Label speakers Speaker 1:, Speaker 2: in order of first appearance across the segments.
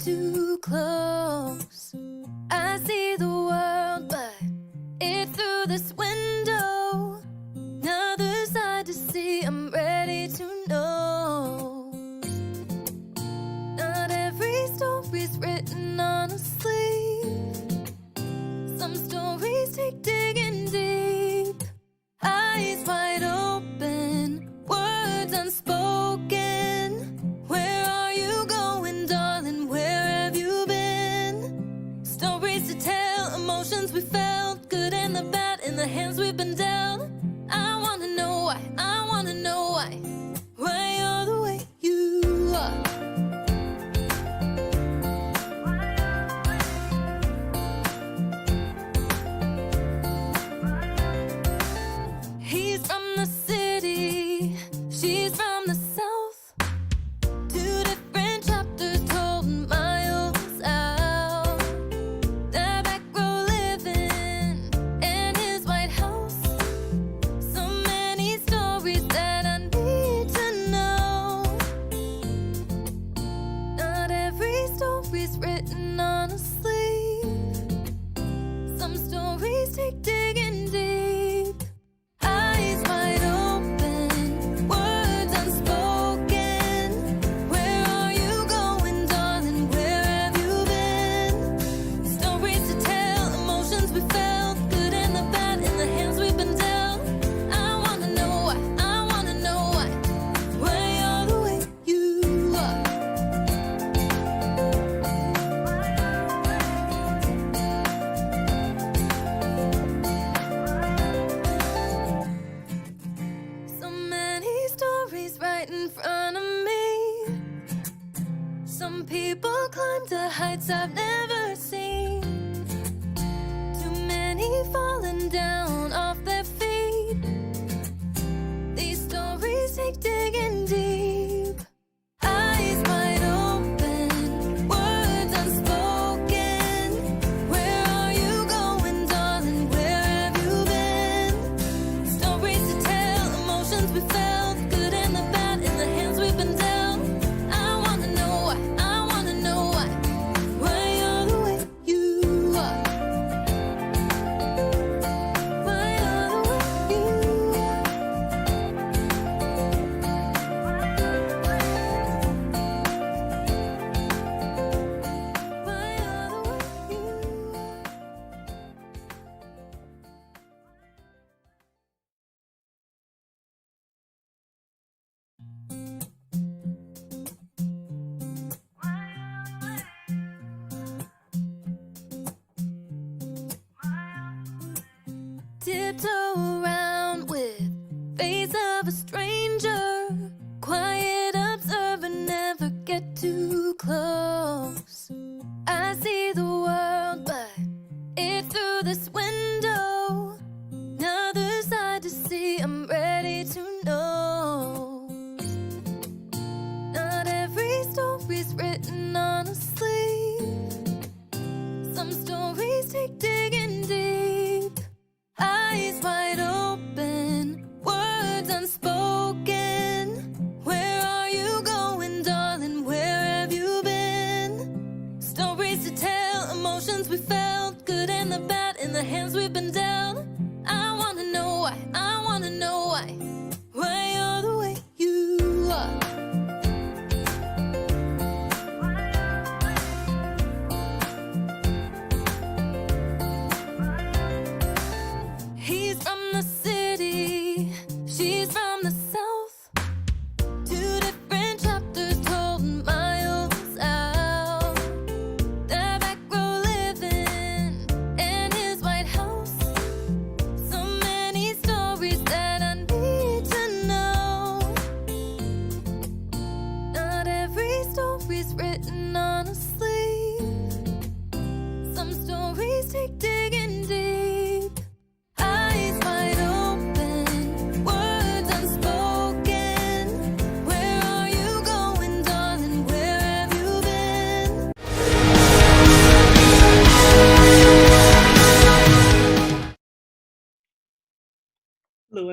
Speaker 1: too close. I see the world, but it's through this window. Another side to see, I'm ready to know. Not every story's written on a sleeve. Some stories take digging deep. Eyes wide open, words unspoken. Where are you going, darling? Where have you been? Stories to tell, emotions we felt, good and the bad in the hands we've been dealt. I wanna know why, I wanna know why you're the way you are. He's from the city, she's from the south. Two different chapters told miles out. That back row living in his White House. So many stories that I need to know. Not every story's written on a sleeve. Some stories take digging deep. Eyes wide open, words unspoken. Where are you going, darling? Where have you been? Stories to tell, emotions we felt, good and the bad in the hands we've been dealt. I wanna know why, I wanna know why you're the way you are. So many stories right in front of me. Some people climb to heights I've never seen. Too many falling down off their feet. These stories take digging deep. Eyes wide open, words unspoken. Where are you going, darling? Where have you been? Stories to tell, emotions we felt, good and the bad in the hands we've been dealt. I wanna know why, I wanna know why you're the way you are. Why you're the way you are. Why you're the way you are. Tiptoe around with face of a stranger. Quiet observer, never get too close. I see the world, but it's through this window. Another side to see, I'm ready to know. Not every story's written on a sleeve. Some stories take digging deep. Eyes wide open, words unspoken. Where are you going, darling? Where have you been? Stories to tell, emotions we felt, good and the bad in the hands we've been dealt. I wanna know why, I wanna know why you're the way you are. He's from the city, she's from the south. Two different chapters told miles out. That back row living in his White House.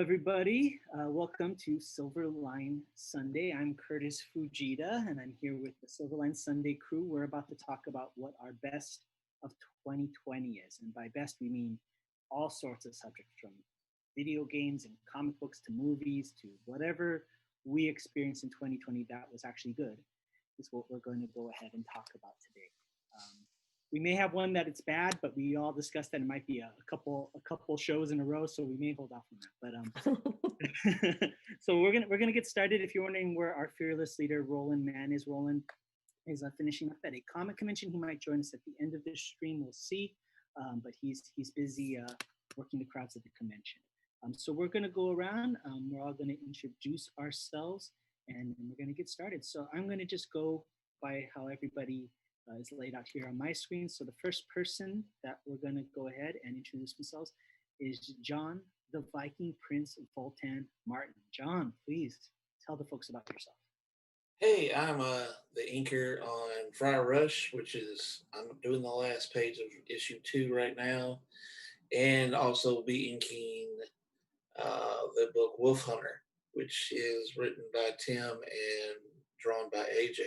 Speaker 2: everybody. Welcome to Silverline Sunday. I'm Curtis Fujita, and I'm here with the Silverline Sunday crew. We're about to talk about what our best of 2020 is. And by best, we mean all sorts of subjects from video games and comic books to movies to whatever we experienced in 2020 that was actually good, is what we're going to go ahead and talk about today. We may have one that it's bad, but we all discussed that it might be a couple shows in a row, so we may hold off on that. But so we're gonna get started. If you're wondering where our fearless leader Roland Mann is, Roland is finishing up at a comic convention. He might join us at the end of this stream. We'll see, but he's busy working the crowds at the convention. So we're gonna go around. We're all gonna introduce ourselves, and we're gonna get started. So I'm gonna just go by how everybody is laid out here on my screen. So the first person that we're going to go ahead and introduce themselves is John, the Viking Prince of Voltan Martin. John, please tell the folks about yourself.
Speaker 3: Hey, I'm the inker on Fire Rush, which is, I'm doing the last page of issue 2 right now, and also be inking the book Wolf Hunter, which is written by Tim and drawn by AJ.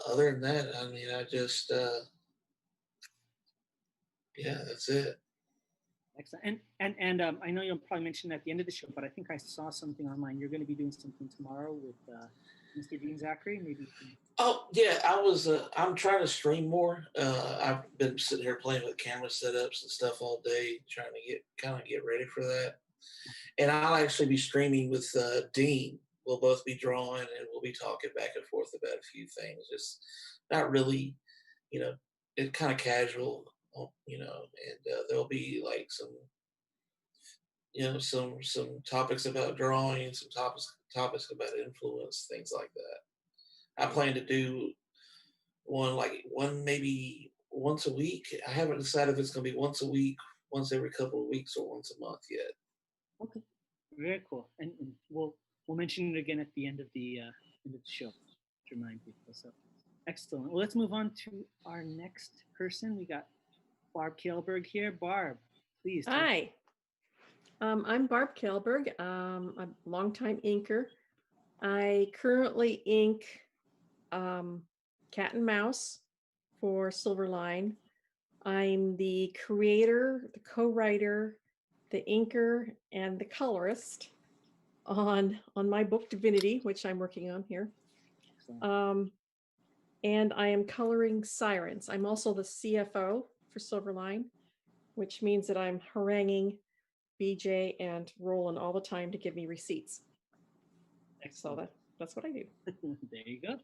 Speaker 3: Other than that, I mean, I just, that's it.
Speaker 2: Excellent. And I know you'll probably mention at the end of the show, but I think I saw something online. You're going to be doing something tomorrow with Mr. Dean Zachary, maybe.
Speaker 3: Oh yeah, I'm trying to stream more. I've been sitting here playing with camera setups and stuff all day, trying to get ready for that. And I'll actually be streaming with Dean. We'll both be drawing and we'll be talking back and forth about a few things. Just not really, it's kind of casual, and there'll be like some topics about drawing, some topics about influence, things like that. I plan to do one maybe once a week. I haven't decided if it's going to be once a week, once every couple of weeks, or once a month yet.
Speaker 2: Okay, very cool. And we'll mention it again at the end of the show to remind people. So excellent. Well, let's move on to our next person. We got Barb Kjellberg here. Barb, please.
Speaker 4: Hi. I'm Barb Kjellberg. I'm a longtime inker. I currently ink Cat and Mouse for Silverline. I'm the creator, the co-writer, the inker, and the colorist on my book Divinity, which I'm working on here. And I am coloring Sirens. I'm also the CFO for Silverline, which means that I'm haranguing BJ and Roland all the time to give me receipts.
Speaker 2: Excellent.
Speaker 4: So that's what I do.
Speaker 2: There you go.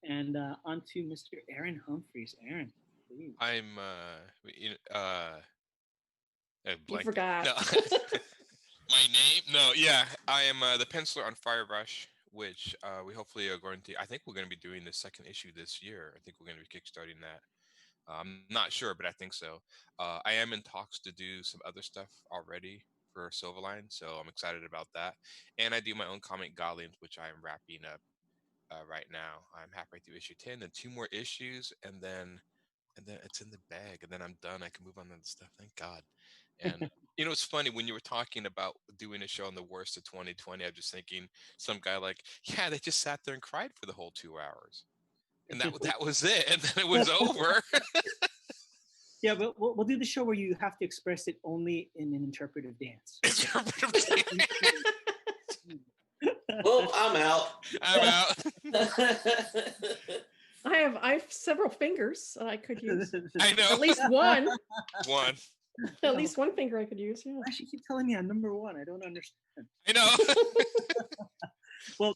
Speaker 2: And on to Mr. Aaron Humphreys. Aaron, please.
Speaker 5: I'm
Speaker 4: you forgot.
Speaker 5: No. My name? No, yeah. I am the penciler on Fire Rush, which we hopefully are going to, I think we're going to be doing the second issue this year. I think we're going to be kickstarting that. I'm not sure, but I think so. I am in talks to do some other stuff already for Silverline, so I'm excited about that. And I do my own comic Goblins, which I am wrapping up right now. I'm halfway through issue 10, and 2 more issues, and then it's in the bag, and then I'm done. I can move on to the stuff. Thank God. And it's funny when you were talking about doing a show on the worst of 2020. I'm just thinking some guy like, yeah, they just sat there and cried for the whole 2 hours, and that was it, and then it was over.
Speaker 2: Yeah, but we'll do the show where you have to express it only in an interpretive dance.
Speaker 3: Well, I'm out.
Speaker 4: I have several fingers that I could use.
Speaker 5: I know.
Speaker 4: At least one.
Speaker 5: One.
Speaker 4: At least one finger I could use. Yeah.
Speaker 2: Why should you keep telling me I'm number 1? I don't understand.
Speaker 5: I know.
Speaker 2: Well,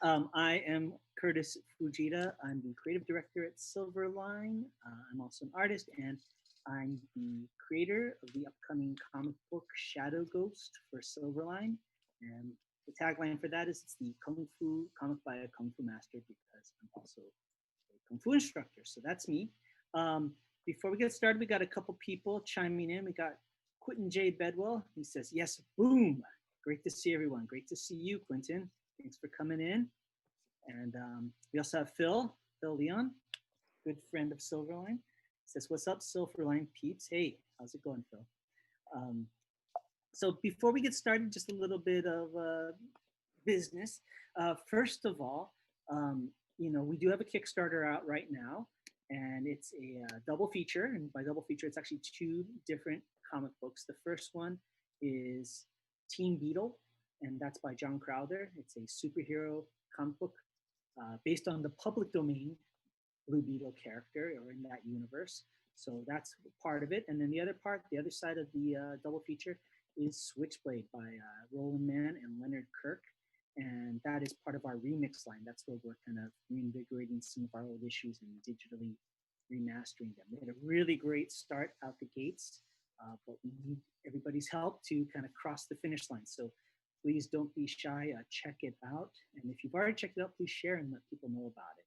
Speaker 2: I am Curtis Fujita. I'm the creative director at Silverline. I'm also an artist, and I'm the creator of the upcoming comic book Shadow Ghost for Silverline. And the tagline for that is, it's the Kung Fu comic by a Kung Fu master, because I'm also a Kung Fu instructor. So that's me. Before we get started, we got a couple people chiming in. We got Quentin J. Bedwell. He says, yes, boom. Great to see everyone. Great to see you, Quentin. Thanks for coming in. And we also have Phil Leon, good friend of Silverline. He says, what's up, Silverline peeps? Hey, how's it going, Phil? So before we get started, just a little bit of business. First of all, we do have a Kickstarter out right now, and it's a double feature. And by double feature, it's actually two different comic books. The first one is Team Beetle, and that's by John Crowther. It's a superhero comic book based on the public domain Blue Beetle character or in that universe. So that's part of it. And then the other part, the other side of the double feature is Switchblade by Roland Mann and Leonard Kirk. And that is part of our remix line. That's where we're kind of reinvigorating some of our old issues and digitally remastering them. We had a really great start out the gates, but we need everybody's help to kind of cross the finish line. So please don't be shy. Check it out. And if you've already checked it out, please share and let people know about it.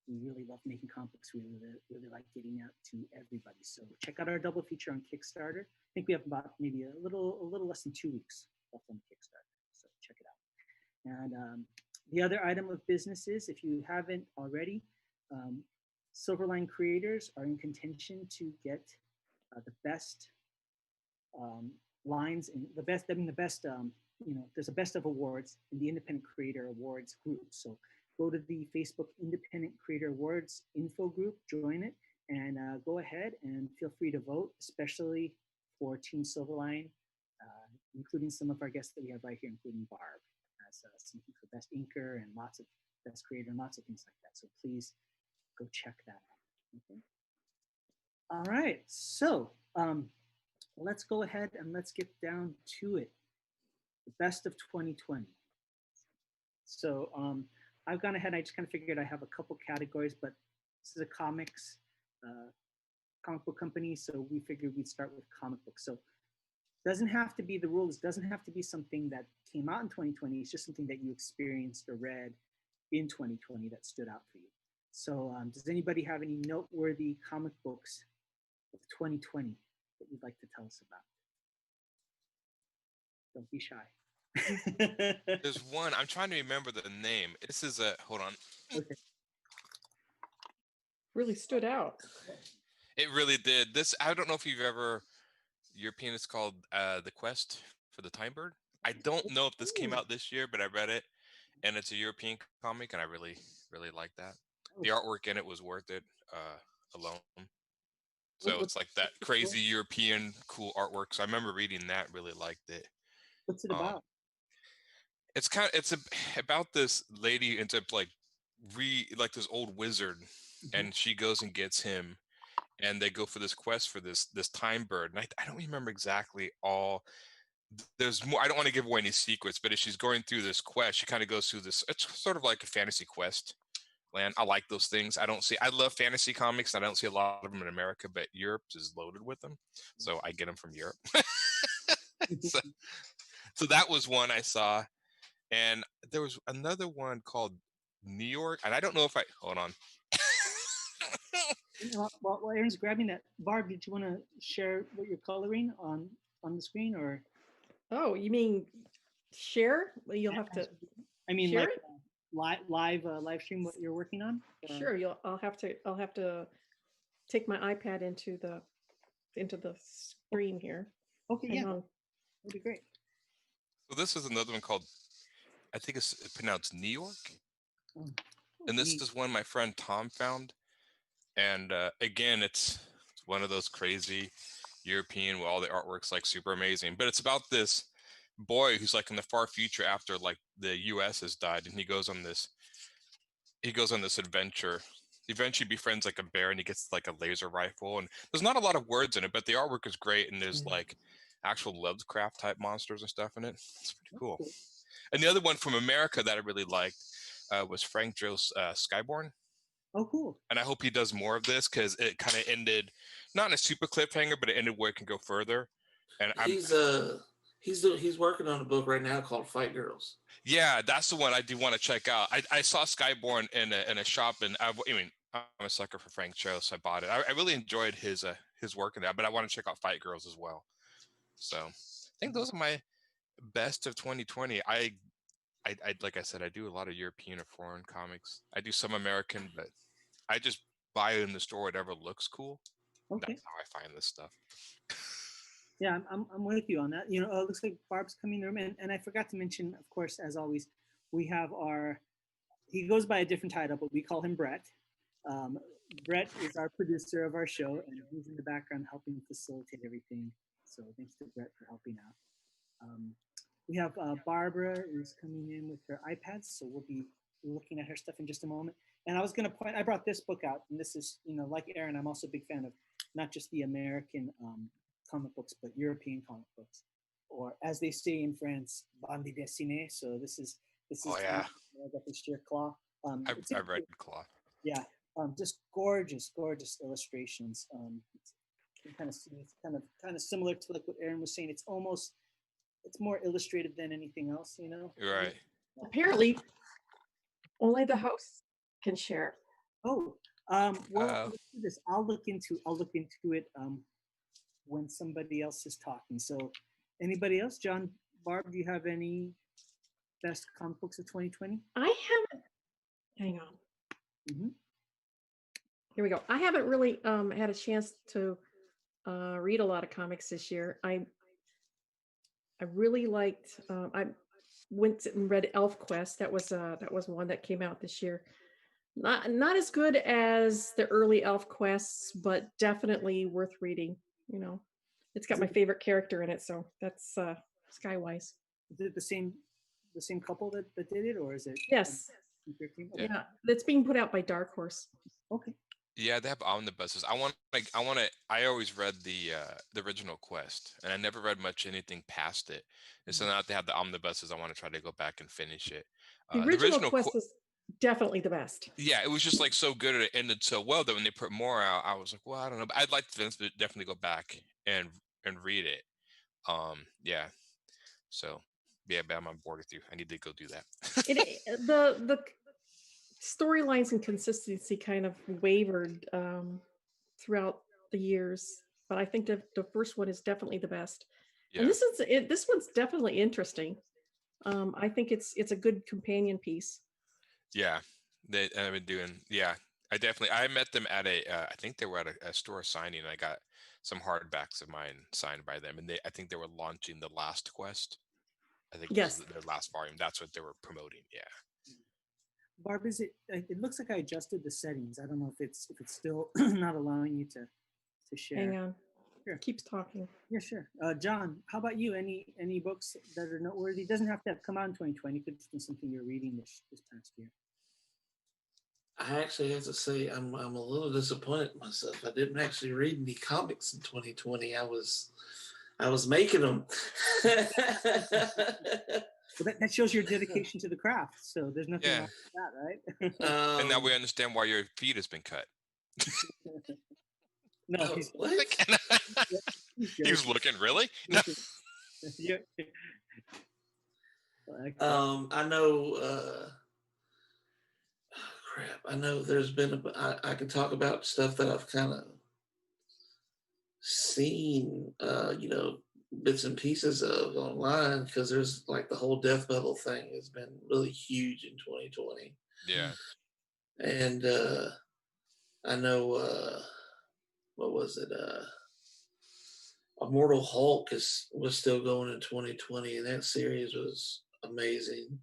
Speaker 2: We really love making comics. We really like getting out to everybody. So check out our double feature on Kickstarter. I think we have about maybe a little less than 2 weeks left on Kickstarter. So check it out. And the other item of business is, if you haven't already, Silverline creators are in contention to get the best lines and the best. I mean, the best. There's a best of awards in the Independent Creator Awards group. So go to the Facebook Independent Creator Awards info group, join it, and go ahead and feel free to vote, especially for Team Silverline, including some of our guests that we have right here, including Barb, as something for Best Inker and lots of Best Creator and lots of things like that. So please go check that out. Okay. All right, so let's go ahead and let's get down to it. The best of 2020. So I've gone ahead. I just kind of figured I have a couple categories, but this is a comic book company, so we figured we'd start with comic books. So it doesn't have to be the rules. It doesn't have to be something that came out in 2020. It's just something that you experienced or read in 2020 that stood out for you. So does anybody have any noteworthy comic books of 2020 that you'd like to tell us about? Don't be shy.
Speaker 5: There's one. I'm trying to remember the name. This is a. Hold on.
Speaker 2: Okay.
Speaker 4: Really stood out.
Speaker 5: It really did. This. I don't know if you've ever. European is called The Quest for the Time Bird. I don't know if this came out this year, but I read it, and it's a European comic, and I really like that. The artwork in it was worth it alone. So it's like that crazy European cool artwork. So I remember reading that, really liked it.
Speaker 2: What's it about?
Speaker 5: It's about this lady who ends up like this old wizard, and she goes and gets him, and they go for this quest for this time bird. And I don't remember exactly all. There's more. I don't want to give away any secrets, but as she's going through this quest, she kind of goes through this. It's sort of like a fantasy quest land. I like those things. I love fantasy comics. And I don't see a lot of them in America, but Europe is loaded with them, so I get them from Europe. So that was one I saw. And there was another one called New York, and I don't know if hold on.
Speaker 2: While Aaron's grabbing that, Barb, did you want to share what you're coloring on the screen, or?
Speaker 4: Oh, you mean share? Well, you'll have to.
Speaker 2: I mean,
Speaker 4: share
Speaker 2: like live stream what you're working on.
Speaker 4: Sure, I'll have to take my iPad into the screen here.
Speaker 2: Okay,
Speaker 4: Hang
Speaker 2: yeah,
Speaker 4: on.
Speaker 2: that'd be great.
Speaker 5: So this is another one called, I think it's pronounced New York.
Speaker 2: Oh,
Speaker 5: And this is one my friend Tom found. And again, it's one of those crazy European where all the artwork's like super amazing. But it's about this boy who's like in the far future after like the US has died, and he goes on this adventure. He eventually befriends like a bear, and he gets like a laser rifle. And there's not a lot of words in it, but the artwork is great, and there's like actual Lovecraft type monsters and stuff in it. It's pretty cool. And the other one from America that I really liked was Frank Joe's Skyborn.
Speaker 2: Oh, cool.
Speaker 5: And I hope he does more of this, because it kind of ended not in a super cliffhanger, but it ended where it can go further. And
Speaker 3: he's working on a book right now called Fight Girls.
Speaker 5: Yeah, that's the one I do want to check out. I saw Skyborn in a shop, and I'm a sucker for Frank Cho, so I bought it. I really enjoyed his work in that, but I want to check out Fight Girls as well. So I think those are my best of 2020. I like I said, I do a lot of European or foreign comics. I do some American, but I just buy in the store whatever looks cool.
Speaker 2: Okay.
Speaker 5: That's how I find this stuff.
Speaker 2: Yeah, I'm with you on that. You know, it looks like Barb's coming in the room, and I forgot to mention, of course, as always, we have our. He goes by a different title, but we call him Brett. Um, Brett is our producer of our show, and he's in the background helping facilitate everything. So thanks to Brett for helping out. Um, we have Barbara is coming in with her iPads, so we'll be looking at her stuff in just a moment. And I was going to point, I brought this book out, and this is, you know, like Aaron, I'm also a big fan of not just the American comic books, but European comic books, or as they say in France, bande dessinée. So this is
Speaker 5: Oh yeah,
Speaker 2: I got this sheer claw. It's
Speaker 5: I've read Claw.
Speaker 2: yeah, just gorgeous, gorgeous illustrations. You kind of see it's kind of similar to like what Aaron was saying. It's more illustrative than anything else, you know.
Speaker 5: Right.
Speaker 4: Apparently, only the host can share.
Speaker 2: Oh, well,
Speaker 5: Uh,
Speaker 2: let's do this. I'll look into it when somebody else is talking. So, anybody else? John, Barb, do you have any best comic books of 2020?
Speaker 4: I haven't. Hang on.
Speaker 2: Mm-hmm.
Speaker 4: Here we go. I haven't really had a chance to read a lot of comics this year. I really liked. I went and read Elf Quest. That was one that came out this year. Not as good as the early Elf Quests, but definitely worth reading. You know, it's got my favorite character in it, so that's Skywise.
Speaker 2: Is it the same couple that did it, or is it?
Speaker 4: Yes.
Speaker 2: Your team?
Speaker 5: Yeah.
Speaker 4: Yeah, that's being put out by Dark Horse.
Speaker 2: Okay.
Speaker 5: yeah, they have omnibuses. I always read the original Quest, and I never read much anything past it. And so now that they have the omnibuses, I want to try to go back and finish it.
Speaker 4: The original Quest is definitely the best.
Speaker 5: Yeah, it was just like so good, and it ended so well that when they put more out, I was like, well, I don't know, but I'd like to definitely go back and read it. Yeah. So yeah, but I'm on board with you. I need to go do that.
Speaker 4: The storylines and consistency kind of wavered throughout the years, but I think the first one is definitely the best.
Speaker 5: Yeah.
Speaker 4: And this one's definitely interesting. I think it's a good companion piece.
Speaker 5: Yeah, I've been doing. Yeah, I met them at I think they were at a store signing. And I got some hardbacks of mine signed by them, and I think they were launching the Last Quest. I think
Speaker 4: Yes.
Speaker 5: was their last volume. That's what they were promoting. Yeah.
Speaker 2: Barb, it looks like I adjusted the settings. I don't know if it's still not allowing you to share.
Speaker 4: Hang on.
Speaker 2: Sure.
Speaker 4: Keeps talking.
Speaker 2: Yeah, sure. John, how about you? Any books that are noteworthy? It doesn't have to have come out in 2020. It could just be something you're reading this past year.
Speaker 3: I actually have to say I'm a little disappointed in myself. I didn't actually read any comics in 2020. I was making them.
Speaker 2: Well, that shows your dedication to the craft. So there's nothing
Speaker 5: Yeah.
Speaker 2: wrong with that, right?
Speaker 5: And now we understand why your feed has been cut.
Speaker 2: No,
Speaker 3: Oh,
Speaker 2: he's,
Speaker 3: what?
Speaker 5: He was looking really. No.
Speaker 2: Yeah.
Speaker 3: I know. Crap. I know there's been. I can talk about stuff that I've kind of seen. Bits and pieces of online, because there's like the whole death metal thing has been really huge in 2020.
Speaker 5: Yeah.
Speaker 3: And I know. What was it? Immortal Hulk was still going in 2020, and that series was amazing.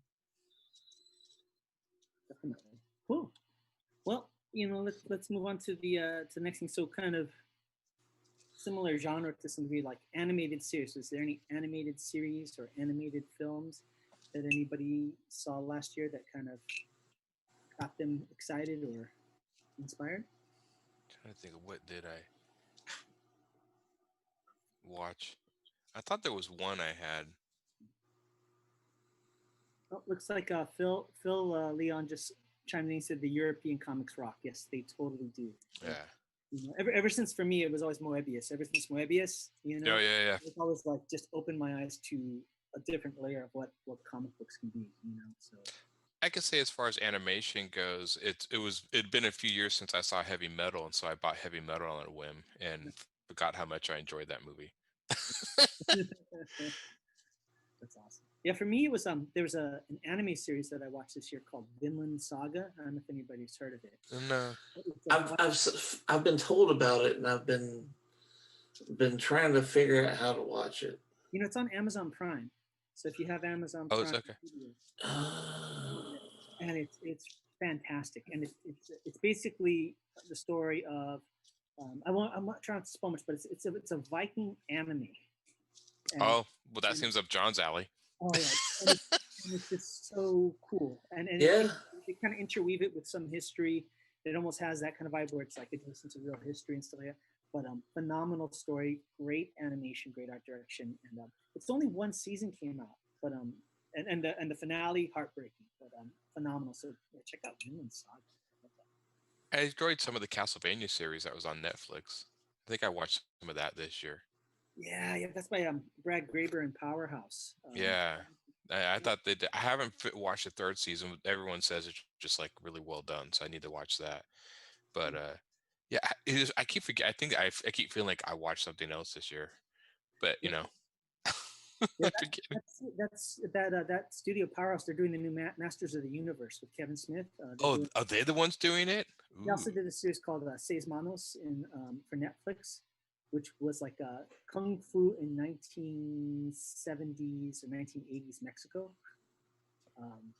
Speaker 2: Definitely. Cool. Well, let's move on to the next thing. So kind of similar genre to some degree, like animated series. Is there any animated series or animated films that anybody saw last year that kind of got them excited or inspired?
Speaker 5: Trying to think of what did I watch. I thought there was one I had.
Speaker 2: Oh, looks like Phil Leon just chimed in and said the European comics rock. Yes, they totally do.
Speaker 5: Yeah.
Speaker 2: Ever since, for me, it was always Moebius. Ever since Moebius,
Speaker 5: Oh yeah.
Speaker 2: it's always like just opened my eyes to a different layer of what comic books can be. So
Speaker 5: I could say as far as animation goes, it'd been a few years since I saw Heavy Metal, and so I bought Heavy Metal on a whim and forgot how much I enjoyed that movie.
Speaker 2: that's awesome. Yeah, for me, it was there was an anime series that I watched this year called Vinland Saga. I don't know if anybody's heard of it.
Speaker 5: No.
Speaker 3: I've been told about it, and I've been been trying to figure out how to watch it.
Speaker 2: You know, it's on Amazon Prime. So if you have Amazon
Speaker 5: Oh,
Speaker 2: Prime
Speaker 5: it's okay.
Speaker 2: Video,
Speaker 3: Uh,
Speaker 2: and it's fantastic, and it's basically the story of I'm not trying to spoil much, but it's a Viking anime, and
Speaker 5: Oh, well, that
Speaker 2: and
Speaker 5: seems up John's alley.
Speaker 2: oh yeah, and it's just so cool, and
Speaker 3: yeah,
Speaker 2: they kind of interweave it with some history. It almost has that kind of vibe where it's like adjacent to real history and stuff like that. But phenomenal story, great animation, great art direction, and it's only one season came out, but and the finale heartbreaking, but phenomenal. So yeah, check out Vinland Saga.
Speaker 5: I enjoyed some of the Castlevania series that was on Netflix. I think I watched some of that this year.
Speaker 2: Yeah, yeah, that's by Brad Graber and Powerhouse.
Speaker 5: Yeah, I thought they did. I haven't watched the third season. Everyone says it's just like really well done, so I need to watch that. But yeah, it is. I keep forget. I think I keep feeling like I watched something else this year, but you
Speaker 2: Yeah,
Speaker 5: know,
Speaker 2: yeah,
Speaker 5: I'm forgetting.
Speaker 2: that studio Powerhouse. They're doing the new Masters of the Universe with Kevin Smith.
Speaker 5: Oh, are they the ones doing it?
Speaker 2: They also
Speaker 5: Ooh.
Speaker 2: did a series called Seis Manos for Netflix, which was like kung fu in 1970s or 1980s Mexico. Um,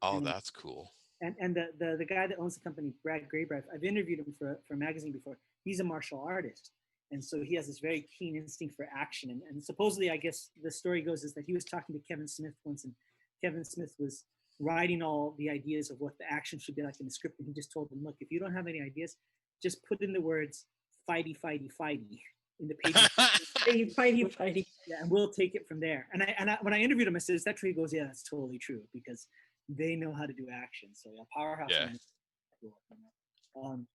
Speaker 5: Oh,
Speaker 2: and
Speaker 5: that's cool.
Speaker 2: the guy that owns the company, Brad Graber, I've interviewed him for a magazine before. He's a martial artist, and so he has this very keen instinct for action. And supposedly, I guess the story goes is that he was talking to Kevin Smith once, and Kevin Smith was writing all the ideas of what the action should be like in the script, and he just told him, "Look, if you don't have any ideas, just put in the words fighty, fighty, fighty in the pages."
Speaker 4: Fighty.
Speaker 2: Yeah, and we'll take it from there. And when I interviewed him, I said, "Is that true?" He goes, "Yeah, that's totally true because they know how to do action." So yeah, Powerhouse.
Speaker 5: Yeah.
Speaker 2: Um,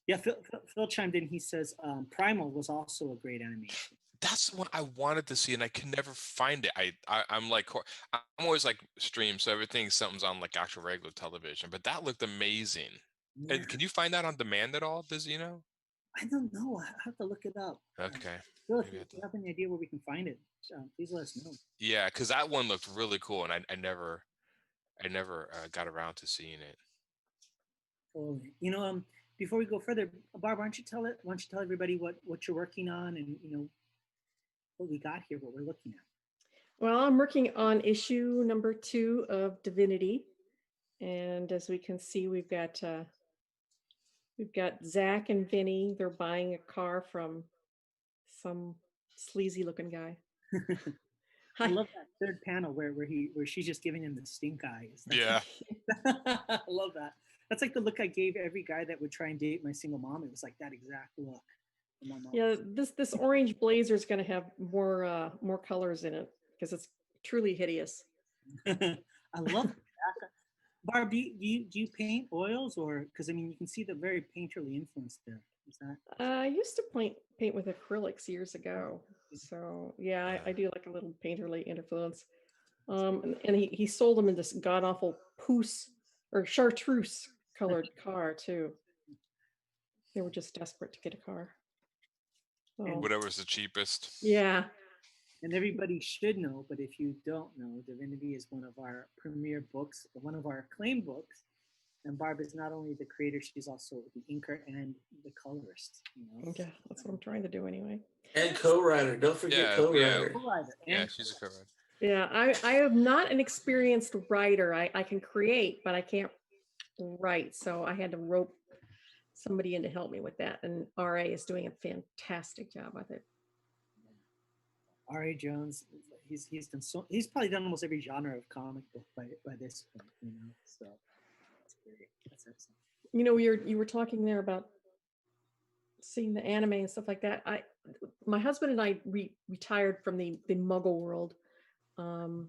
Speaker 2: yeah, Phil chimed in. He says Primal was also a great animation.
Speaker 5: That's what I wanted to see, and I can never find it. I'm like, I'm always like stream, so everything something's on like actual regular television. But that looked amazing.
Speaker 2: Yeah,
Speaker 5: And can you find that on demand at all? Does you know?
Speaker 2: I don't know. I have to look it up.
Speaker 5: Okay.
Speaker 2: Phil, if
Speaker 5: Maybe I
Speaker 2: you
Speaker 5: have to-
Speaker 2: have any idea where we can find it, please let us know.
Speaker 5: Yeah, because that one looked really cool, and I never got around to seeing it.
Speaker 2: Totally. You know, before we go further, Barb, why don't you tell everybody what you're working on and what we got here, what we're looking at.
Speaker 4: Well, I'm working on issue number 2 of Divinity, and as we can see, we've got Zach and Vinny. They're buying a car from some sleazy looking guy.
Speaker 2: I love that third panel where she's just giving him the stink eyes.
Speaker 5: Yeah.
Speaker 2: I love that. That's like the look I gave every guy that would try and date my single mom. It was like that exact look. And my mom
Speaker 4: Yeah, this orange blazer is going to have more colors in it because it's truly hideous.
Speaker 2: I love it. Barb, do you paint oils or because I mean you can see the very painterly influence there. Is that?
Speaker 4: I used to paint with acrylics years ago, so yeah, I do like a little painterly influence. And he sold them in this god awful puce or chartreuse colored car too. They were just desperate to get a car. So,
Speaker 5: Whatever's the cheapest.
Speaker 4: yeah.
Speaker 2: And everybody should know, but if you don't know, Divinity is one of our premier books, one of our acclaimed books. And Barb is not only the creator, she's also the inker and the colorist.
Speaker 4: Yeah, that's what I'm trying to do anyway.
Speaker 3: And co-writer. Don't forget
Speaker 5: Yeah,
Speaker 3: co-writer.
Speaker 2: Co-writer
Speaker 5: Yeah,
Speaker 2: and
Speaker 5: she's a co-writer.
Speaker 4: Yeah, I am not an experienced writer. I can create, but I can't write. So I had to rope somebody in to help me with that. And RA is doing a fantastic job with it.
Speaker 2: R.A. Jones, he's probably done almost every genre of comic book by this point, So that's great. That's excellent.
Speaker 4: You know, you were talking there about seeing the anime and stuff like that. My husband and I retired from the Muggle world the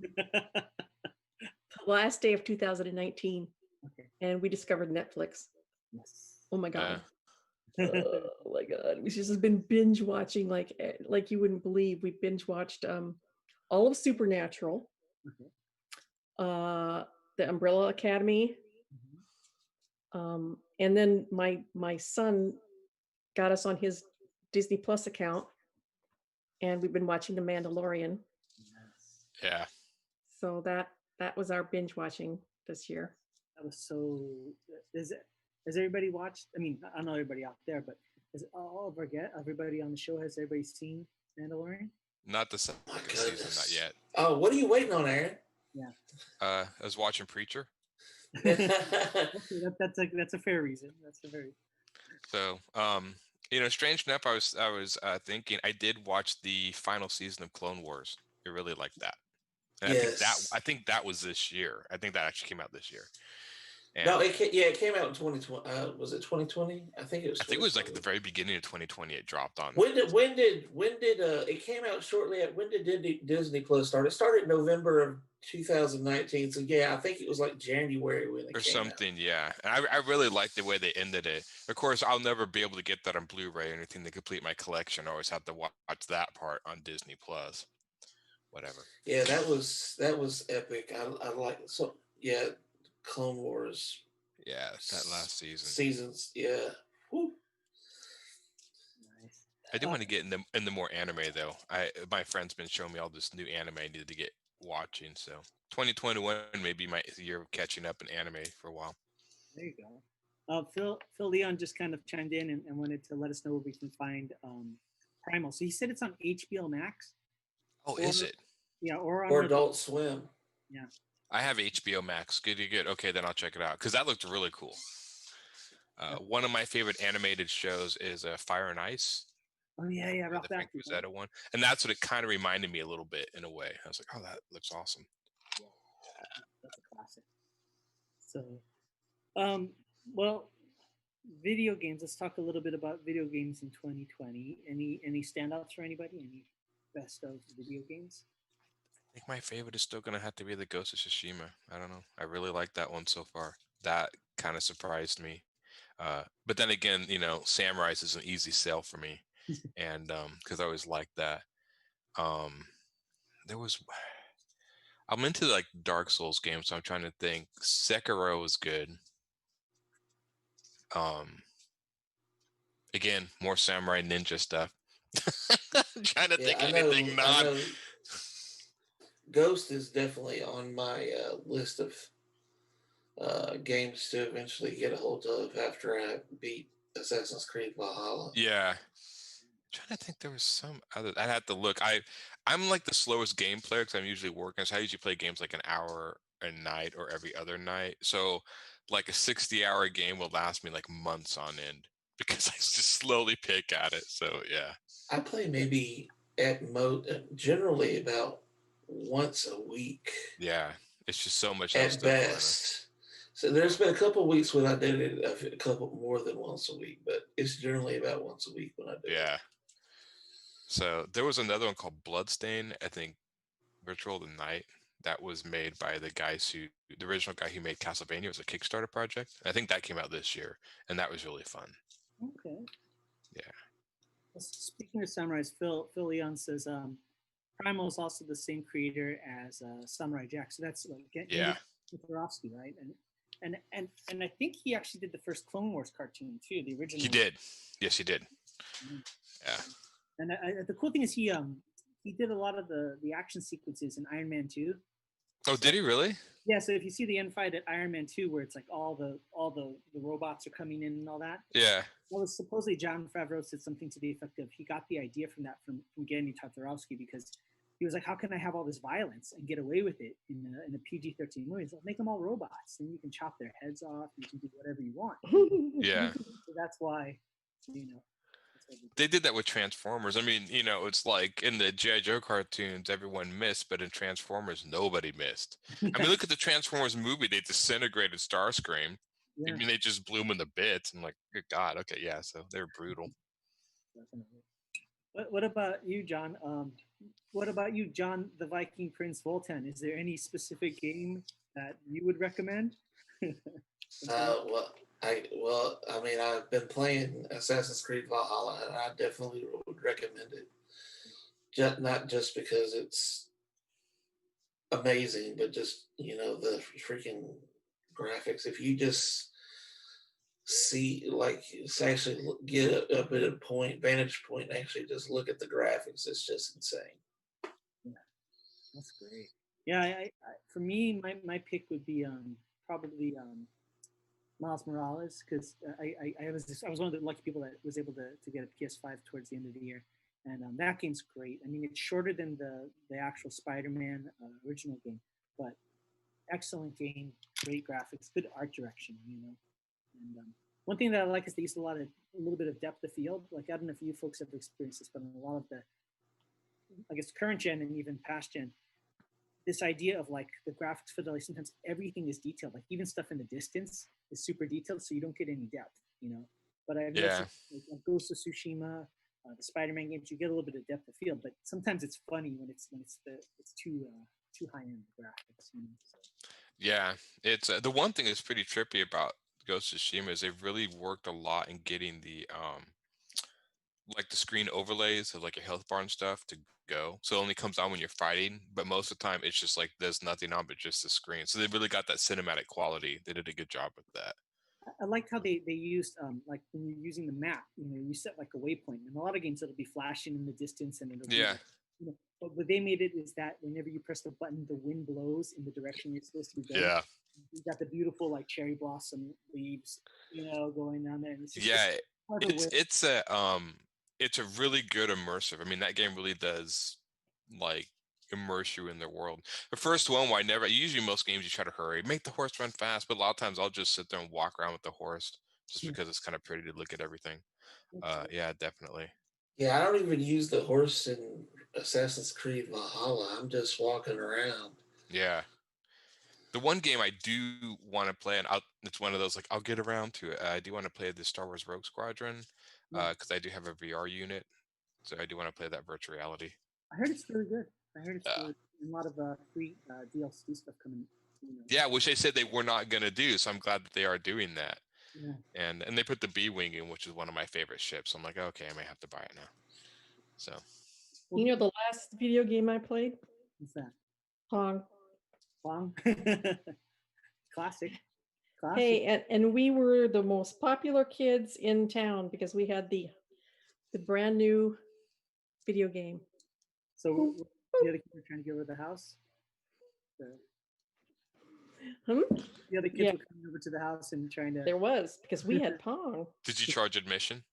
Speaker 4: last day of 2019,
Speaker 2: Okay.
Speaker 4: and we discovered Netflix.
Speaker 2: Yes.
Speaker 4: Oh my god. Oh my god, we just been binge watching like you wouldn't believe. We binge watched all of Supernatural,
Speaker 2: Okay.
Speaker 4: the Umbrella Academy, and then my son got us on his Disney Plus account, and we've been watching The Mandalorian.
Speaker 2: Yes.
Speaker 5: Yeah.
Speaker 4: So that was our binge watching this year.
Speaker 2: That was so. Has everybody watched? I mean, I don't know everybody out there, but Is all of our everybody on the show, has everybody seen Mandalorian?
Speaker 5: Not the second
Speaker 3: My
Speaker 5: season, not
Speaker 3: goodness.
Speaker 5: yet.
Speaker 3: Oh, what are you waiting on, Aaron?
Speaker 2: Yeah.
Speaker 5: I was watching Preacher.
Speaker 2: Okay, that's a fair reason. That's a very
Speaker 5: So, strange enough, I was thinking I did watch the final season of Clone Wars. I really liked that. And
Speaker 3: Yes.
Speaker 5: I think that was this year. I think that actually came out this year. And
Speaker 3: No, it came out in 2020. Was it 2020? I think it was.
Speaker 5: I think it was like at the
Speaker 3: 2020.
Speaker 5: very beginning of 2020 it dropped on.
Speaker 3: When did it came out shortly at when did Disney Plus start? It started November of 2019. So yeah, I think it was like January when it
Speaker 5: Or
Speaker 3: came
Speaker 5: something, yeah. And I really liked the way they ended it. Of course, I'll never be able to get that on Blu-ray or anything to complete my collection. I always have to watch that part on Disney Plus. Whatever.
Speaker 3: Yeah, that was epic. I like so yeah, Clone Wars
Speaker 5: Yeah, that last season.
Speaker 3: seasons. Yeah. Whew.
Speaker 2: nice.
Speaker 5: I do want to get in the more anime though. My friend's been showing me all this new anime I needed to get watching. So 2021 may be my year of catching up in anime for a while.
Speaker 2: There you go. Phil Leon just kind of chimed in and wanted to let us know where we can find Primal. So he said it's on HBO Max.
Speaker 5: Oh, is it?
Speaker 2: Yeah, or on
Speaker 3: Or Adult Swim.
Speaker 2: Yeah.
Speaker 5: I have HBO Max. Good. Okay, then I'll check it out because that looked really cool. One of my favorite animated shows is Fire and Ice.
Speaker 2: Oh yeah,
Speaker 5: The
Speaker 2: Ralph
Speaker 5: Frank
Speaker 2: Bakshi.
Speaker 5: Frazetta one, and that's what it kind of reminded me a little bit in a way. I was like, oh, that looks awesome.
Speaker 2: That's a classic. So, well, video games. Let's talk a little bit about video games in 2020. Any standouts for anybody? Any best of video games?
Speaker 5: I think my favorite is still gonna have to be the Ghost of Tsushima. I don't know. I really like that one so far. That kind of surprised me. But then again, Samrise is an easy sell for me, and because I always liked that. There was. I'm into like Dark Souls games, so I'm trying to think. Sekiro was good. Again, more samurai ninja stuff. I'm trying to think anything
Speaker 3: I
Speaker 5: non.
Speaker 3: know Ghost is definitely on my list of games to eventually get a hold of after I beat Assassin's Creed Valhalla.
Speaker 5: Yeah. Trying to think, there was some other. I'd have to look. I'm like the slowest game player because I'm usually working. So I usually play games like an hour a night or every other night. So like a 60-hour game will last me like months on end because I just slowly pick at it. So yeah.
Speaker 3: I play maybe generally about once a week
Speaker 5: Yeah. It's just so much else
Speaker 3: at
Speaker 5: to learn.
Speaker 3: best. So there's been a couple of weeks when I did it a couple more than once a week, but it's generally about once a week when I do it.
Speaker 5: Yeah. So there was another one called Bloodstain, I think Virtual of the Night, that was made by the original guy who made Castlevania. It was a Kickstarter project. I think that came out this year, and that was really fun.
Speaker 2: Okay.
Speaker 5: Yeah.
Speaker 2: Well, speaking of Sunrise, Phil Leon says Primal is also the same creator as Samurai Jack. So that's like
Speaker 5: Yeah.
Speaker 2: Jodorowsky, right? And I think he actually did the first Clone Wars cartoon too, the original.
Speaker 5: He did. Yes, he did.
Speaker 2: Mhm.
Speaker 5: Yeah.
Speaker 2: And the cool thing is he did a lot of the action sequences in Iron Man 2.
Speaker 5: Oh, did he really?
Speaker 2: Yeah, so if you see the end fight at Iron Man 2 where it's like all the robots are coming in and all that,
Speaker 5: Yeah.
Speaker 2: that was supposedly John Favreau said something to the effect of he got the idea from that from Genndy Tartakovsky because he was like, how can I have all this violence and get away with it in a PG-13 movie? He's like, make them all robots, then you can chop their heads off, you can do whatever you want.
Speaker 5: Yeah.
Speaker 2: So that's why, that's why
Speaker 5: They did that with Transformers. I mean, it's like in the G.I. Joe cartoons, everyone missed, but in Transformers, nobody missed. I mean, look at the Transformers movie. They disintegrated Starscream.
Speaker 2: Yeah,
Speaker 5: I mean, they just blew him in the bits. I'm like, good God. Okay, yeah. So they were brutal.
Speaker 2: definitely. What about you, John? What about you, John the Viking Prince Voltan? Is there any specific game that you would recommend?
Speaker 3: I mean, I've been playing Assassin's Creed Valhalla, and I definitely would recommend it. Not just because it's amazing, but just the freaking graphics. If you just see, like, it's actually get up at a vantage point, and actually just look at the graphics, it's just insane.
Speaker 2: Yeah, that's great. Yeah, I for me, my pick would be probably Miles Morales, because I was one of the lucky people that was able to get a PS5 towards the end of the year, and that game's great. I mean, it's shorter than the actual Spider-Man original game, but excellent game, great graphics, good art direction, you know. And one thing that I like is they use a little bit of depth of field. Like I don't know if you folks have experienced this, but in a lot of the, I guess, current gen and even past gen, this idea of like the graphics fidelity, sometimes everything is detailed. Like even stuff in the distance is super detailed, so you don't get any depth, you know. But I've
Speaker 5: Yeah.
Speaker 2: noticed like Ghost of Tsushima, the Spider-Man games, you get a little bit of depth of field, but sometimes it's funny when it's too high end graphics. You know? So,
Speaker 5: Yeah, it's the one thing that's pretty trippy about Ghost of Tsushima is they've really worked a lot in getting the like the screen overlays of like your health bar and stuff to go. So it only comes on when you're fighting, but most of the time it's just like there's nothing on but just the screen. So they really got that cinematic quality. They did a good job with that.
Speaker 2: I liked how they used like when you're using the map, you know, you set like a waypoint. In a lot of games, it'll be flashing in the distance, and it'll be,
Speaker 5: Yeah.
Speaker 2: like, you know, but what they made it is that whenever you press the button, the wind blows in the direction you're supposed to be going.
Speaker 5: Yeah.
Speaker 2: You got the beautiful like cherry blossom leaves, you know, going down there. And it's just
Speaker 5: Yeah.
Speaker 2: clever way.
Speaker 5: It's a really good immersive. I mean, that game really does like immerse you in the world. The first one, why never usually most games you try to hurry, make the horse run fast, but a lot of times I'll just sit there and walk around with the horse just
Speaker 2: Yeah.
Speaker 5: because it's kind of pretty to look at everything.
Speaker 2: Absolutely.
Speaker 5: Yeah, definitely.
Speaker 3: Yeah, I don't even use the horse in Assassin's Creed Valhalla. I'm just walking around.
Speaker 5: Yeah. The one game I do want to play, and it's one of those like I'll get around to it. I do want to play the Star Wars Rogue Squadron
Speaker 2: Yeah.
Speaker 5: because I do have a VR unit, so I do want to play that virtual reality.
Speaker 2: I heard it's really good. I heard it's really, a lot of free DLC stuff coming. You know.
Speaker 5: Yeah, which they said they were not going to do, so I'm glad that they are doing that.
Speaker 2: Yeah.
Speaker 5: And they put the B-wing in, which is one of my favorite ships. I'm like, okay, I may have to buy it now. So.
Speaker 4: You know, the last video game I played,
Speaker 2: What's that?
Speaker 4: Pong.
Speaker 2: Pong. Classic.
Speaker 4: Hey, and we were the most popular kids in town because we had the brand new video game.
Speaker 2: So the other kids were trying to get over the house.
Speaker 4: Hmm?
Speaker 2: The other kids were coming over to the house and trying to.
Speaker 4: There was, because we had Pong.
Speaker 5: Did you charge admission?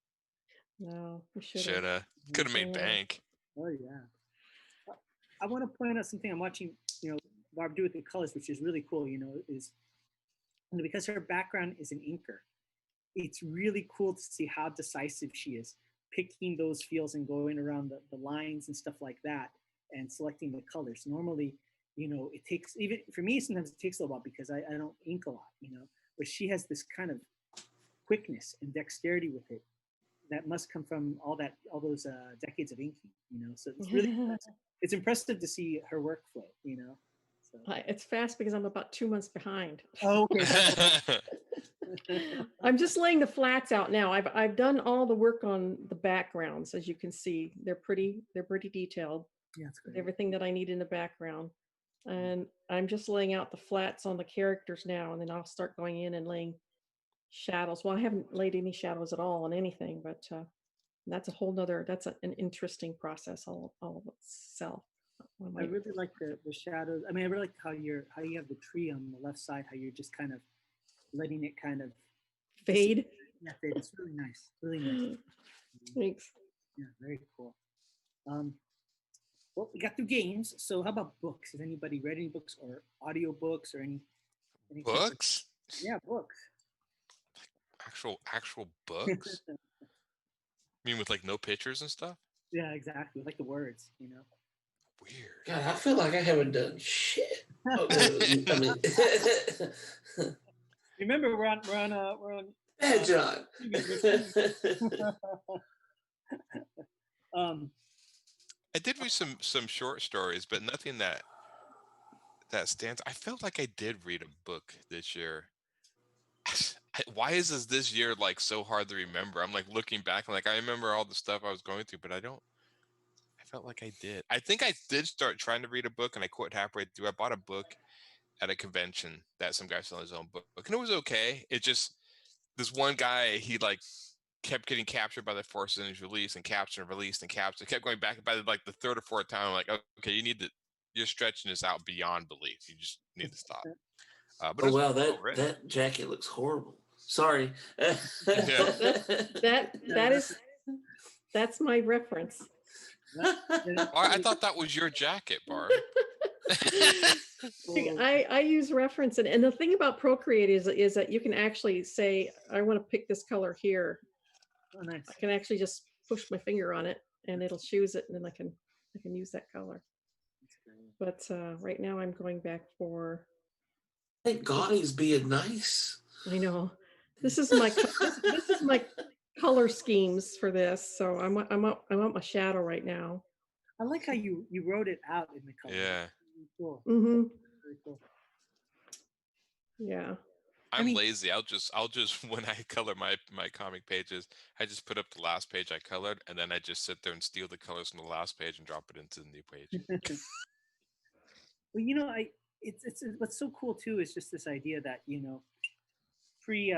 Speaker 4: No, we should
Speaker 5: Should have. Could have made bank.
Speaker 2: Oh yeah. I want to point out something I'm watching. You know, Barb do with the colors, which is really cool. You know, is because her background is an inker. It's really cool to see how decisive she is, picking those feels and going around the lines and stuff like that, and selecting the colors. Normally, you know, it takes, even for me, sometimes it takes a while because I don't ink a lot, you know, but she has this kind of quickness and dexterity with it that must come from all those decades of inking, you know. So it's really it's impressive to see her workflow, you know. So.
Speaker 4: It's fast because I'm about 2 months behind.
Speaker 2: Oh, okay.
Speaker 4: I'm just laying the flats out now. I've done all the work on the backgrounds, as you can see. They're pretty detailed.
Speaker 2: Yeah, that's great.
Speaker 4: Everything that I need in the background. And I'm just laying out the flats on the characters now, and then I'll start going in and laying shadows. Well, I haven't laid any shadows at all on anything, but that's a whole nother, that's an interesting process all of itself.
Speaker 2: I really like the shadows. I mean, I really like how you have the tree on the left side, how you're just kind of letting it kind of
Speaker 4: fade.
Speaker 2: Yeah, fade. It's really nice. Really nice.
Speaker 4: Thanks.
Speaker 2: Yeah, very cool. Well, we got through games. So how about books? Has anybody read any books or audio books or any
Speaker 5: books?
Speaker 2: Yeah, books.
Speaker 5: Actual books? You mean with like no pictures and stuff?
Speaker 2: Yeah, exactly. Like the words, you know.
Speaker 5: Weird.
Speaker 3: God, I feel like I haven't done shit. I mean,
Speaker 2: remember we're on.
Speaker 3: Hey, John.
Speaker 5: I did read some short stories, but nothing that stands. I felt like I did read a book this year. Why is this year like so hard to remember? I'm like looking back, I'm like I remember all the stuff I was going through, but I felt like I did. I think I did start trying to read a book and I quit halfway through. I bought a book at a convention that some guy selling his own book, and it was okay. It just, this one guy, he like kept getting captured by the forces and he's released and captured and released and captured. It kept going back. By like the third or fourth time, I'm like, okay, you're stretching this out beyond belief. You just need to stop.
Speaker 3: But oh wow, that jacket looks horrible. Sorry.
Speaker 4: That's my reference.
Speaker 5: I thought that was your jacket, Barb.
Speaker 4: I use reference, and the thing about Procreate is that you can actually say, I want to pick this color here.
Speaker 2: Oh, nice.
Speaker 4: I can actually just push my finger on it and it'll choose it, and then I can use that color. But right now I'm going back for.
Speaker 3: Thank God he's being nice.
Speaker 4: I know. This is my this is my color schemes for this. So I'm on my shadow right now.
Speaker 2: I like how you wrote it out in the color.
Speaker 5: Yeah.
Speaker 2: Really cool.
Speaker 4: Mm-hmm.
Speaker 2: Very cool.
Speaker 4: Yeah.
Speaker 5: I'm lazy. I'll just when I color my comic pages, I just put up the last page I colored, and then I just sit there and steal the colors from the last page and drop it into the new page.
Speaker 2: Well, it's what's so cool too is just this idea that pre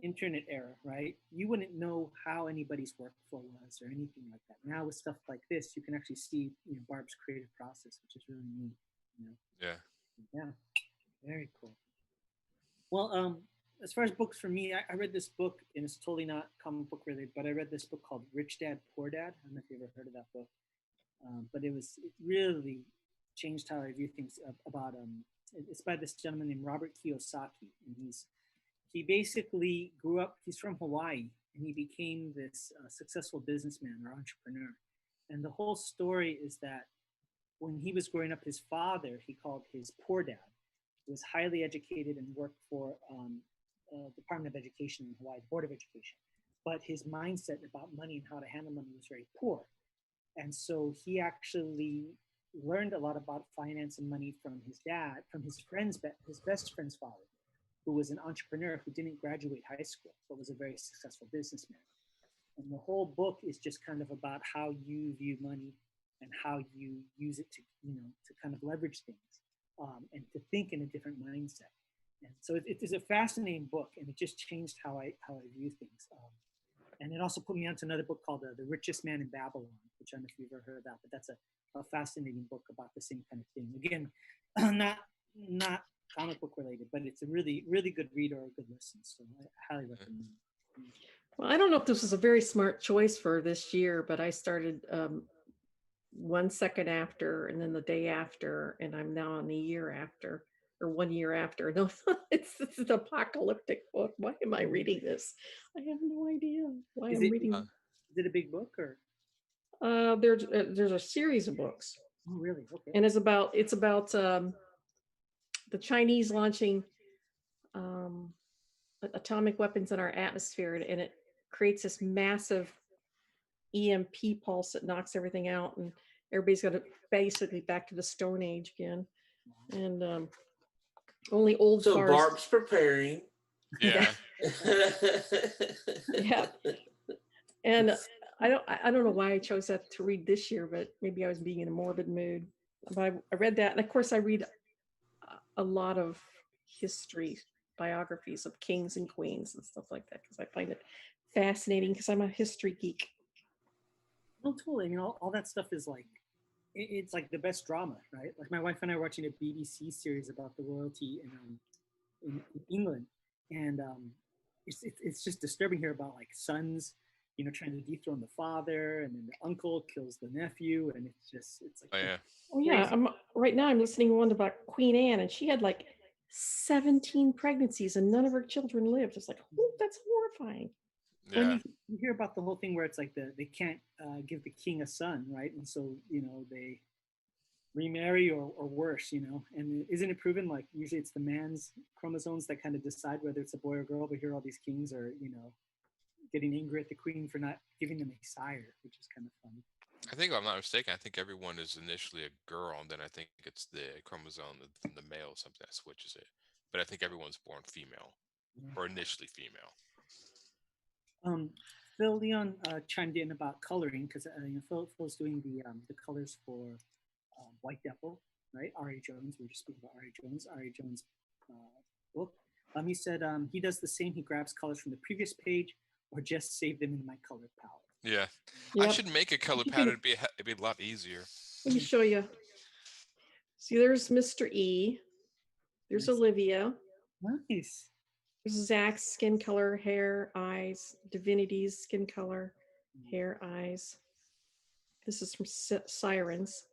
Speaker 2: internet era, right? You wouldn't know how anybody's workflow was or anything like that. Now with stuff like this, you can actually see Barb's creative process, which is really neat. Yeah, very cool. Well, as far as books for me, I read this book, and it's totally not comic book related, but I read this book called Rich Dad Poor Dad. I don't know if you ever heard of that book, but it really changed how I view things. About it's by this gentleman named Robert Kiyosaki, and he basically grew up. He's from Hawaii, and he became this successful businessman or entrepreneur. And the whole story is that when he was growing up, his father, he called his poor dad, was highly educated and worked for Department of Education in Hawaii, Board of Education. But his mindset about money and how to handle money was very poor. And so he actually learned a lot about finance and money from his dad, from his best friend's father, who was an entrepreneur who didn't graduate high school, but was a very successful businessman. And the whole book is just kind of about how you view money and how you use it to kind of leverage things. And to think in a different mindset. And so it is a fascinating book, and it just changed how I view things. And it also put me onto another book called The Richest Man in Babylon, which I don't know if you've ever heard of that, but that's a fascinating book about the same kind of thing. Again, not comic book related, but it's a really, really good read or a good listen. So I highly recommend it.
Speaker 4: Well, I don't know if this was a very smart choice for this year, but I started 1 second after, and then the day after, and I'm now on the year after, or 1 year after. No, it's an apocalyptic book. Why am I reading this? I have no idea why I'm reading.
Speaker 2: Is it a big book or?
Speaker 4: There's a series of books.
Speaker 2: Oh, really? Okay.
Speaker 4: And it's about the Chinese launching atomic weapons in our atmosphere, and it creates this massive EMP pulse that knocks everything out, and everybody's got to basically back to the Stone Age again. And only old
Speaker 3: so
Speaker 4: cars.
Speaker 3: Barb's preparing.
Speaker 5: Yeah.
Speaker 4: Yeah. And I don't know why I chose that to read this year, but maybe I was being in a morbid mood. But I read that, and of course I read a lot of history biographies of kings and queens and stuff like that, because I find it fascinating, because I'm a history geek.
Speaker 2: Well, totally. All that stuff is like, it's like the best drama, right? Like my wife and I were watching a BBC series about the royalty in England, and it's just disturbing here about like sons, trying to dethrone the father, and then the uncle kills the nephew, and it's like.
Speaker 5: Oh yeah.
Speaker 4: Oh yeah. Right now I'm listening to one about Queen Anne, and she had like 17 pregnancies, and none of her children lived. It's like, oh, that's horrifying.
Speaker 5: Yeah.
Speaker 2: When you hear about the whole thing where it's like they can't give the king a son, right? And so they remarry or worse, and isn't it proven like usually it's the man's chromosomes that kind of decide whether it's a boy or girl? But here all these kings are getting angry at the queen for not giving them a sire, which is kind of funny.
Speaker 5: I think if I'm not mistaken, I think everyone is initially a girl, and then I think it's the chromosome, the male, something that switches it. But I think everyone's born female, or initially female.
Speaker 2: Phil Leon chimed in about coloring, because Phil's doing the colors for White Devil, right? R.A. Jones. We were just speaking about R.A. Jones' book. He said he does the same. He grabs colors from the previous page, or just save them in my color palette.
Speaker 5: Yeah.
Speaker 4: Yep.
Speaker 5: I should make a color palette. It'd be a lot easier.
Speaker 4: Let me show you. See, there's Mr. E. There's
Speaker 2: Nice.
Speaker 4: Olivia.
Speaker 2: Nice.
Speaker 4: Zach's skin color, hair, eyes. Divinity's skin color, hair, eyes. This is from Sirens.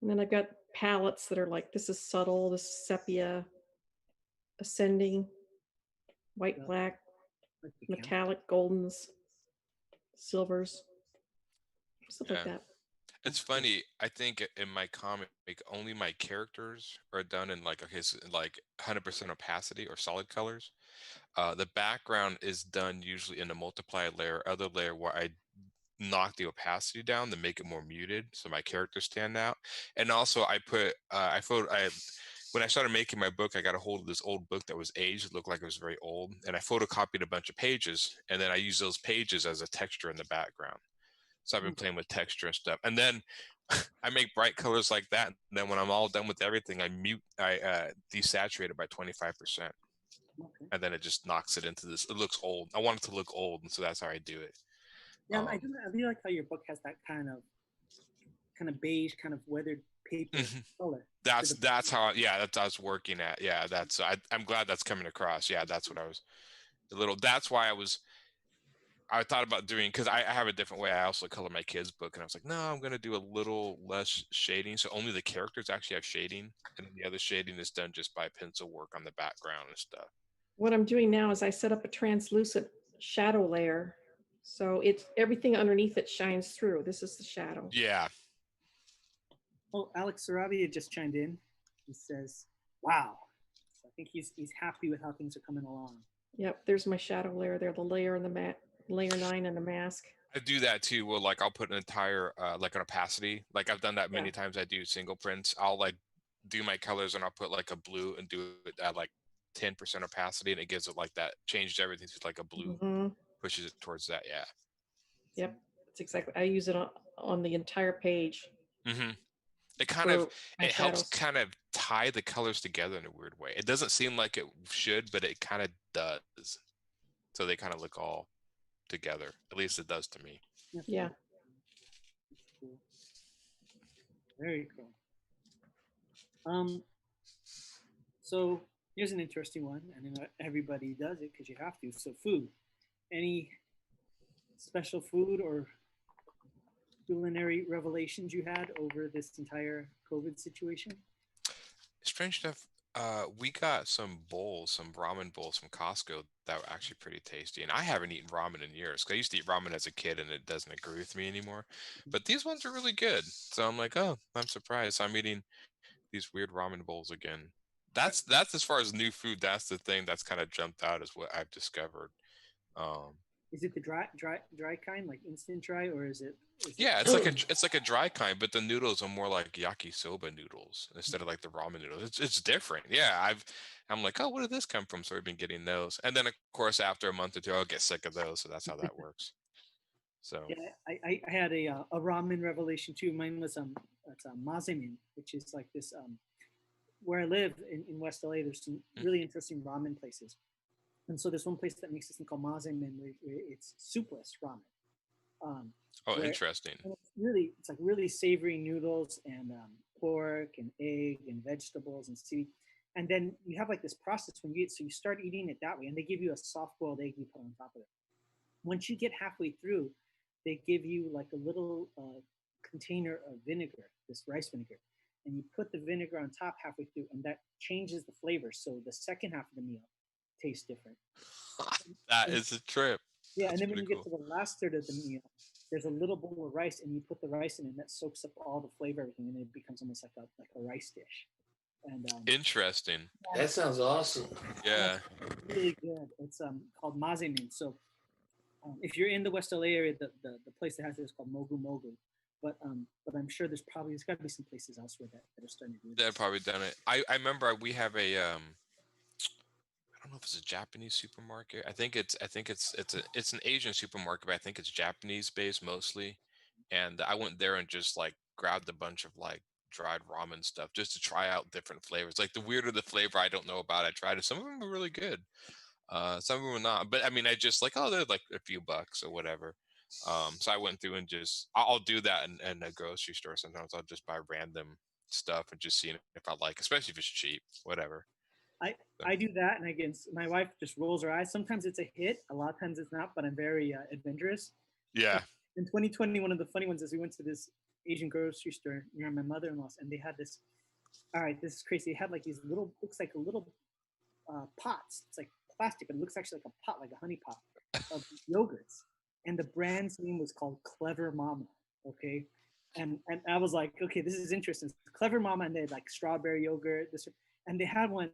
Speaker 4: And then I've got palettes that are like, this is subtle, this is sepia, ascending, white,
Speaker 2: Yeah.
Speaker 4: black,
Speaker 2: Like the camp.
Speaker 4: metallic, goldens, silvers, stuff like
Speaker 5: Yeah.
Speaker 4: that.
Speaker 5: It's funny. I think in my comic, only my characters are done in like okay, so like 100% opacity or solid colors. The background is done usually in a multiply layer, other layer where I knock the opacity down to make it more muted, so my characters stand out. And also, I put I when I started making my book, I got a hold of this old book that was aged, it looked like it was very old, and I photocopied a bunch of pages, and then I used those pages as a texture in the background. So I've been playing with texture and stuff. And then I make bright colors like that. And then when I'm all done with everything, I desaturate it by 25%.
Speaker 2: Okay.
Speaker 5: And then it just knocks it into this. It looks old. I want it to look old. And so that's how I do it.
Speaker 2: Yeah,
Speaker 5: Um,
Speaker 2: I do like how your book has that kind of beige, kind of weathered paper
Speaker 5: Mhm.
Speaker 2: color.
Speaker 5: that's how, yeah, that's what I was working at. Yeah, I'm glad that's coming across. Yeah, that's what I was that's why I thought about doing, because I have a different way. I also color my kids' book, and I was like, no, I'm going to do a little less shading. So only the characters actually have shading, and then the other shading is done just by pencil work on the background and stuff.
Speaker 4: What I'm doing now is I set up a translucent shadow layer. So it's everything underneath it shines through. This is the shadow.
Speaker 5: Yeah.
Speaker 2: Oh, Alex Sarabia just chimed in. He says, "Wow." So I think he's happy with how things are coming along.
Speaker 4: Yep, there's my shadow layer there, the layer and the layer 9 and the mask.
Speaker 5: I do that too. Well, like I'll put an entire, like an opacity. Like I've done that many
Speaker 4: Yeah.
Speaker 5: times. I do single prints. I'll like do my colors and I'll put like a blue and do it at like 10% opacity, and it gives it like that, changed everything to like a blue,
Speaker 4: Mhm.
Speaker 5: pushes it towards that. Yeah.
Speaker 4: Yep, that's exactly. I use it on the entire page.
Speaker 5: Mm-hmm. It kind of,
Speaker 4: for my
Speaker 5: it helps
Speaker 4: shadows.
Speaker 5: kind of tie the colors together in a weird way. It doesn't seem like it should, but it kind of does. So they kind of look all together. At least it does to me.
Speaker 4: Yeah.
Speaker 2: Cool. Very cool. So here's an interesting one, and then everybody does it because you have to. So food. Any special food or culinary revelations you had over this entire COVID situation?
Speaker 5: Strange enough, we got some bowls, some ramen bowls from Costco that were actually pretty tasty. And I haven't eaten ramen in years, 'cause I used to eat ramen as a kid and it doesn't agree with me anymore. But these ones are really good. So I'm like, oh, I'm surprised. I'm eating these weird ramen bowls again. That's as far as new food, that's the thing that's kind of jumped out as what I've discovered. Um,
Speaker 2: Is it the dry kind, like instant dry, or is it?
Speaker 5: Yeah, it's like a dry kind, but the noodles are more like yakisoba noodles instead of like the ramen noodles. It's different. Yeah, I'm like, oh, where did this come from? So we've been getting those, and then of course after a month or two, I'll get sick of those. So that's how that works. So
Speaker 2: Yeah, I had a ramen revelation too. Mine was it's mazemin, which is like this where I live in West LA. There's some really interesting ramen places, and so there's one place that makes this thing called mazemin, where it's soupless ramen.
Speaker 5: oh,
Speaker 2: Where-
Speaker 5: interesting.
Speaker 2: and it's like really savory noodles and pork and egg and vegetables and seaweed. And then you have like this process when you eat. So you start eating it that way, and they give you a soft boiled egg you put on top of it. Once you get halfway through, they give you like a little container of vinegar, this rice vinegar, and you put the vinegar on top halfway through, and that changes the flavor. So the second half of the meal tastes different.
Speaker 5: That is a trip.
Speaker 2: Yeah,
Speaker 5: That's
Speaker 2: and then when you
Speaker 5: pretty
Speaker 2: get to the last third of the meal, there's a little bowl of rice, and you put the rice in, and that soaks up all the flavor, everything, and it becomes almost like a rice dish. And
Speaker 5: Interesting.
Speaker 3: That sounds awesome.
Speaker 5: Yeah.
Speaker 2: really good. It's called mazemin. So if you're in the West LA area, the place that has it is called Mogu Mogu. But I'm sure there's got to be some places elsewhere that are starting to do
Speaker 5: They've
Speaker 2: this.
Speaker 5: probably done it. I remember we have a I don't know if it's a Japanese supermarket. I think it's an Asian supermarket, but I think it's Japanese based mostly. And I went there and just like grabbed a bunch of like dried ramen stuff just to try out different flavors. Like the weirder the flavor I don't know about, I tried it. Some of them were really good. Some of them were not. But I mean, I just like, oh, they're like a few bucks or whatever. So I went through and just I'll do that in a grocery store sometimes. I'll just buy random stuff and just see if I like, especially if it's cheap, whatever.
Speaker 2: I do that, and again, my wife just rolls her eyes. Sometimes it's a hit, a lot of times it's not. But I'm very adventurous.
Speaker 5: Yeah.
Speaker 2: In 2020, one of the funny ones is we went to this Asian grocery store near my mother-in-law's, and they had this. All right, this is crazy. They had like these little, looks like a little pots. It's like plastic, but it looks actually like a pot, like a honey pot of yogurts. And the brand's name was called Clever Mama. Okay. And I was like, okay, this is interesting. Clever Mama, and they had like strawberry yogurt, this, and they had one,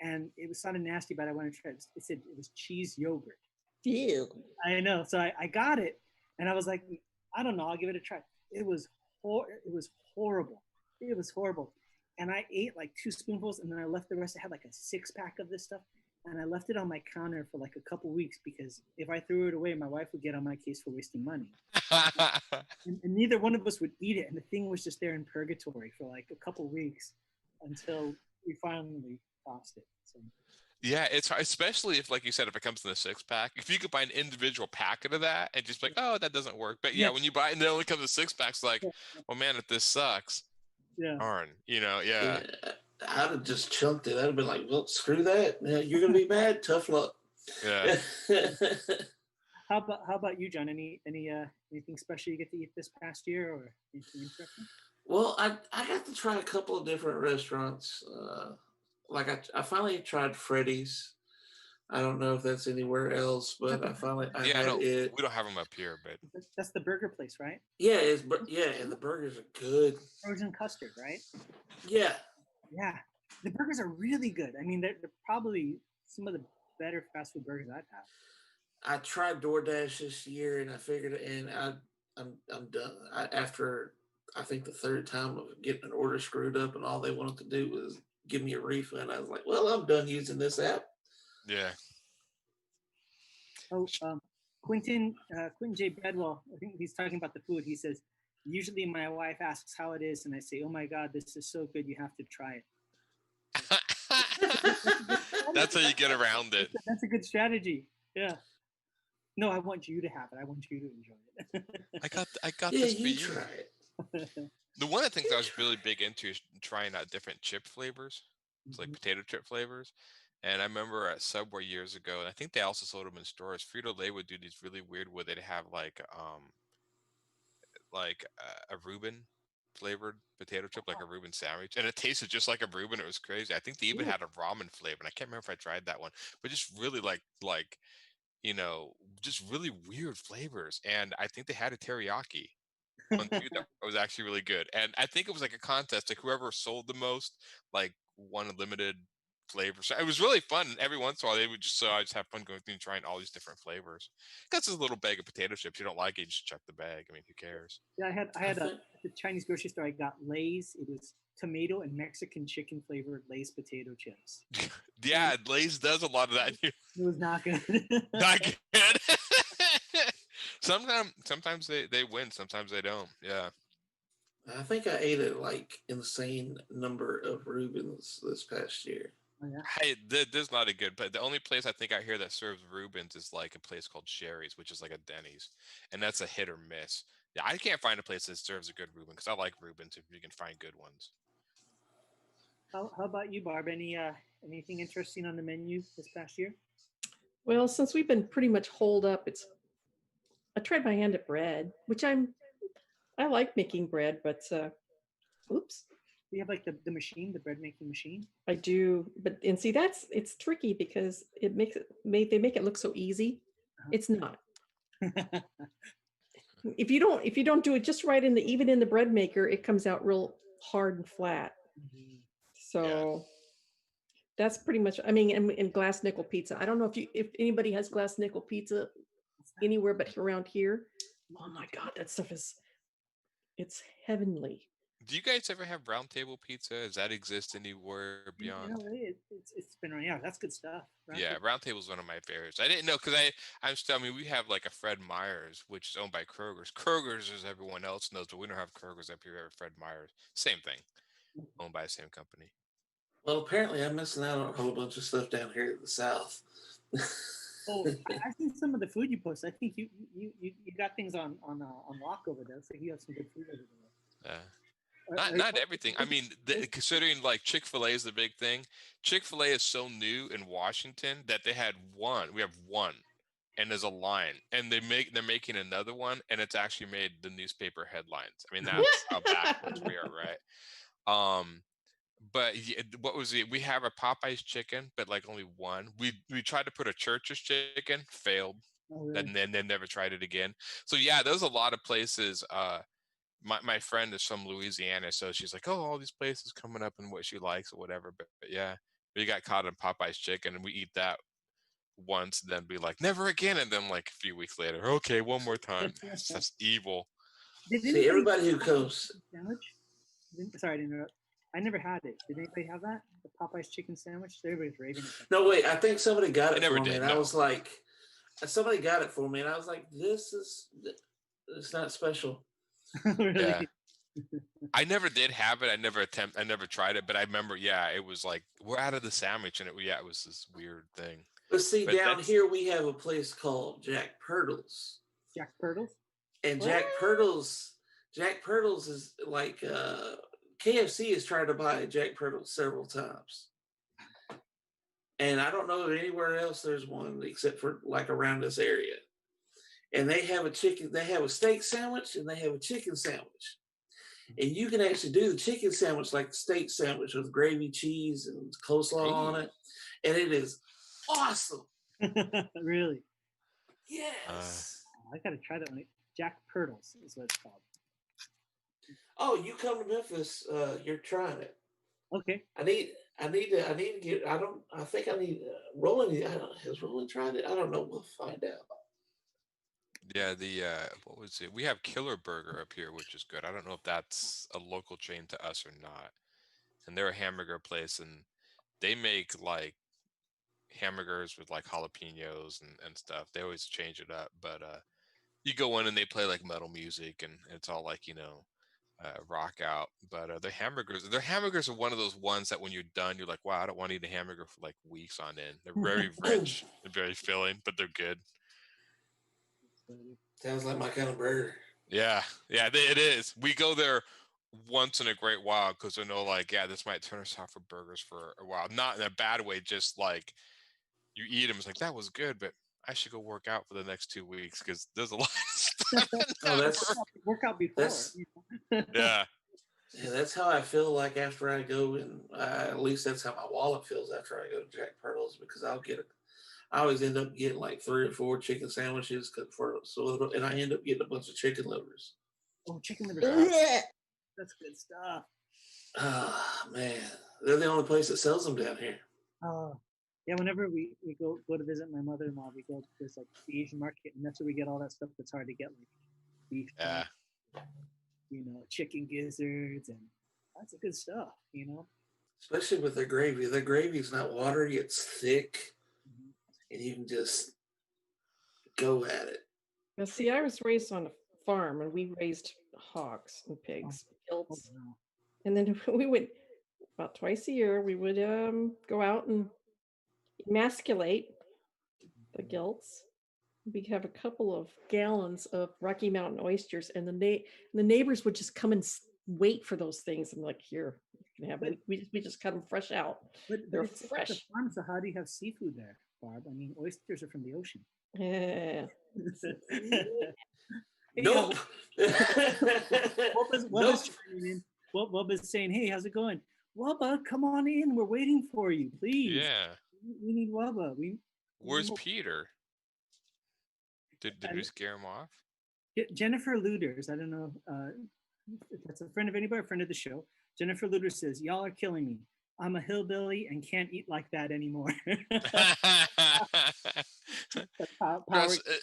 Speaker 2: and it was sounded nasty, but I wanted to try it. It said it was cheese yogurt.
Speaker 4: Ew.
Speaker 2: I know. So I got it, and I was like, I don't know, I'll give it a try. It was horrible. It was horrible. And I ate like 2 spoonfuls, and then I left the rest. I had like a 6-pack of this stuff, and I left it on my counter for like a couple weeks because if I threw it away, my wife would get on my case for wasting money. And neither one of us would eat it, and the thing was just there in purgatory for like a couple weeks until we finally tossed it. So.
Speaker 5: Yeah, it's hard, especially if, like you said, if it comes in a 6-pack. If you could buy an individual packet of that and just be like, oh, that doesn't work. But yeah, when you buy it and it only comes in 6-packs, like, oh man, if this sucks, darn, yeah.
Speaker 3: I'd have just chunked it. I'd have been like, well, screw that. You're gonna be mad. Tough luck.
Speaker 5: Yeah.
Speaker 2: How about you, John? Anything special you get to eat this past year, or anything interesting?
Speaker 3: Well, I got to try a couple of different restaurants. Like I finally tried Freddy's. I don't know if that's anywhere else, but I had it.
Speaker 5: We don't have them up here, but
Speaker 2: That's the burger place, right?
Speaker 3: Yeah, and the burgers are good.
Speaker 2: Frozen custard, right?
Speaker 3: Yeah.
Speaker 2: Yeah, the burgers are really good. I mean, they're probably some of the better fast food burgers I've had.
Speaker 3: I tried DoorDash this year, and I figured, and I'm done. After I think the 3rd time of getting an order screwed up, and all they wanted to do was give me a refund. I was like, well, I'm done using this app.
Speaker 5: Yeah.
Speaker 2: Oh, Quentin J. Bedwell, I think he's talking about the food. He says, usually my wife asks how it is, and I say, oh my God, this is so good, you have to try it.
Speaker 5: That's how you get around it.
Speaker 2: That's a good strategy. Yeah. No, I want you to have it. I want you to enjoy it.
Speaker 5: I got
Speaker 3: Yeah,
Speaker 5: this for
Speaker 3: you
Speaker 5: you.
Speaker 3: try it.
Speaker 5: The one of the things I was really big into is trying out different chip flavors. It's like potato chip flavors. And I remember at Subway years ago, and I think they also sold them in stores. Frito-Lay would do these really weird where they'd have like a Reuben flavored potato chip, like a Reuben sandwich, and it tasted just like a Reuben. It was crazy. I think they even had a ramen flavor, and I can't remember if I tried that one, but just really just really weird flavors. And I think they had a teriyaki one too that was actually really good. And I think it was like a contest, like whoever sold the most, like won a limited flavor. So it was really fun. And every once in a while, they would just I just have fun going through and trying all these different flavors. That's a little bag of potato chips. You don't like it, you just chuck the bag. I mean, who cares?
Speaker 2: Yeah, I had at the Chinese grocery store. I got Lay's. It was tomato and Mexican chicken flavored Lay's potato chips.
Speaker 5: Yeah, Lay's does a lot of that.
Speaker 2: It was not good.
Speaker 5: Not good. Sometimes they win. Sometimes they don't. Yeah.
Speaker 3: I think I ate it like insane number of Reubens this past year.
Speaker 2: Oh, yeah.
Speaker 5: Hey, there's not a good, but the only place I think out here that serves Reubens is like a place called Sherry's, which is like a Denny's, and that's a hit or miss. Yeah, I can't find a place that serves a good Reuben because I like Reubens if you can find good ones.
Speaker 2: How about you, Barb? Anything interesting on the menu this past year?
Speaker 4: Well, since we've been pretty much holed up, I tried my hand at bread, which I like making bread, but oops.
Speaker 2: Do you have like the machine, the bread making machine?
Speaker 4: I do, but see it's tricky because they make it look so easy. It's not. If you don't do it just right even in the bread maker, it comes out real hard and flat.
Speaker 2: Mm-hmm.
Speaker 4: So that's pretty much. I mean, and glass nickel pizza. I don't know if anybody has glass nickel pizza anywhere but around here. Oh my God, that stuff it's heavenly.
Speaker 5: Do you guys ever have round table pizza? Does that exist anywhere beyond?
Speaker 2: It's been around. Yeah, that's good stuff.
Speaker 5: Round table is one of my favorites. I didn't know because we have like a Fred Meyer's, which is owned by Kroger's. Kroger's, as everyone else knows, but we don't have Kroger's up here. We have Fred Meyer's. Same thing, owned by the same company.
Speaker 3: Well, apparently I'm missing out on a whole bunch of stuff down here in the South.
Speaker 2: Oh, I've seen some of the food you post. I think you got things on lock over there. So you have some good food over there.
Speaker 5: Not everything. I mean, considering like Chick-fil-A is the big thing. Chick-fil-A is so new in Washington that they had one. We have one, and there's a line, and they're making another one, and it's actually made the newspaper headlines. I mean, that's how backwards we are, right? But what was it? We have a Popeyes chicken, but like only one. We tried to put a Church's chicken, failed,
Speaker 2: Oh, really?
Speaker 5: and then never tried it again. So yeah, there's a lot of places. My friend is from Louisiana, so she's like, oh, all these places coming up and what she likes or whatever. But yeah, we got caught in Popeye's chicken, and we eat that once, then be like, never again, and then like a few weeks later, okay, one more time. That's evil.
Speaker 2: Did
Speaker 3: See,
Speaker 2: anybody
Speaker 3: everybody who
Speaker 2: have
Speaker 3: comes,
Speaker 2: a sandwich? Sorry to interrupt. I never had it. Did anybody have that? The Popeye's chicken sandwich? Everybody's raving about it.
Speaker 3: no, wait, I think somebody got
Speaker 5: I
Speaker 3: it
Speaker 5: never
Speaker 3: for me,
Speaker 5: did,
Speaker 3: and I
Speaker 5: no.
Speaker 3: was like, somebody got it for me, and I was like, it's not special.
Speaker 2: Really?
Speaker 5: Yeah. I never did have it. I never tried it, but I remember, yeah, it was like we're out of the sandwich, and it was this weird thing.
Speaker 3: But see,
Speaker 5: But
Speaker 3: down
Speaker 5: that's-
Speaker 3: here we have a place called Jack Purtle's,
Speaker 2: Jack Purtles?
Speaker 3: and Jack Purtle's is like KFC has tried to buy Jack Purtle's several times, and I don't know if anywhere else there's one except for like around this area. And they have a steak sandwich, and they have a chicken sandwich. And you can actually do the chicken sandwich like the steak sandwich with gravy, cheese, and coleslaw on
Speaker 5: Ooh.
Speaker 3: it. And it is awesome.
Speaker 2: Really?
Speaker 3: Yes.
Speaker 2: I gotta try that one. Jack Purtles is what it's called.
Speaker 3: Oh, you come to Memphis, you're trying it.
Speaker 2: Okay.
Speaker 3: I need to get, I think I need, Roland, has Roland tried it? I don't know. We'll find out.
Speaker 5: Yeah, what was it? We have Killer Burger up here, which is good. I don't know if that's a local chain to us or not. And they're a hamburger place, and they make like hamburgers with like jalapenos and stuff. They always change it up, but you go in and they play like metal music, and it's all like, rock out. But their hamburgers are one of those ones that when you're done, you're like, wow, I don't want to eat a hamburger for like weeks on end. They're very rich and very filling, but they're good.
Speaker 3: Sounds like my kind of burger.
Speaker 5: Yeah, it is. We go there once in a great while because we know, like, yeah, this might turn us off for burgers for a while. Not in a bad way, just like you eat them, it's like, that was good, but I should go work out for the next 2 weeks because there's a lot of stuff in
Speaker 3: Oh,
Speaker 5: that
Speaker 3: that's-
Speaker 5: burger.
Speaker 2: Workout before.
Speaker 3: That's-
Speaker 5: Yeah.
Speaker 3: Yeah, that's how I feel like after I go, and at least that's how my wallet feels after I go to Jack Purtle's, because I always end up getting like 3 or 4 chicken sandwiches and I end up getting a bunch of chicken livers.
Speaker 2: Oh, chicken liver. That's good stuff.
Speaker 3: Ah, man, they're the only place that sells them down here.
Speaker 2: Yeah, whenever we go to visit my mother-in-law, we go to this like the Asian market, and that's where we get all that stuff that's hard to get, like beef,
Speaker 5: Yeah.
Speaker 2: chicken gizzards, and that's the good stuff,
Speaker 3: Especially with their gravy. Their gravy's not watery, it's thick, and you can just go at it.
Speaker 4: Now, see, I was raised on a farm, and we raised hogs and pigs,
Speaker 2: Oh,
Speaker 4: gilts,
Speaker 2: wow.
Speaker 4: and then we would about twice a year we would go out and emasculate the gilts. We'd have a couple of gallons of Rocky Mountain oysters, and the neighbors would just come and wait for those things. I'm like, here, you can have it. We just cut them fresh out.
Speaker 2: But
Speaker 4: They're
Speaker 2: it's a
Speaker 4: fresh.
Speaker 2: farm, so how do you have seafood there, Barb? I mean, oysters are from the ocean.
Speaker 4: Yeah.
Speaker 3: Nope.
Speaker 2: Wubba's saying, hey, how's it going? Wubba, come on in. We're waiting for you, please.
Speaker 5: Yeah.
Speaker 2: We need Wubba.
Speaker 5: Where's
Speaker 2: Nope.
Speaker 5: Peter? Did we scare him off?
Speaker 2: Jennifer Luders, I don't know if that's a friend of anybody, a friend of the show. Jennifer Luders says, y'all are killing me. I'm a hillbilly and can't eat like that anymore.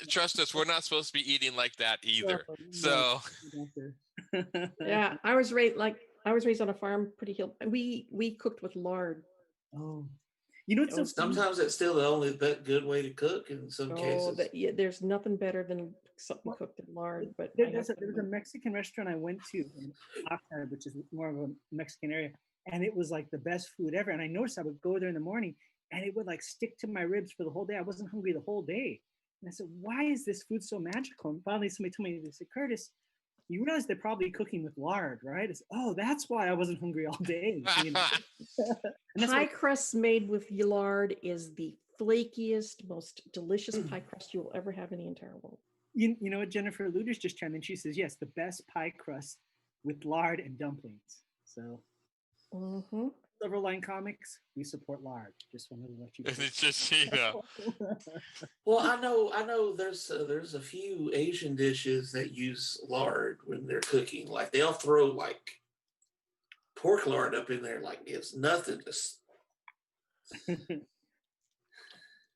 Speaker 5: Trust us, we're not supposed to be eating like that either.
Speaker 2: No,
Speaker 5: So
Speaker 4: Yeah, I was raised on a farm, pretty hill. We cooked with lard.
Speaker 2: Oh, you know what's so funny?
Speaker 3: Sometimes it's still the only good way to cook in some
Speaker 4: Oh,
Speaker 3: cases.
Speaker 4: there's nothing better than something cooked in lard. But
Speaker 2: There was a Mexican restaurant I went to in Oxnard, which is more of a Mexican area, and it was like the best food ever. And I noticed I would go there in the morning, and it would like stick to my ribs for the whole day. I wasn't hungry the whole day. And I said, why is this food so magical? And finally somebody told me, they said, Curtis, you realize they're probably cooking with lard, right? Oh, that's why I wasn't hungry all day. And that's
Speaker 4: Pie
Speaker 2: why,
Speaker 4: crust made with lard is the flakiest, most delicious pie crust you will ever have in the entire world.
Speaker 2: you know what Jennifer Luders just chimed in. She says, yes, the best pie crust with lard and dumplings. So
Speaker 4: Mm-hmm.
Speaker 2: Silverline Comics, we support lard. Just wanted to let you know.
Speaker 5: It's just, you know.
Speaker 3: Well, I know. There's a few Asian dishes that use lard when they're cooking. Like they'll throw like pork lard up in there, like it's nothing. Just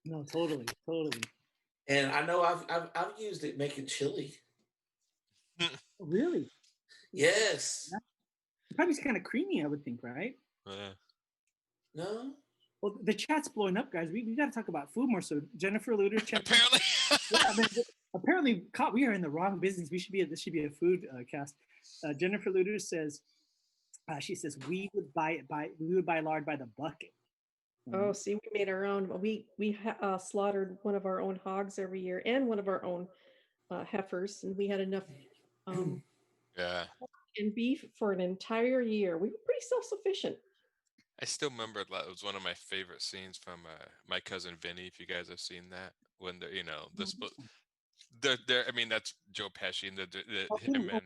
Speaker 2: No, totally.
Speaker 3: and I know I've used it making chili.
Speaker 2: Really?
Speaker 3: Yes.
Speaker 2: Probably it's kind of creamy, I would think, right?
Speaker 3: No.
Speaker 2: Well, the chat's blowing up, guys. We got to talk about food more. So Jennifer Luder,
Speaker 5: Apparently.
Speaker 2: apparently, we are in the wrong business. This should be a food cast. Jennifer Luder says, she says we would buy lard by the bucket.
Speaker 4: Oh, see, we made our own. We slaughtered one of our own hogs every year and one of our own heifers, and we had enough
Speaker 5: Yeah.
Speaker 4: and beef for an entire year. We were pretty self-sufficient.
Speaker 5: I still remember that was one of my favorite scenes from My Cousin Vinny. If you guys have seen that, when they're, you know, I mean, that's Joe Pesci and him and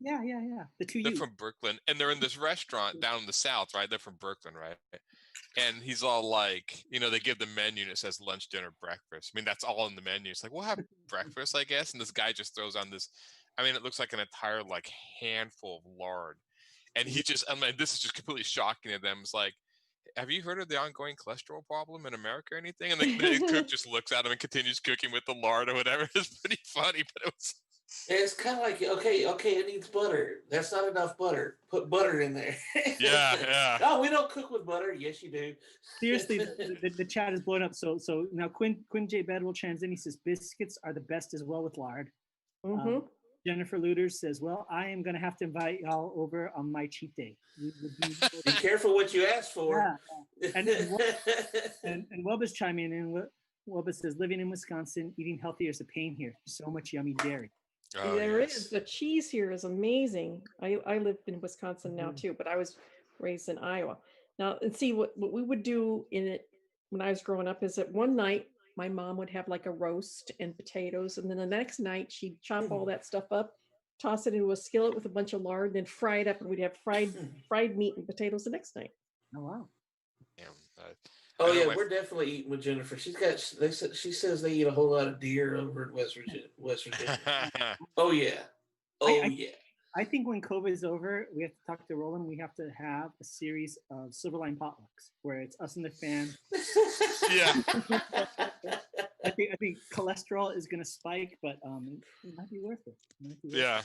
Speaker 2: yeah. The two
Speaker 5: they're from Brooklyn, and they're in this restaurant down in the South, right? They're from Brooklyn, right? And he's all like, you know, they give the menu and it says lunch, dinner, breakfast. I mean, that's all in the menu. It's like, we'll have breakfast, I guess. And this guy just throws on this. I mean, it looks like an entire like handful of lard. And he just, I mean, this is just completely shocking to them. It's like, have you heard of the ongoing cholesterol problem in America or anything? And the cook just looks at him and continues cooking with the lard or whatever. It's pretty funny, but it was.
Speaker 3: It's kind of like, okay, it needs butter. That's not enough butter. Put butter in there.
Speaker 5: Yeah.
Speaker 3: Oh, we don't cook with butter. Yes, you do.
Speaker 2: Seriously, the chat is blowing up. So now Quinn J. Bedwell chimes in. He says biscuits are the best as well with lard.
Speaker 4: Mm-hmm.
Speaker 2: Jennifer Luders says, well, I am going to have to invite y'all over on my cheat day.
Speaker 3: Be careful what you ask for.
Speaker 2: Yeah. And Wubba's chiming in. And Wubba says, living in Wisconsin, eating healthier is a pain here. So much yummy dairy.
Speaker 5: Oh,
Speaker 4: There
Speaker 5: yes.
Speaker 4: is. The cheese here is amazing. I live in Wisconsin now too, but I was raised in Iowa. Now, and see what we would do in it when I was growing up is that one night my mom would have like a roast and potatoes, and then the next night she'd chop all that stuff up, toss it into a skillet with a bunch of lard, and then fry it up, and we'd have fried meat and potatoes the next night.
Speaker 2: Oh wow!
Speaker 5: Damn,
Speaker 3: Oh
Speaker 5: I know
Speaker 3: yeah,
Speaker 5: my-
Speaker 3: we're definitely eating with Jennifer. She says they eat a whole lot of deer over in West Virginia. Oh yeah. Yeah.
Speaker 2: I think when COVID is over, we have to talk to Roland. We have to have a series of Silverline potlucks where it's us and the fan.
Speaker 5: Yeah.
Speaker 2: I think cholesterol is going to spike, but it might be worth it.
Speaker 5: Yeah.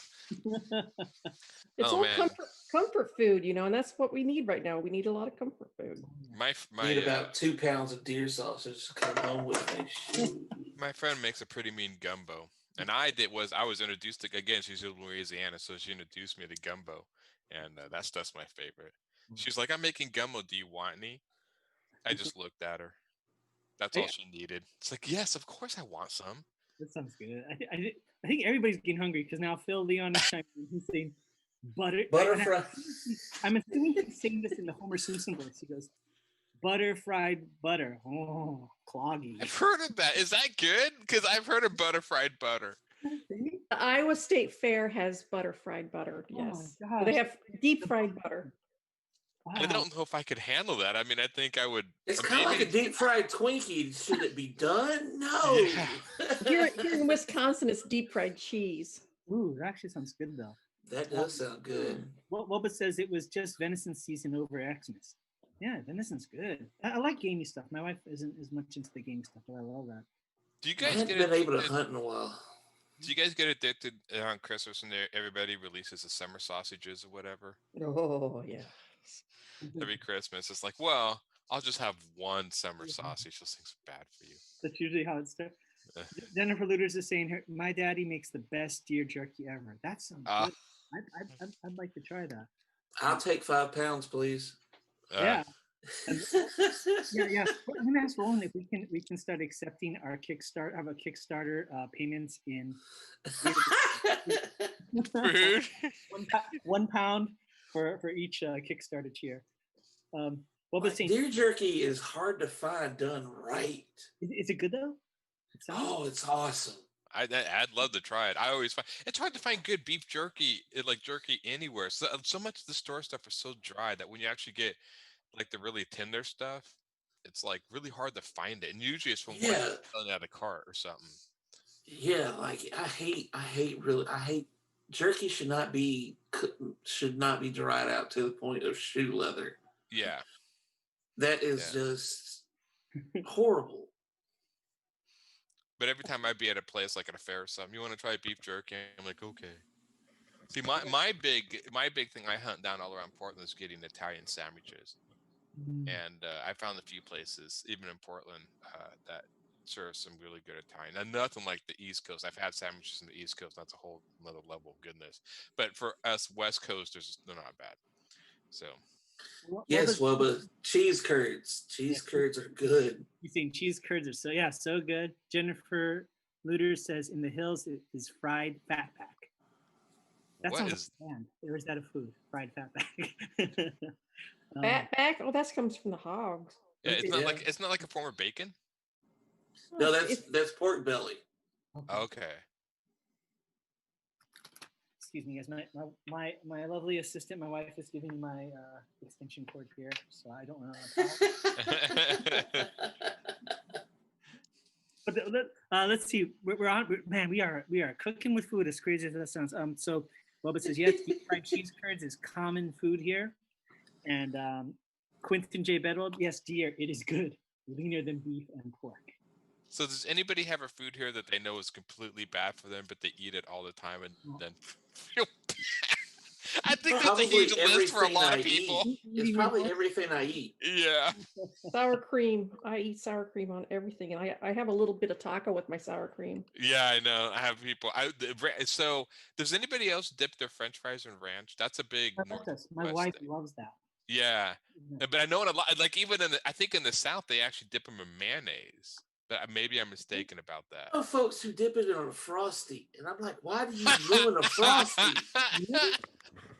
Speaker 4: It's
Speaker 5: Oh,
Speaker 4: all
Speaker 5: man.
Speaker 4: comfort food, you know, and that's what we need right now. We need a lot of comfort food.
Speaker 5: My
Speaker 3: Need about 2 pounds of deer sausage to come home with me. Shoot.
Speaker 5: my friend makes a pretty mean gumbo, and I was introduced to, again, she's in Louisiana, so she introduced me to gumbo, and that stuff's my favorite. She's like, I'm making gumbo. Do you want any? I just looked at her. That's all she needed. It's like, yes, of course I want some.
Speaker 2: That sounds good. I think everybody's getting hungry because now Phil Leon is chiming in. He's saying butter
Speaker 3: fry.
Speaker 2: I'm assuming he's saying this in the Homer Simpson voice. He goes, butter fried butter. Oh, cloggy.
Speaker 5: I've heard of that. Is that good? Because I've heard of butter fried butter.
Speaker 4: The Iowa State Fair has butter fried butter. Yes,
Speaker 2: Oh,
Speaker 4: they
Speaker 2: gosh.
Speaker 4: have deep fried butter.
Speaker 2: Wow.
Speaker 5: I don't know if I could handle that. I mean, I think I would.
Speaker 3: It's kind of like a deep fried Twinkie. Should it be done? No.
Speaker 5: Yeah.
Speaker 4: Here in Wisconsin, it's deep fried cheese.
Speaker 2: Ooh, that actually sounds good though.
Speaker 3: That does sound good.
Speaker 2: Wubba says it was just venison season over Xmas. Yeah, venison's good. I like gamey stuff. My wife isn't as much into the gamey stuff, but I love that.
Speaker 5: Do you
Speaker 3: I
Speaker 5: guys
Speaker 3: haven't
Speaker 5: get
Speaker 3: been able to
Speaker 5: addicted?
Speaker 3: hunt in a while.
Speaker 5: Do you guys get addicted on Christmas when everybody releases the summer sausages or whatever?
Speaker 4: Oh yeah.
Speaker 5: Every Christmas, it's like, well, I'll just have one summer sausage. Those things are bad for you.
Speaker 2: That's usually how it starts. Jennifer Luders is saying, my daddy makes the best deer jerky ever. That sounds
Speaker 5: Ah.
Speaker 2: good. I'd like to try that.
Speaker 3: I'll take 5 pounds, please.
Speaker 2: Yeah. And yeah. I'm gonna ask Roland if we can start accepting our Kickstarter, have a Kickstarter payments in
Speaker 5: Food.
Speaker 2: £1 for each Kickstarter tier. What was
Speaker 3: Like,
Speaker 2: saying?
Speaker 3: deer jerky is hard to find done right.
Speaker 2: Is it good though? It sounds.
Speaker 3: Oh, it's awesome.
Speaker 5: I'd love to try it. I always find it's hard to find good beef jerky, like jerky anywhere. So much of the store stuff is so dry that when you actually get like the really tender stuff, it's like really hard to find it. And usually it's from one
Speaker 3: Yeah.
Speaker 5: selling out of a cart or something.
Speaker 3: Yeah, like I hate jerky should not be dried out to the point of shoe leather.
Speaker 5: Yeah.
Speaker 3: That is
Speaker 5: Yeah.
Speaker 3: just horrible.
Speaker 5: But every time I'd be at a place like at a fair or something, you want to try beef jerky? I'm like, okay. See, my big thing I hunt down all around Portland is getting Italian sandwiches, and I found a few places, even in Portland, that serve some really good Italian. And nothing like the East Coast. I've had sandwiches in the East Coast. That's a whole another level of goodness. But for us West Coasters, they're not bad. So.
Speaker 3: Yes, well, but cheese curds. Cheese curds are good.
Speaker 2: You think cheese curds are so good. Jennifer Luder says in the hills it is fried fat pack. That
Speaker 5: What
Speaker 2: sounds
Speaker 5: is-
Speaker 2: like a band. Or is that a food? Fried fat pack.
Speaker 4: Fat back? Oh, that comes from the hogs.
Speaker 5: Yeah, it's
Speaker 3: Yeah.
Speaker 5: not like a form of bacon.
Speaker 3: No,
Speaker 4: It's-
Speaker 3: that's pork belly.
Speaker 5: Okay.
Speaker 2: Excuse me, guys. My lovely assistant, my wife, is giving me my extension cord here, so I don't know. But let's see. We're on. Man, we are cooking with food. As crazy as that sounds. So Bubba says yes. Deep fried cheese curds is common food here, and Quentin J. Bedwell, yes, dear, it is good, leaner than beef and pork.
Speaker 5: So does anybody have a food here that they know is completely bad for them, but they eat it all the time and then feel bad? I think that's a
Speaker 3: Probably
Speaker 5: huge list for a
Speaker 3: everything
Speaker 5: lot
Speaker 3: I
Speaker 5: of people.
Speaker 3: eat. It's probably everything I eat.
Speaker 5: Yeah.
Speaker 4: sour cream. I eat sour cream on everything, and I have a little bit of taco with my sour cream.
Speaker 5: Yeah, I know. I have people. So does anybody else dip their French fries in ranch? That's a big
Speaker 2: My
Speaker 5: Northwest
Speaker 2: wife
Speaker 5: thing.
Speaker 2: loves that.
Speaker 5: Yeah, but I know in a lot, like even I think in the South they actually dip them in mayonnaise. But maybe I'm mistaken about that.
Speaker 3: I know folks who dip it in a Frosty, and I'm like, why do you ruin a Frosty?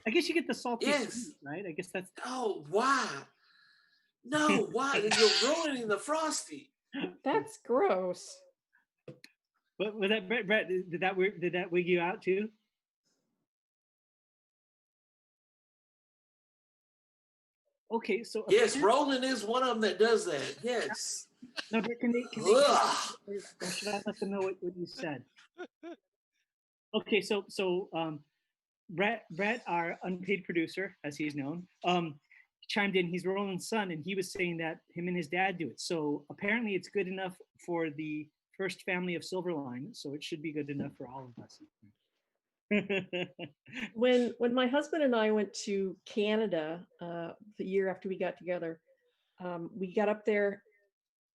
Speaker 2: I guess you get the salty
Speaker 3: Yes.
Speaker 2: sweet, right? I guess that's.
Speaker 3: No, why? No, why? You're ruining the Frosty.
Speaker 4: That's gross.
Speaker 2: But was that Brett? Did that wig you out too? Okay, so
Speaker 3: Yes, Roland is one of them that does that. Yes.
Speaker 2: No, but can they
Speaker 3: Ugh.
Speaker 2: or should I let them know what you said? Okay, so Brett, our unpaid producer, as he's known, chimed in. He's Roland's son, and he was saying that him and his dad do it. So apparently, it's good enough for the first family of Silverline. So it should be good enough for all of us.
Speaker 4: When my husband and I went to Canada the year after we got together, we got up there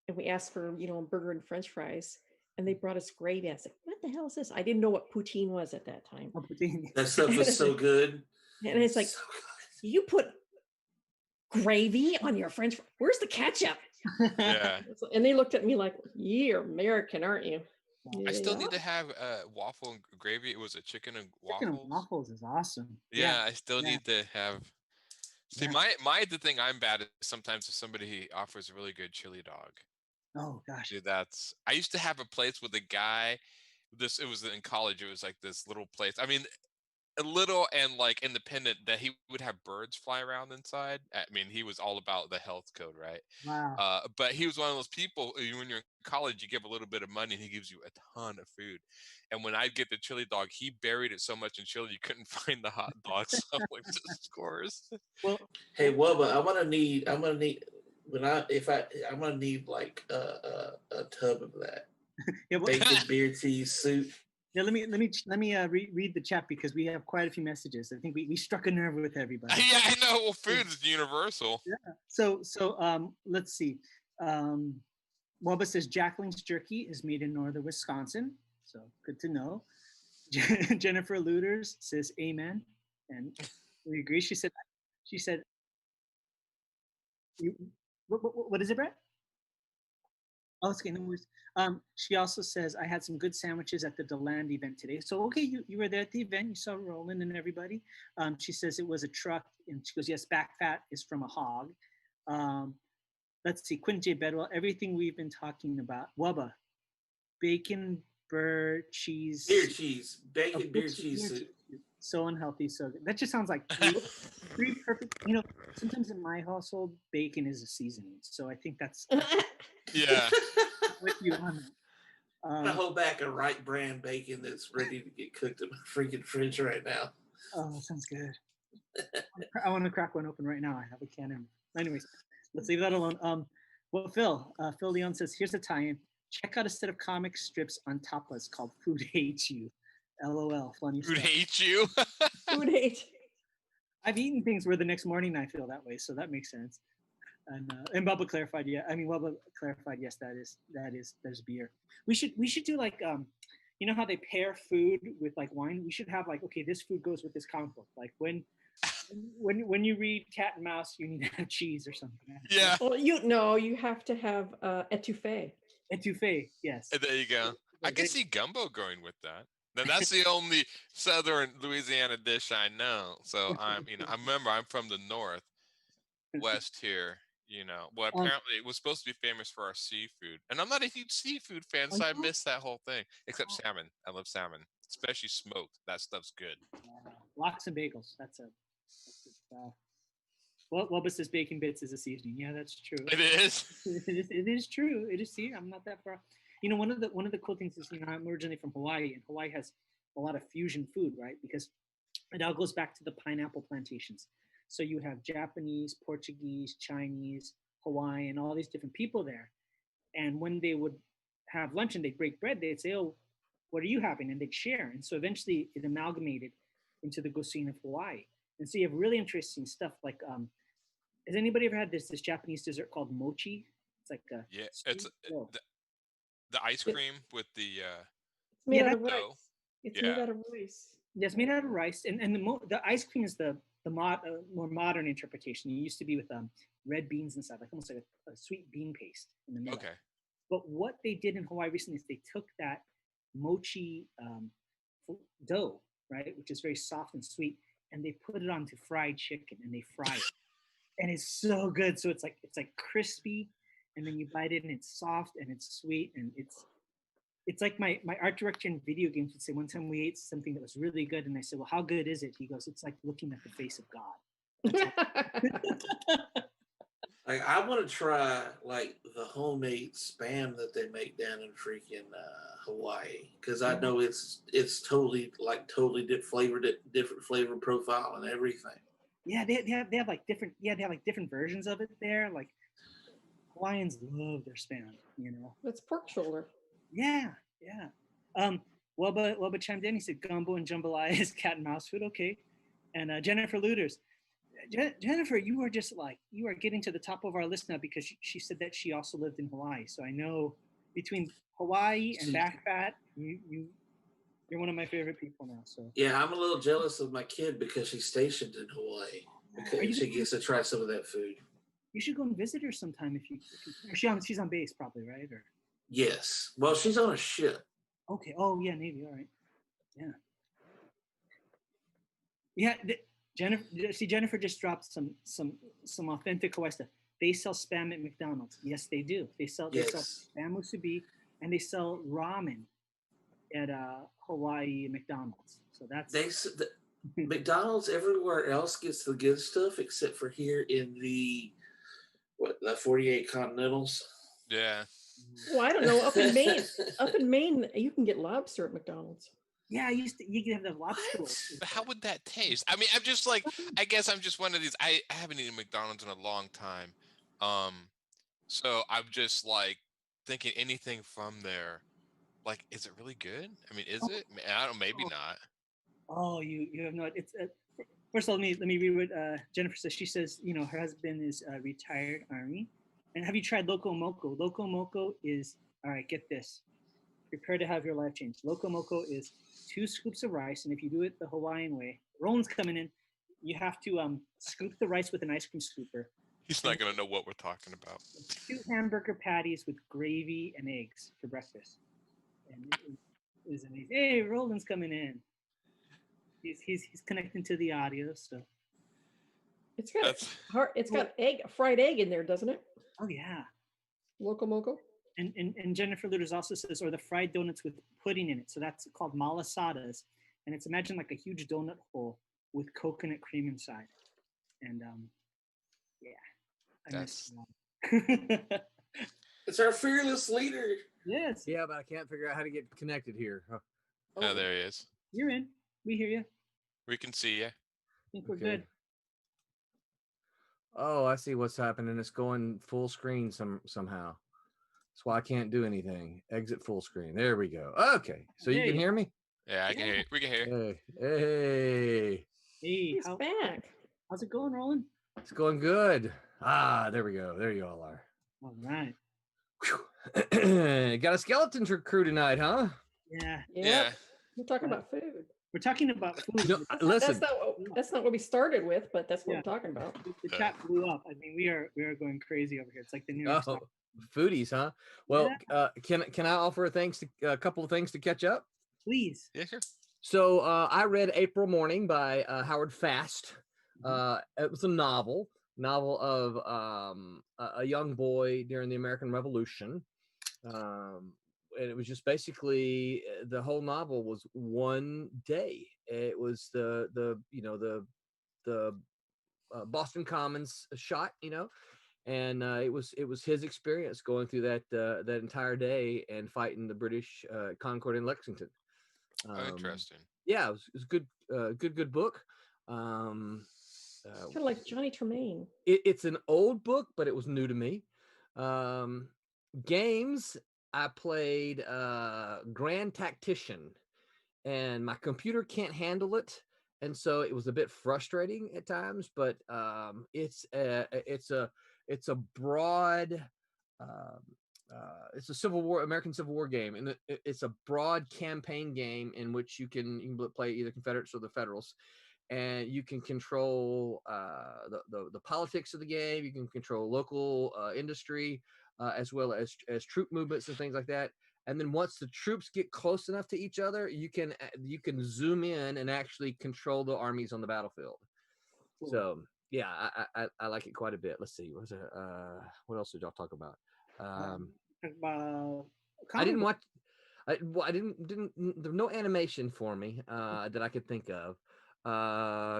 Speaker 4: and we asked for a burger and French fries, and they brought us gravy. I was like, "What the hell is this?" I didn't know what poutine was at that time,
Speaker 3: That stuff is so good.
Speaker 4: and it's like,
Speaker 3: So good.
Speaker 4: "You put gravy on your French fries? Where's the ketchup?"
Speaker 5: Yeah.
Speaker 4: And they looked at me like, "You're American, aren't you?"
Speaker 5: I still
Speaker 4: Yeah.
Speaker 5: need to have waffle and gravy. It was a chicken and
Speaker 2: Chicken
Speaker 5: waffles.
Speaker 2: and waffles is awesome.
Speaker 5: Yeah, I still
Speaker 2: yeah.
Speaker 5: need to have. See,
Speaker 2: Yeah.
Speaker 5: the thing I'm bad at is sometimes if somebody offers a really good chili dog.
Speaker 2: Oh gosh.
Speaker 5: Dude, I used to have a place with a guy. It was in college. It was like this little place. I mean, a little and like independent that he would have birds fly around inside. I mean, he was all about the health code, right?
Speaker 2: Wow.
Speaker 5: But he was one of those people. When you're in college, you give a little bit of money, and he gives you a ton of food. And when I'd get the chili dog, he buried it so much in chili you couldn't find the hot dog. So I'm like, this scores.
Speaker 2: Well,
Speaker 3: Hey, Wubba, I'm gonna need I'm gonna need like a tub of that
Speaker 2: yeah, well,
Speaker 3: bacon beer tea soup.
Speaker 2: yeah. Let me read the chat because we have quite a few messages. I think we struck a nerve with everybody.
Speaker 5: Yeah, I know. Well, food is universal.
Speaker 2: So let's see. Wubba says Jacqueline's jerky is made in northern Wisconsin. So good to know. Jennifer Luders says amen, and we agree. She said You, what is it, Brett? Oh, it's okay, no worries. She also says, I had some good sandwiches at the DeLand event today. So, okay, you were there at the event. You saw Roland and everybody. She says it was a truck. And she goes, yes, back fat is from a hog. Let's see, Quentin J. Bedwell, everything we've been talking about. Wubba, bacon, beer cheese.
Speaker 3: Beer cheese, bacon, beer cheese soup.
Speaker 2: So unhealthy. So good. That just sounds like three perfect. Sometimes in my household, bacon is a seasoning. So I think that's
Speaker 5: Yeah.
Speaker 2: with you on that.
Speaker 3: I'm gonna hold back a right brand bacon that's ready to get cooked in my freaking fridge right now.
Speaker 2: Oh, that sounds good. I want to crack one open right now. I have a can in. Anyways, let's leave that alone. Well, Phil Leon says, here's a tie-in. Check out a set of comic strips on Tapas called Food Hates You. LOL, funny
Speaker 5: Food
Speaker 2: stuff.
Speaker 5: hates you.
Speaker 4: Food hate.
Speaker 2: I've eaten things where the next morning I feel that way, so that makes sense. And Bubba clarified, yes, there's beer. We should do like you know how they pair food with like wine? We should have like, okay, this food goes with this comic book. Like when you read Cat and Mouse, you need to have cheese or something.
Speaker 5: Yeah.
Speaker 4: Well, you have to have etouffee.
Speaker 2: Etouffee, yes.
Speaker 5: There you go. I can see gumbo going with that. Then that's the only Southern Louisiana dish I know. So I remember I'm from the Northwest here. Well, apparently it was supposed to be famous for our seafood, and I'm not a huge seafood fan, so I missed that whole thing. Except salmon, I love salmon, especially smoked. That stuff's good.
Speaker 2: Lox and bagels. That's good stuff. Well, Wubba says bacon bits is a seasoning. Yeah, that's true.
Speaker 5: It is.
Speaker 2: It is true. It is. See, I'm not that far. One of the cool things is, I'm originally from Hawaii, and Hawaii has a lot of fusion food, right? Because it all goes back to the pineapple plantations. So you have Japanese, Portuguese, Chinese, Hawaiian, all these different people there. And when they would have lunch and they'd break bread, they'd say, oh, what are you having? And they'd share. And so eventually it amalgamated into the cuisine of Hawaii. And so you have really interesting stuff like, has anybody ever had this Japanese dessert called mochi? It's like a
Speaker 5: the ice cream with the
Speaker 4: It's made out of
Speaker 5: dough.
Speaker 4: rice. It's made out of rice.
Speaker 2: Yeah, it's made out of rice, and the ice cream is the more modern interpretation. It used to be with red beans inside, like almost like a sweet bean paste in the middle.
Speaker 5: Okay.
Speaker 2: But what they did in Hawaii recently is they took that mochi dough, right, which is very soft and sweet, and they put it onto fried chicken and they fry it, and it's so good. So it's like crispy, and then you bite it and it's soft and it's sweet, and it's like my art director in video games would say. One time we ate something that was really good, and I said, well, how good is it? He goes, it's like looking at the face of God.
Speaker 3: Like, I want to try like the homemade spam that they make down in freaking Hawaii, because I know it's totally different flavor profile and everything.
Speaker 2: Yeah, they have like different versions of it there. Like Hawaiians love their spam,
Speaker 4: That's pork shoulder.
Speaker 2: Yeah. Wubba chimed in. He said gumbo and jambalaya is cat and mouse food. Okay. And Jennifer Luders. Jennifer, you are getting to the top of our list now, because she said that she also lived in Hawaii. So I know between Hawaii and back fat, you're one of my favorite people now. So
Speaker 3: yeah, I'm a little jealous of my kid because she's stationed in Hawaii, because she gets to try some of that food. You should go and visit her sometime if you she's on base probably, right? Or yes. Well, she's on a ship. Okay. Oh yeah, Navy. All right. Yeah. Yeah. Jennifer just dropped some authentic Hawaii stuff. They sell spam at McDonald's. Yes, they do. They sell spam musubi, and they sell ramen at Hawaii McDonald's. So that's McDonald's everywhere else gets the good stuff except for here in the 48 Continentals.
Speaker 5: Yeah.
Speaker 4: Well, I don't know. Up in Maine, you can get lobster at McDonald's.
Speaker 2: Yeah, you can have the lobster.
Speaker 5: But how would that taste? I mean, I'm just like, I guess I'm just one of these. I haven't eaten McDonald's in a long time, so I'm just like thinking anything from there. Like, is it really good? I mean, is it? I don't. Maybe not. Oh, you have no. It's first of all, let me read what Jennifer says. She says, her husband is retired Army, and have you tried Loco Moco? Loco Moco is, all right. Get this. Prepare to have your life change. Loco Moco is 2 scoops of rice, and if you do it the Hawaiian way, Roland's coming in. You have to scoop the rice with an ice cream scooper, He's not gonna know what we're talking about.
Speaker 2: 2 hamburger patties with gravy and eggs for breakfast. And it was amazing. Hey, Roland's coming in. He's connecting to the audio, so
Speaker 4: It's got
Speaker 5: That's
Speaker 4: it's got fried egg in there, doesn't it?
Speaker 2: oh yeah.
Speaker 4: Loco moco.
Speaker 2: And Jennifer Lutters also says, or the fried donuts with pudding in it. So that's called malasadas. And it's imagine like a huge donut hole with coconut cream inside. And yeah, I miss that.
Speaker 3: It's our fearless leader.
Speaker 2: Yes.
Speaker 6: Yeah, but I can't figure out how to get connected here. Huh.
Speaker 5: oh, there he is.
Speaker 2: You're in. We hear you.
Speaker 5: We can see you.
Speaker 2: I think we're
Speaker 6: Okay.
Speaker 2: good.
Speaker 6: Oh, I see what's happening. It's going full screen somehow. That's why I can't do anything. Exit full screen. There we go. Okay, so you
Speaker 2: There
Speaker 6: can
Speaker 2: you
Speaker 6: hear me?
Speaker 5: Yeah, I can hear you. We can hear you.
Speaker 6: Hey,
Speaker 2: Hey,
Speaker 4: He's back.
Speaker 2: how's it going, Roland?
Speaker 6: it's going good. Ah, there we go. There you all are.
Speaker 2: All right.
Speaker 6: Whew. Got a skeleton crew tonight, huh?
Speaker 2: Yeah.
Speaker 5: Yeah.
Speaker 4: We're talking about food.
Speaker 2: We're talking about food.
Speaker 6: You know, listen,
Speaker 4: That's not what we started with, but that's what
Speaker 2: Yeah.
Speaker 4: we're talking about.
Speaker 2: The chat blew up. I mean, we are going crazy over here. It's like the New York
Speaker 6: oh,
Speaker 2: Stock.
Speaker 6: foodies, huh? Well, can I offer a couple of things to catch up?
Speaker 2: Please.
Speaker 5: Yeah, sure.
Speaker 6: So I read April Morning by Howard Fast. It was a novel of a young boy during the American Revolution. And it was just basically the whole novel was one day. It was the Boston Commons shot, and it was his experience going through that entire day and fighting the British Concord and Lexington.
Speaker 5: Oh, interesting.
Speaker 6: Yeah, it was good, good book.
Speaker 4: Kind of like Johnny Tremaine.
Speaker 6: It's an old book, but it was new to me. Games, I played Grand Tactician, and my computer can't handle it, and so it was a bit frustrating at times. But it's a broad. It's a American Civil War game, and it's a broad campaign game in which you can play either Confederates or the Federals, and you can control the politics of the game. You can control local industry, as well as troop movements and things like that. And then once the troops get close enough to each other, you can zoom in and actually control the armies on the battlefield.
Speaker 2: Cool.
Speaker 6: So yeah, I like it quite a bit. Let's see, what else did y'all talk about?
Speaker 2: About
Speaker 6: I didn't watch. I didn't. There's no animation for me that I could think of.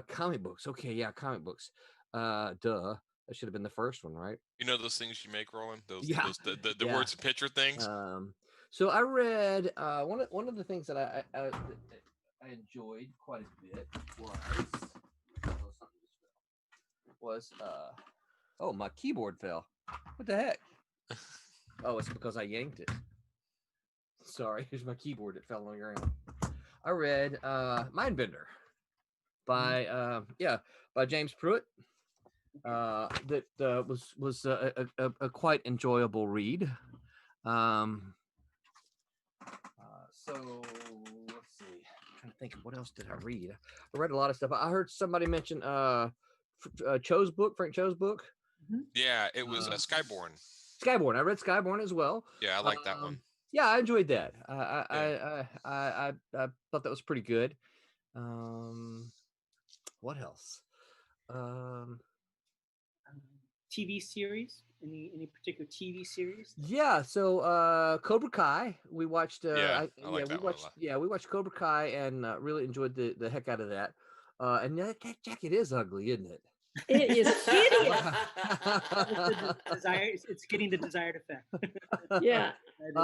Speaker 6: Comic books. Okay, yeah, comic books. Duh. That should have been the first one, right?
Speaker 5: You know those things you make, Roland? Those,
Speaker 6: Yeah.
Speaker 5: the
Speaker 6: Yeah.
Speaker 5: words and picture things?
Speaker 6: So I read one of the things that I enjoyed quite a bit was oh, my keyboard fell. What the heck? Oh, it's because I yanked it. Sorry, here's my keyboard. It fell on the ground. I read Mindbender by James Pruitt. That was a quite enjoyable read. So let's see. I'm trying to think of what else did I read. I read a lot of stuff. I heard somebody mention Cho's book, Frank Cho's book.
Speaker 5: Yeah, it was Skyborn.
Speaker 6: Skyborn. I read Skyborn as well.
Speaker 5: Yeah, I like that one.
Speaker 6: Yeah, I enjoyed that. I thought that was pretty good. What else?
Speaker 2: TV series? Any particular TV series?
Speaker 6: Yeah, so Cobra Kai. We watched.
Speaker 5: I like that one a lot.
Speaker 6: Yeah, we watched Cobra Kai and really enjoyed the heck out of that. And that jacket is ugly, isn't it?
Speaker 4: It is hideous.
Speaker 2: It's getting the desired effect.
Speaker 4: Yeah. When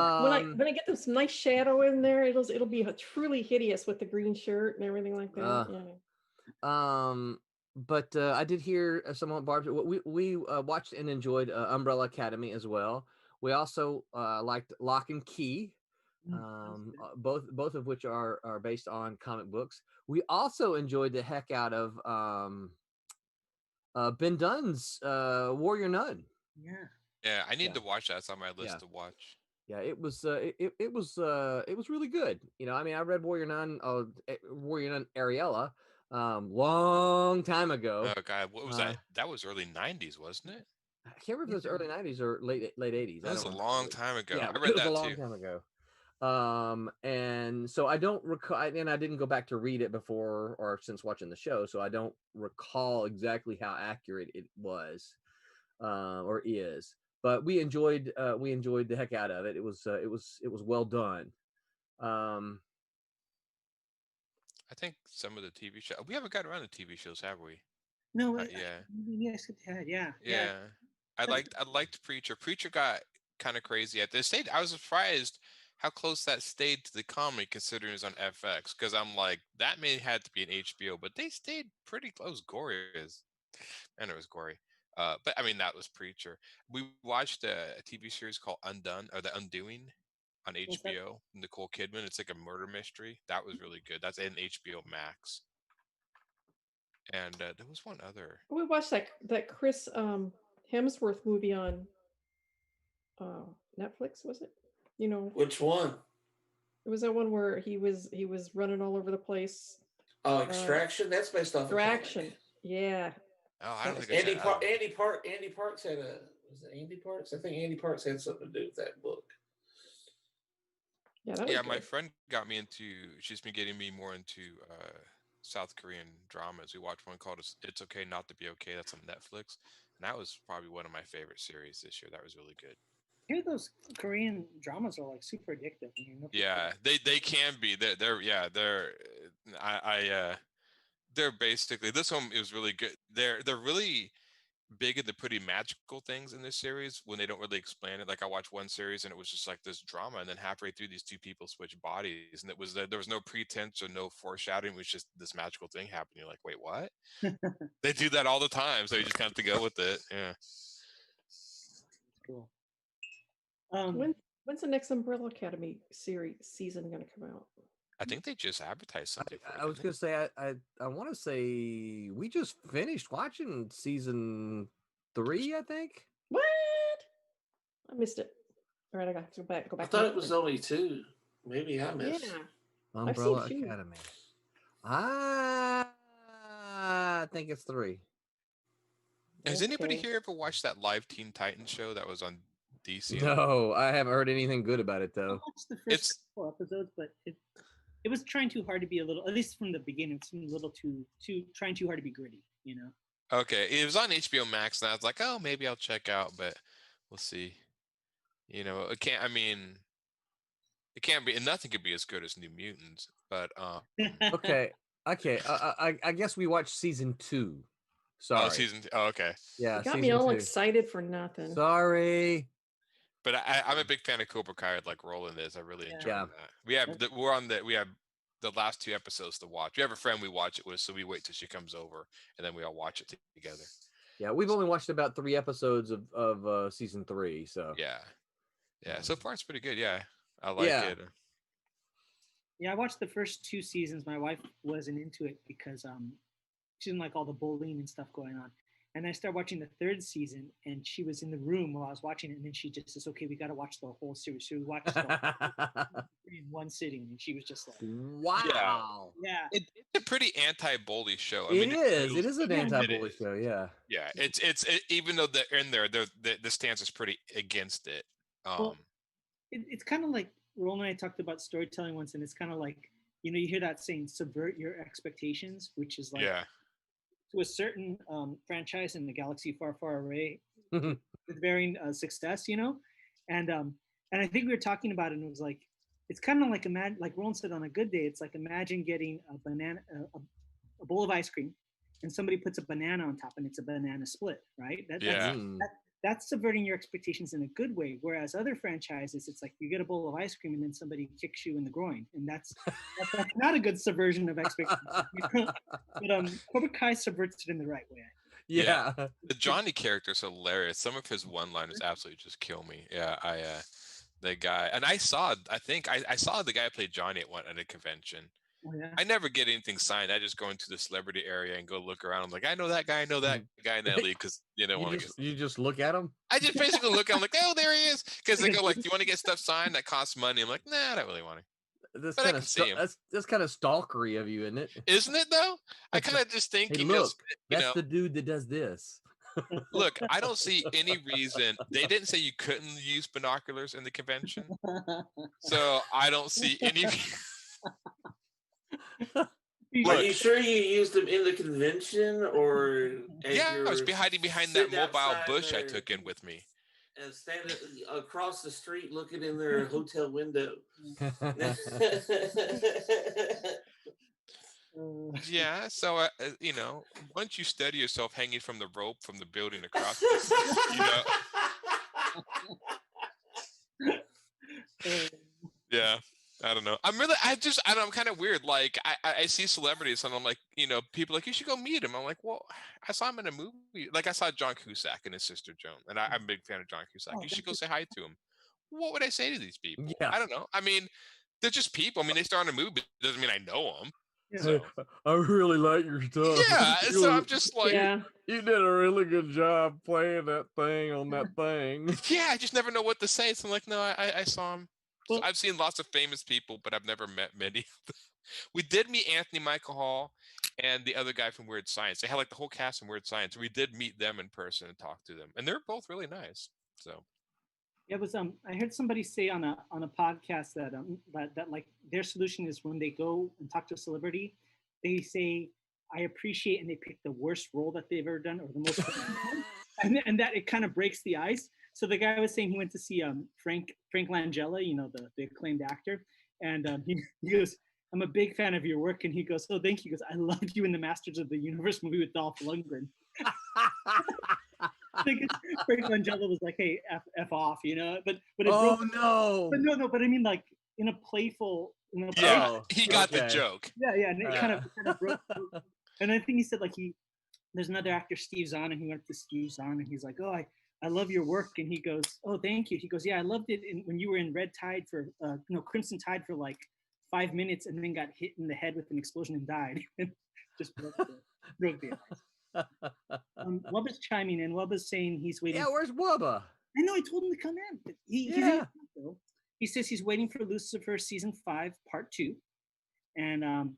Speaker 4: I get this nice shadow in there, it'll be truly hideous with the green shirt and everything like that. Yeah.
Speaker 6: But I did hear someone, Barb. We watched and enjoyed Umbrella Academy as well. We also liked Lock and Key, both of which are based on comic books. We also enjoyed the heck out of Ben Dunn's Warrior Nun.
Speaker 2: Yeah.
Speaker 5: Yeah, I need to watch that. It's on my list
Speaker 6: Yeah.
Speaker 5: to watch.
Speaker 6: Yeah, it was really good. I mean, I read Warrior Nun Ariella, long time ago.
Speaker 5: Oh God, what was
Speaker 6: Uh,
Speaker 5: that? That was early '90s, wasn't it?
Speaker 6: I can't remember if it was early 90s or late 80s.
Speaker 5: That
Speaker 6: I
Speaker 5: was
Speaker 6: don't
Speaker 5: a
Speaker 6: remember.
Speaker 5: long time ago.
Speaker 6: Yeah,
Speaker 5: I
Speaker 6: it
Speaker 5: read
Speaker 6: was a
Speaker 5: that
Speaker 6: long
Speaker 5: too.
Speaker 6: time ago. And so I don't recall, and I didn't go back to read it before or since watching the show, so I don't recall exactly how accurate it was or is. But we enjoyed the heck out of it. It was well done.
Speaker 5: I think some of the TV show we haven't got around to TV shows, have we?
Speaker 2: No,
Speaker 5: Yeah,
Speaker 2: yes, it had. Yeah,
Speaker 5: yeah. I liked Preacher. Preacher got kind of crazy at this stage. I was surprised how close that stayed to the comedy, considering it was on FX. Because I'm like, that may had to be an HBO, but they stayed pretty close. Gory is, and it was gory. But I mean, that was Preacher. We watched a TV series called Undone or The Undoing on
Speaker 2: What's that?
Speaker 5: HBO. Nicole Kidman. It's like a murder mystery. That was really good. That's in HBO Max. And there was one other.
Speaker 4: We watched that Chris Hemsworth movie on Netflix, was it? You know,
Speaker 3: Which one?
Speaker 4: it was that one where he was running all over the place.
Speaker 3: Oh, Extraction. That's based off
Speaker 4: Extraction.
Speaker 3: of
Speaker 4: Yeah.
Speaker 5: Oh, I don't
Speaker 4: That
Speaker 5: think I
Speaker 3: Andy
Speaker 5: said
Speaker 3: Park. Andy Parks had a. Was it Andy Parks? I think Andy Parks had something to do with that book.
Speaker 4: Yeah, that was
Speaker 5: Yeah, my
Speaker 4: good.
Speaker 5: friend got me into. She's been getting me more into South Korean dramas. We watched one called "It's Okay Not to Be Okay." That's on Netflix, and that was probably one of my favorite series this year. That was really good.
Speaker 2: I hear those Korean dramas are like super addictive. I mean,
Speaker 5: Yeah, they can be. They're they're basically this one is really good. They're really big into putting magical things in this series when they don't really explain it. Like I watched one series and it was just like this drama, and then halfway through these two people switch bodies, and there was no pretense or no foreshadowing. It was just this magical thing happening. You're like, wait, what? They do that all the time, so you just have to go with it. Yeah.
Speaker 2: cool.
Speaker 4: When's the next Umbrella Academy season going to come out?
Speaker 5: I think they just advertised something. For it,
Speaker 6: I was
Speaker 5: didn't
Speaker 6: gonna say I want to say we just finished watching season 3, I think.
Speaker 4: What? I missed it. All right, I got to go back.
Speaker 3: I
Speaker 4: and
Speaker 3: thought
Speaker 4: look
Speaker 3: it was
Speaker 4: for
Speaker 3: only 2. Maybe I missed.
Speaker 4: Yeah.
Speaker 6: Umbrella
Speaker 4: seen 2.
Speaker 6: Academy. I think it's 3.
Speaker 5: it? Has anybody
Speaker 4: Okay.
Speaker 5: here ever watched that live Teen Titans show that was on DC?
Speaker 6: No, I haven't heard anything good about it
Speaker 2: I
Speaker 6: though.
Speaker 2: watched the
Speaker 5: It's-
Speaker 2: first 4 episodes, but it was trying too hard to be a little. At least from the beginning, it seemed a little too trying too hard to be gritty. You know.
Speaker 5: Okay, it was on HBO Max, and I was like, oh, maybe I'll check out, but we'll see. You know, it can't. I mean, it can't be, and nothing could be as good as New Mutants. But
Speaker 6: Okay. I guess we watched season 2. Sorry.
Speaker 5: oh, season. Oh, okay.
Speaker 6: Yeah,
Speaker 4: You got me
Speaker 6: season
Speaker 4: all
Speaker 6: 2.
Speaker 4: excited for nothing.
Speaker 6: Sorry.
Speaker 5: But I'm a big fan of Cobra Kai. Like Roland is. I really enjoy
Speaker 6: Yeah.
Speaker 5: that. We have the last 2 episodes to watch. We have a friend we watch it with, so we wait till she comes over, and then we all watch it together.
Speaker 6: Yeah, we've only watched about 3 episodes of season 3, so
Speaker 5: Yeah. So far it's pretty good. Yeah, I like
Speaker 6: Yeah.
Speaker 5: it.
Speaker 2: Yeah, I watched the first 2 seasons. My wife wasn't into it because she didn't like all the bullying and stuff going on. And I started watching the 3rd season, and she was in the room while I was watching it, and then she just says, "Okay, we got to watch the whole series." So we watched the whole in one sitting, and she was just like,
Speaker 6: wow.
Speaker 2: "Yeah."
Speaker 5: It's a pretty anti-bully show. I
Speaker 6: It
Speaker 5: mean,
Speaker 6: is an
Speaker 2: Yeah, it
Speaker 6: anti-bully
Speaker 5: is.
Speaker 6: show, yeah.
Speaker 5: Yeah, it's even though they're in there, the stance is pretty against it.
Speaker 2: Well, it's kind of like Roland and I talked about storytelling once, and it's kind of like, you know, you hear that saying, "Subvert your expectations," which is like
Speaker 5: yeah,
Speaker 2: to a certain franchise in the galaxy far, far away, with varying success, you know, and I think we were talking about it, and it was like, it's kind of like like Roland said, on a good day, it's like imagine getting a bowl of ice cream, and somebody puts a banana on top, and it's a banana split, right?
Speaker 5: Yeah.
Speaker 2: That's subverting your expectations in a good way. Whereas other franchises, it's like you get a bowl of ice cream and then somebody kicks you in the groin, and that's not a good subversion of expectations. But Cobra Kai subverts it in the right way.
Speaker 6: Yeah.
Speaker 5: the Johnny character is hilarious. Some of his one-liners absolutely just kill me. Yeah, the guy, and I saw the guy played Johnny at a convention.
Speaker 2: Oh, yeah.
Speaker 5: I never get anything signed. I just go into the celebrity area and go look around. I'm like, I know that guy, and then I leave because you don't want to get.
Speaker 6: You just look at him?
Speaker 5: I just basically look. I'm like, oh, there he is. Because they go like, do you want to get stuff signed that costs money? I'm like, nah, I don't really want
Speaker 6: That's
Speaker 5: But I
Speaker 6: kind
Speaker 5: can
Speaker 6: of
Speaker 5: see him.
Speaker 6: that's kind of stalkery of you, isn't it?
Speaker 5: Isn't it though? I kind of just think,
Speaker 6: Hey,
Speaker 5: you know,
Speaker 6: look,
Speaker 5: you
Speaker 6: that's
Speaker 5: know,
Speaker 6: the dude that does this.
Speaker 5: look, I don't see any reason. They didn't say you couldn't use binoculars in the convention, so I don't see any.
Speaker 3: Are
Speaker 5: Look,
Speaker 3: you sure you used them in the convention or as
Speaker 5: yeah, I was
Speaker 3: you're
Speaker 5: hiding behind that
Speaker 3: sitting
Speaker 5: mobile
Speaker 3: outside
Speaker 5: bush I
Speaker 3: their-
Speaker 5: took in with me.
Speaker 3: and standing across the street looking in their hotel window?
Speaker 5: Yeah, so you know, once you steady yourself hanging from the rope from the building across, you know, yeah. I don't know. I'm kind of weird. Like I see celebrities and I'm like, you know, people like you should go meet him. I'm like, well, I saw him in a movie. Like I saw John Cusack and his sister Joan, and I'm a big fan of John Cusack.
Speaker 2: Oh,
Speaker 5: You should go
Speaker 2: that's
Speaker 5: say hi to him. What would I say to these people?
Speaker 6: Yeah.
Speaker 5: I don't know. I mean, they're just people. I mean, they star in a movie, but it doesn't mean I know them.
Speaker 2: Yeah.
Speaker 5: So
Speaker 6: I really like your stuff.
Speaker 5: yeah, so I'm just like,
Speaker 4: Yeah.
Speaker 6: You did a really good job playing that thing on that thing.
Speaker 5: yeah, I just never know what to say. So I'm like, no, I saw him. So
Speaker 2: Well-
Speaker 5: I've seen lots of famous people, but I've never met many of them. We did meet Anthony Michael Hall and the other guy from Weird Science. They had like the whole cast from Weird Science. We did meet them in person and talk to them, and they're both really nice. So
Speaker 2: It was I heard somebody say on a podcast that that like their solution is when they go and talk to a celebrity, they say I appreciate, and they pick the worst role that they've ever done or the most and that it kind of breaks the ice. So the guy was saying he went to see Frank Langella, you know, the acclaimed actor, and he goes, I'm a big fan of your work, and he goes, oh, thank you. He goes, I loved you in the Masters of the Universe movie with Dolph Lundgren. Frank Langella was like, "Hey, f off," you know. But it
Speaker 6: Oh
Speaker 2: broke,
Speaker 6: no!
Speaker 2: but no. But I mean, like in a playful,
Speaker 5: yeah,
Speaker 6: Oh,
Speaker 5: he got the
Speaker 6: okay.
Speaker 5: joke.
Speaker 2: yeah, and it kind of broke.
Speaker 6: Uh.
Speaker 2: And I think he said like there's another actor, Steve Zahn, and he went to Steve Zahn, and he's like, "Oh, I love your work," and he goes, "Oh, thank you." He goes, "Yeah, I loved it when you were in Red Tide for Crimson Tide for like 5 minutes, and then got hit in the head with an explosion and died." Just broke the ice. Wubba's chiming in. Wubba's saying he's waiting.
Speaker 6: Yeah, where's Wubba?
Speaker 2: I know I told him to come in, but he's in
Speaker 6: Yeah.
Speaker 2: Toronto. He says he's waiting for Lucifer season 5, part 2. And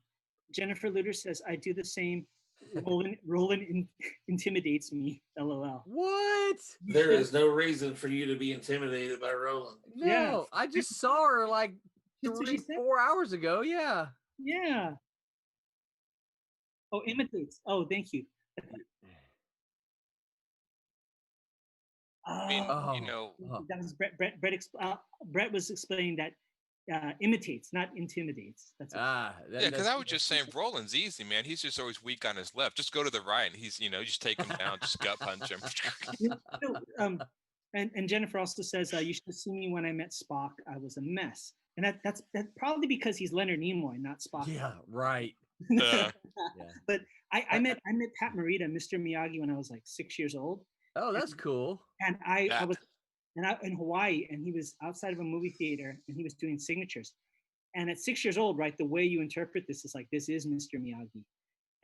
Speaker 2: Jennifer Lutter says, I do the same. Roland intimidates me. LOL.
Speaker 6: What?
Speaker 3: There is no reason for you to be intimidated by Roland.
Speaker 6: No,
Speaker 2: Yeah.
Speaker 6: I just saw her like
Speaker 2: That's what she said.
Speaker 6: 4 hours ago. Yeah.
Speaker 2: Yeah. Oh, imitates. Oh, thank you.
Speaker 5: I mean,
Speaker 6: Oh.
Speaker 5: you know,
Speaker 2: That was Brett was explaining that imitates, not intimidates. That's
Speaker 6: Ah,
Speaker 5: yeah, because I was just saying Roland's easy, man. He's just always weak on his left. Just go to the right, and he's, you know, just take him down, just gut punch him.
Speaker 2: And Jennifer also says you should have seen me when I met Spock. I was a mess, and that's probably because he's Leonard Nimoy, not Spock.
Speaker 6: Yeah, right.
Speaker 5: Yeah.
Speaker 2: But I met Pat Morita, Mr. Miyagi, when I was like 6 years old,
Speaker 6: Oh, that's cool.
Speaker 2: and I
Speaker 5: Yeah.
Speaker 2: was in Hawaii, and he was outside of a movie theater, and he was doing signatures. And at 6 years old, right, the way you interpret this is like, this is Mr. Miyagi.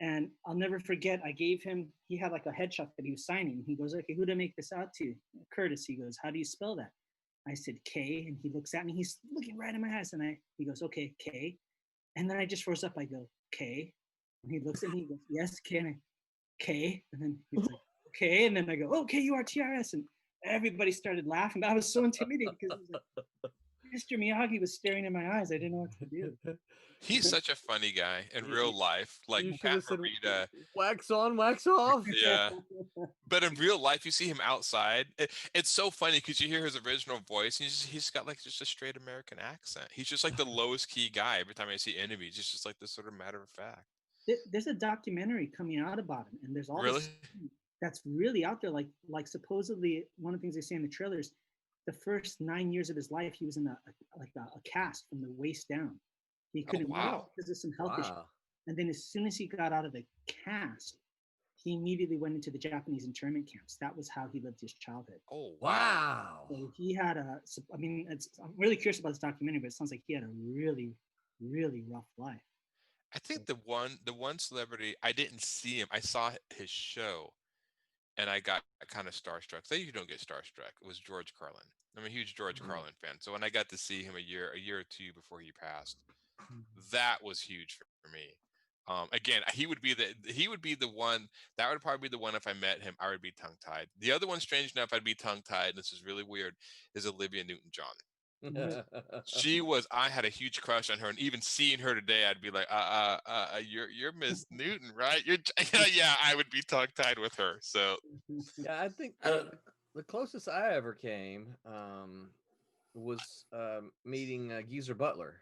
Speaker 2: And I'll never forget, I gave him, he had like a headshot that he was signing. He goes, okay, who to make this out to? Curtis. He goes, how do you spell that? I said, K. And he looks at me, he's looking right in my eyes. And he goes, okay, K. And then I just froze up. I go, K. And he looks at me, he goes, yes, K. And I, K. And then he's like, okay. And then I go, okay, you are TRS. And everybody started laughing. I was so intimidated because like, Mr. Miyagi was staring in my eyes. I didn't know what to do.
Speaker 5: He's such a funny guy in real life. Like
Speaker 6: You should
Speaker 5: Pat
Speaker 6: have said
Speaker 5: Morita.
Speaker 6: wax on, wax off.
Speaker 5: Yeah. But in real life, you see him outside. It's so funny because you hear his original voice. And he's got like just a straight American accent. He's just like the lowest key guy. Every time I see enemies, it's just like this sort of matter of fact.
Speaker 2: There's a documentary coming out about him, and there's all
Speaker 5: Really?
Speaker 2: this that's really out there. Like supposedly one of the things they say in the trailers, the first 9 years of his life, he was in a cast from the waist down. He couldn't
Speaker 5: wow.
Speaker 2: walk because of some health issues.
Speaker 6: Wow.
Speaker 2: And then as soon as he got out of the cast, he immediately went into the Japanese internment camps. That was how he lived his childhood.
Speaker 5: Oh
Speaker 6: Wow.
Speaker 2: So he had I'm really curious about this documentary, but it sounds like he had a really, really rough life.
Speaker 5: I think the one celebrity I didn't see him. I saw his show, and I got kind of starstruck. Say you don't get starstruck. It was George Carlin. I'm a huge George Carlin fan. So when I got to see him a year or two before he passed, That was huge for me. Again, he would be the one that would probably be the one if I met him, I would be tongue tied. The other one, strange enough, I'd be tongue tied. This is really weird. Is Olivia Newton-John. I had a huge crush on her, and even seeing her today, I'd be like, you're Miss Newton, right? Yeah, I would be tongue tied with her. So
Speaker 6: Yeah, I think the closest I ever came was meeting Geezer Butler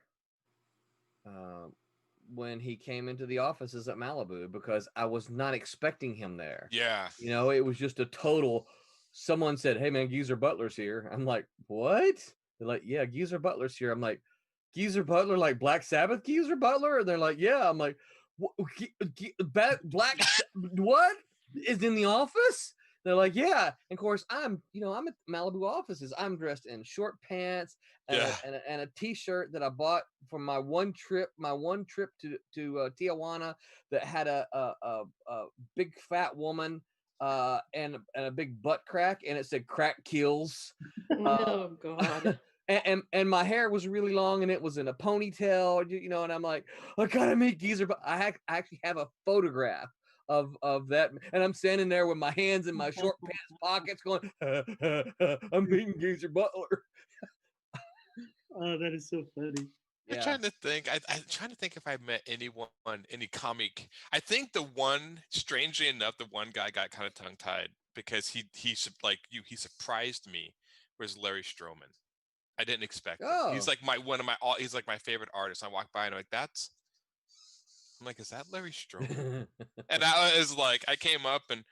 Speaker 6: when he came into the offices at Malibu, because I was not expecting him there.
Speaker 5: yeah,
Speaker 6: You know, it was just a total. Someone said, "Hey man, Geezer Butler's here." I'm like, "What?" They're like, "Yeah, Geezer Butler's here." I'm like, "Geezer Butler, like Black Sabbath Geezer Butler?" And they're like, "Yeah." I'm like, Black what is in the office?" They're like, "Yeah." And of course, I'm at Malibu offices. I'm dressed in short pants and,
Speaker 5: Yeah.
Speaker 6: and a t-shirt that I bought from my one trip to Tijuana, that had a big fat woman and a big butt crack, and it said "crack kills."
Speaker 4: Oh God.
Speaker 6: And my hair was really long, and it was in a ponytail, and I'm like, I gotta meet Geezer. But I actually have a photograph of that, and I'm standing there with my hands in my short pants pockets, going, I'm meeting Geezer Butler.
Speaker 2: Oh, that is so funny.
Speaker 5: I'm trying to think. I'm trying to think if I met anyone, any comic. I think the one, strangely enough, the one guy got kind of tongue tied because he surprised me, was Larry Stroman. I didn't expect it. He's
Speaker 6: Oh.
Speaker 5: like he's like my favorite artist. I walk by and I'm like, I'm like, is that Larry Stroman? And I was like, I came up and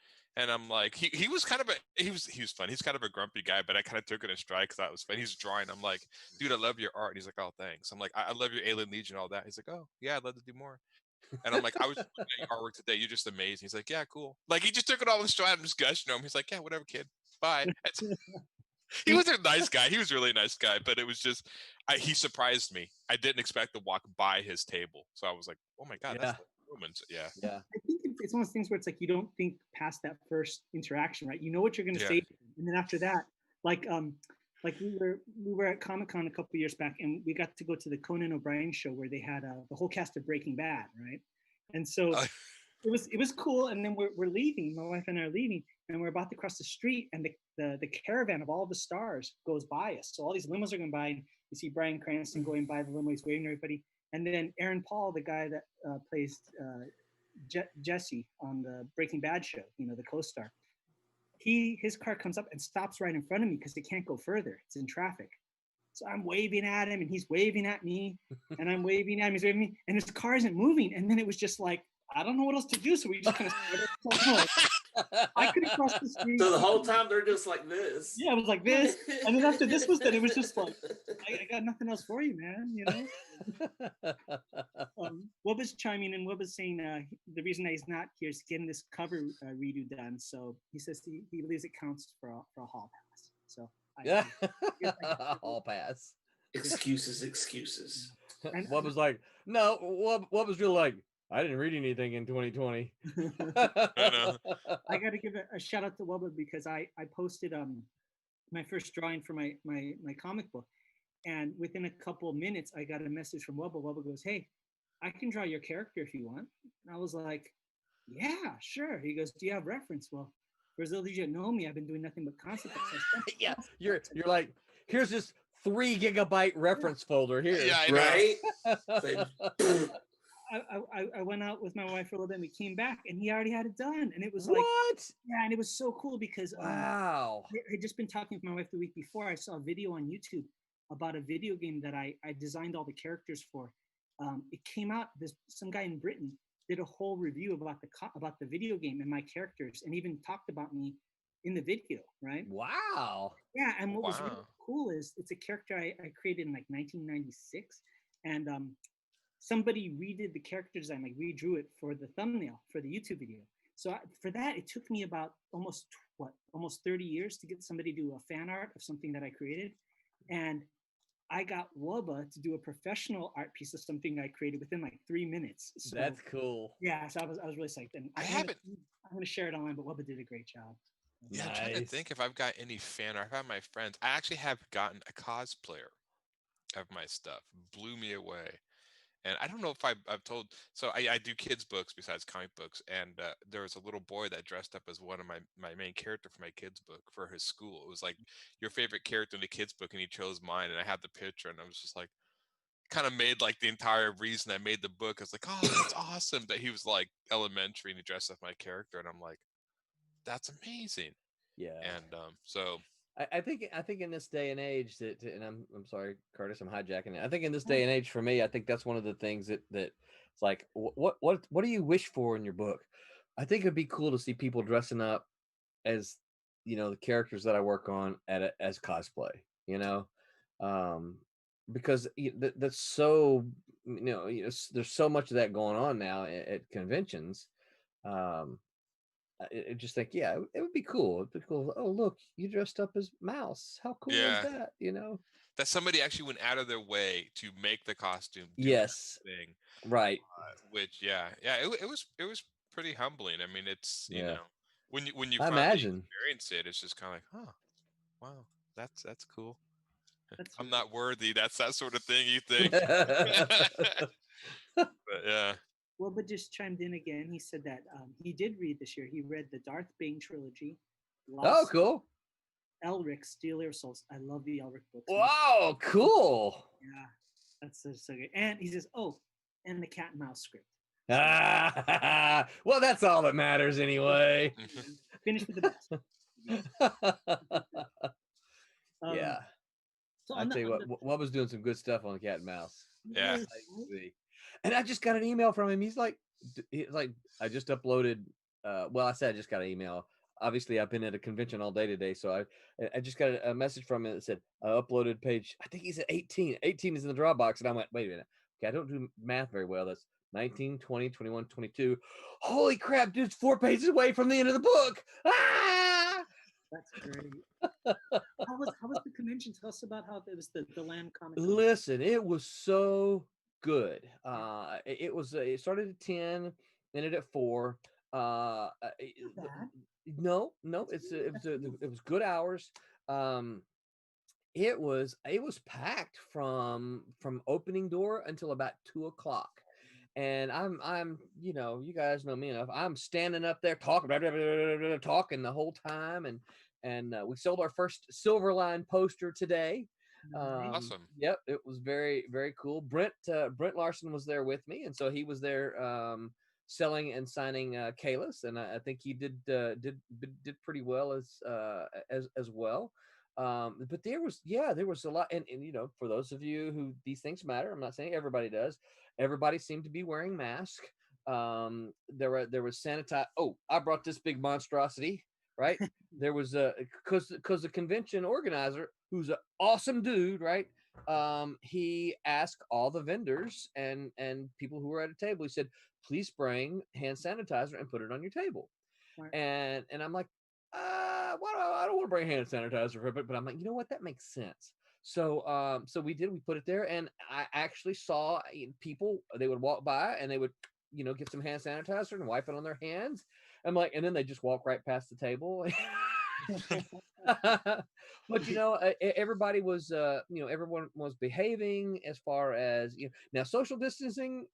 Speaker 5: I'm like, he was kind of he was fun. He's kind of a grumpy guy, but I kind of took it in stride because that was fun. He's drawing. I'm like, dude, I love your art. And he's like, oh, thanks. I'm like, I love your Alien Legion, all that. He's like, oh yeah, I'd love to do more. And I'm like, I was just looking at your artwork today. You're just amazing. He's like, yeah, cool. Like he just took it all in stride. I'm just gushing him. He's like, yeah, whatever, kid. Bye. He was a nice guy. He was a really nice guy, but it was just, he surprised me. I didn't expect to walk by his table. So I was like, oh my God, that's Roman. Yeah.
Speaker 6: Yeah.
Speaker 2: I think it's one of those things where it's like you don't think past that first interaction, right? You know what you're going to say, and then after that, like we were at Comic-Con a couple of years back, and we got to go to the Conan O'Brien show where they had the whole cast of Breaking Bad, right? And so it was cool. And then we're leaving. My wife and I are leaving, and we're about to cross the street, and the caravan of all the stars goes by us. So all these limos are going by, and you see Bryan Cranston going by the limo, he's waving to everybody. And then Aaron Paul, the guy that plays Jesse on the Breaking Bad show, the co-star, his car comes up and stops right in front of me because it can't go further. It's in traffic. So I'm waving at him, and he's waving at me, and I'm waving at him, he's waving at me, and his car isn't moving. And then it was just like, I don't know what else to do, so we just kind of I couldn't cross the street.
Speaker 3: So the whole time they're just like this.
Speaker 2: Yeah, it was like this. And then after this was done, it was just like, I got nothing else for you, man. Wubba's chiming in. Wubba's saying the reason that he's not here is getting this cover redo done. So he says he believes it counts for a hall pass. So
Speaker 6: hall pass.
Speaker 3: Excuses.
Speaker 2: And
Speaker 6: Wubba's like, no. Wubba's really like, I didn't read anything in 2020.
Speaker 5: I know.
Speaker 2: I got to give a shout out to Wubba because I posted my first drawing for my comic book, and within a couple of minutes I got a message from Wubba. Wubba goes, "Hey, I can draw your character if you want." And I was like, "Yeah, sure." He goes, "Do you have reference?" Well, for those of you that know me, I've been doing nothing but concept.
Speaker 6: Yeah, you're like, here's this 3 GB reference folder here.
Speaker 5: Yeah, I know.
Speaker 3: Right?
Speaker 2: I went out with my wife for a little bit, and we came back, and he already had it done. And it was
Speaker 6: what?
Speaker 2: like, yeah, and it was so cool because
Speaker 6: wow.
Speaker 2: I had just been talking with my wife the week before. I saw a video on YouTube about a video game that I designed all the characters for. It came out. Some guy in Britain did a whole review about the video game and my characters, and even talked about me in the video. Right?
Speaker 6: Wow.
Speaker 2: Yeah, and what was really cool is it's a character I created in like 1996, and somebody redid the character design, like redrew it for the thumbnail for the YouTube video. So for that, it took me about almost 30 years to get somebody to do a fan art of something that I created. And I got Wubba to do a professional art piece of something I created within like 3 minutes. So,
Speaker 6: that's cool.
Speaker 2: Yeah, so I was really psyched. And I'm going to share it online, but Wubba did a great job.
Speaker 5: Yeah, I'm trying to think if I've got any fan art. I've had my friends. I actually have gotten a cosplayer of my stuff. Blew me away. And I don't know if I've told. So I do kids books besides comic books, and there was a little boy that dressed up as one of my main character for my kids book for his school. It was like your favorite character in the kids book, and he chose mine, and I had the picture, and I was just like, kind of made like the entire reason I made the book. I was like, oh, that's awesome that he was like elementary and he dressed up my character, and I'm like, that's amazing.
Speaker 6: Yeah.
Speaker 5: And so
Speaker 6: I think in this day and age and I'm sorry, Curtis, I'm hijacking it. I think in this day and age, for me, I think that's one of the things that it's like, what do you wish for in your book? I think it'd be cool to see people dressing up as, the characters that I work on as cosplay, because that's so, there's so much of that going on now at conventions. I just think, yeah, it would be cool. It'd be cool. Oh, look, you dressed up as Mouse. How cool is
Speaker 5: yeah,
Speaker 6: that?
Speaker 5: that somebody actually went out of their way to make the costume do
Speaker 6: Yes,
Speaker 5: that thing.
Speaker 6: right.
Speaker 5: Which it was pretty humbling. I mean, it's
Speaker 6: Yeah,
Speaker 5: when you
Speaker 6: I
Speaker 5: finally
Speaker 6: imagine.
Speaker 5: experience it, it's just kind of like, oh, wow, that's cool.
Speaker 2: That's
Speaker 5: I'm
Speaker 2: really
Speaker 5: not worthy. That's that sort of thing you think. But yeah.
Speaker 2: well. But just chimed in again. He said that he did read this year. He read the Darth Bane trilogy,
Speaker 6: Oh,
Speaker 2: Lost
Speaker 6: cool.
Speaker 2: Elric, Steel Air Souls. I love the Elric books.
Speaker 6: Wow, cool.
Speaker 2: Yeah, that's so good. And he says, oh, and the cat and mouse script.
Speaker 6: Well, that's all that matters anyway.
Speaker 2: Finish with the best.
Speaker 6: Yeah.
Speaker 2: So
Speaker 6: I
Speaker 2: on
Speaker 6: tell you
Speaker 2: on
Speaker 6: what was doing some good stuff on the Cat and Mouse.
Speaker 5: Yeah.
Speaker 2: Yes,
Speaker 6: I see. And I just got an email from him. He's like, I just uploaded. Well, I said I just got an email. Obviously, I've been at a convention all day today, so I just got a message from him that said I uploaded page. I think he said 18. 18 is in the Dropbox, and I went, wait a minute. Okay, I don't do math very well. That's 19, 20, 21, 22. Holy crap, dude's 4 pages away from the end of the book. Ah!
Speaker 2: That's great. How was the convention? Tell us about how it was the Lamb Comic Con.
Speaker 6: Listen, it was so good. It started at 10, ended at 4.
Speaker 2: Bad.
Speaker 6: No, it was good hours. It was packed from opening door until about 2 o'clock. And I'm you guys know me enough. I'm standing up there talking talking the whole time, and we sold our first Silverline poster today.
Speaker 5: Awesome.
Speaker 6: Yep, it was very, very cool. Brent Larson was there with me, and so he was there selling and signing Kalis, and I think he did pretty well as well. But there was a lot, and for those of you who these things matter, I'm not saying everybody does. Everybody seemed to be wearing masks. There was sanitize. Oh, I brought this big monstrosity. Right, there was because the convention organizer, who's an awesome dude, right? He asked all the vendors and people who were at a table. He said, "Please bring hand sanitizer and put it on your table."
Speaker 2: Right.
Speaker 6: And I'm like, I don't want to bring hand sanitizer for it, but I'm like, you know what? That makes sense. So we put it there, and I actually saw people. They would walk by and they would get some hand sanitizer and wipe it on their hands. I'm like, and then they just walk right past the table. But everybody was everyone was behaving as far as now social distancing.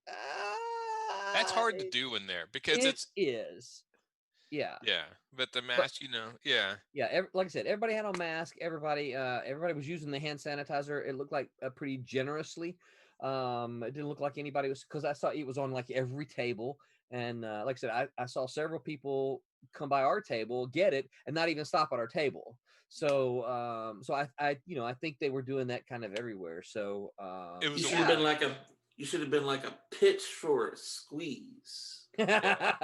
Speaker 5: That's hard to do in there because
Speaker 6: it is. Yeah.
Speaker 5: Yeah, but the mask, yeah.
Speaker 6: Yeah, like I said, everybody had on mask. Everybody was using the hand sanitizer. It looked like pretty generously. It didn't look like anybody was, because I saw it was on like every table. And like I said, I saw several people come by our table, get it, and not even stop at our table. So I think they were doing that kind of everywhere. So
Speaker 5: It was
Speaker 3: You
Speaker 5: a
Speaker 3: should have been like a pitch for a squeeze.
Speaker 6: Yeah.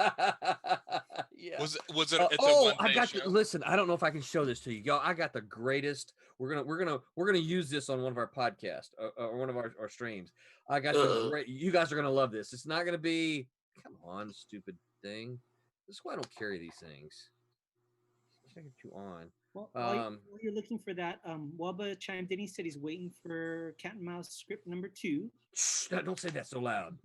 Speaker 5: Was it? It's
Speaker 6: Oh,
Speaker 5: a
Speaker 6: I
Speaker 5: one-day
Speaker 6: got
Speaker 5: show?
Speaker 6: listen, I don't know if I can show this to you, y'all. I got the greatest. We're gonna use this on one of our podcasts or one of our streams. I got the great. You guys are gonna love this. It's not gonna be. Come on, stupid thing. This is why I don't carry these things. Let's get you on.
Speaker 2: Well, while you're looking for that, Wubba chimed in. He said he's waiting for Cat and Mouse script number 2.
Speaker 6: Shh, don't say that so loud.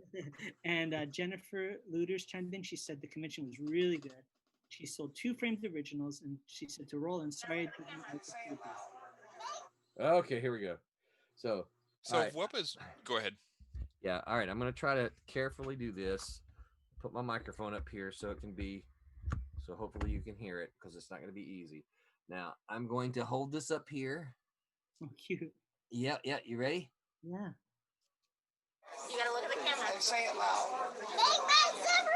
Speaker 2: And Jennifer Luders chimed in. She said the convention was really good. She sold 2 framed originals, and she said to Roland, sorry I didn't like the previews."
Speaker 6: Okay, here we go. So
Speaker 5: So
Speaker 6: all right.
Speaker 5: what was? Go ahead.
Speaker 6: Yeah. All right. I'm gonna try to carefully do this. Put my microphone up here so it can be. So hopefully you can hear it because it's not gonna be easy. Now I'm going to hold this up here.
Speaker 2: Oh, cute.
Speaker 6: Yeah. Yeah. You ready?
Speaker 2: Yeah.
Speaker 7: You gotta look at the camera and say it loud. Make my silver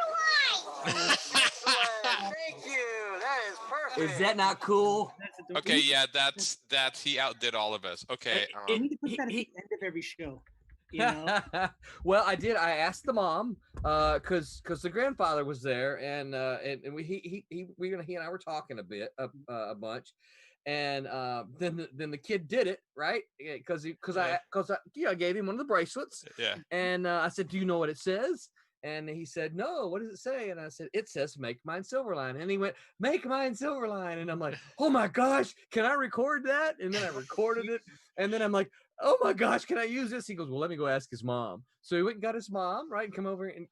Speaker 7: Thank you. That is perfect.
Speaker 6: Is that not cool?
Speaker 2: That's adorable.
Speaker 5: Okay, yeah, that's he outdid all of us. Okay,
Speaker 2: We need to put that at the end of every show. You know?
Speaker 6: Well, I did. I asked the mom, because the grandfather was there, and he and I were talking a bunch, and then the kid did it right because I gave him one of the bracelets,
Speaker 5: yeah.
Speaker 6: and I said, "Do you know what it says?" And he said, "No, what does it say?" And I said, "It says make mine Silverline." And he went, "Make mine Silverline." And I'm like, "Oh my gosh, can I record that?" And then I recorded it. And then I'm like, "Oh my gosh, can I use this?" He goes, "Well, let me go ask his mom." So he went and got his mom, right? And come over and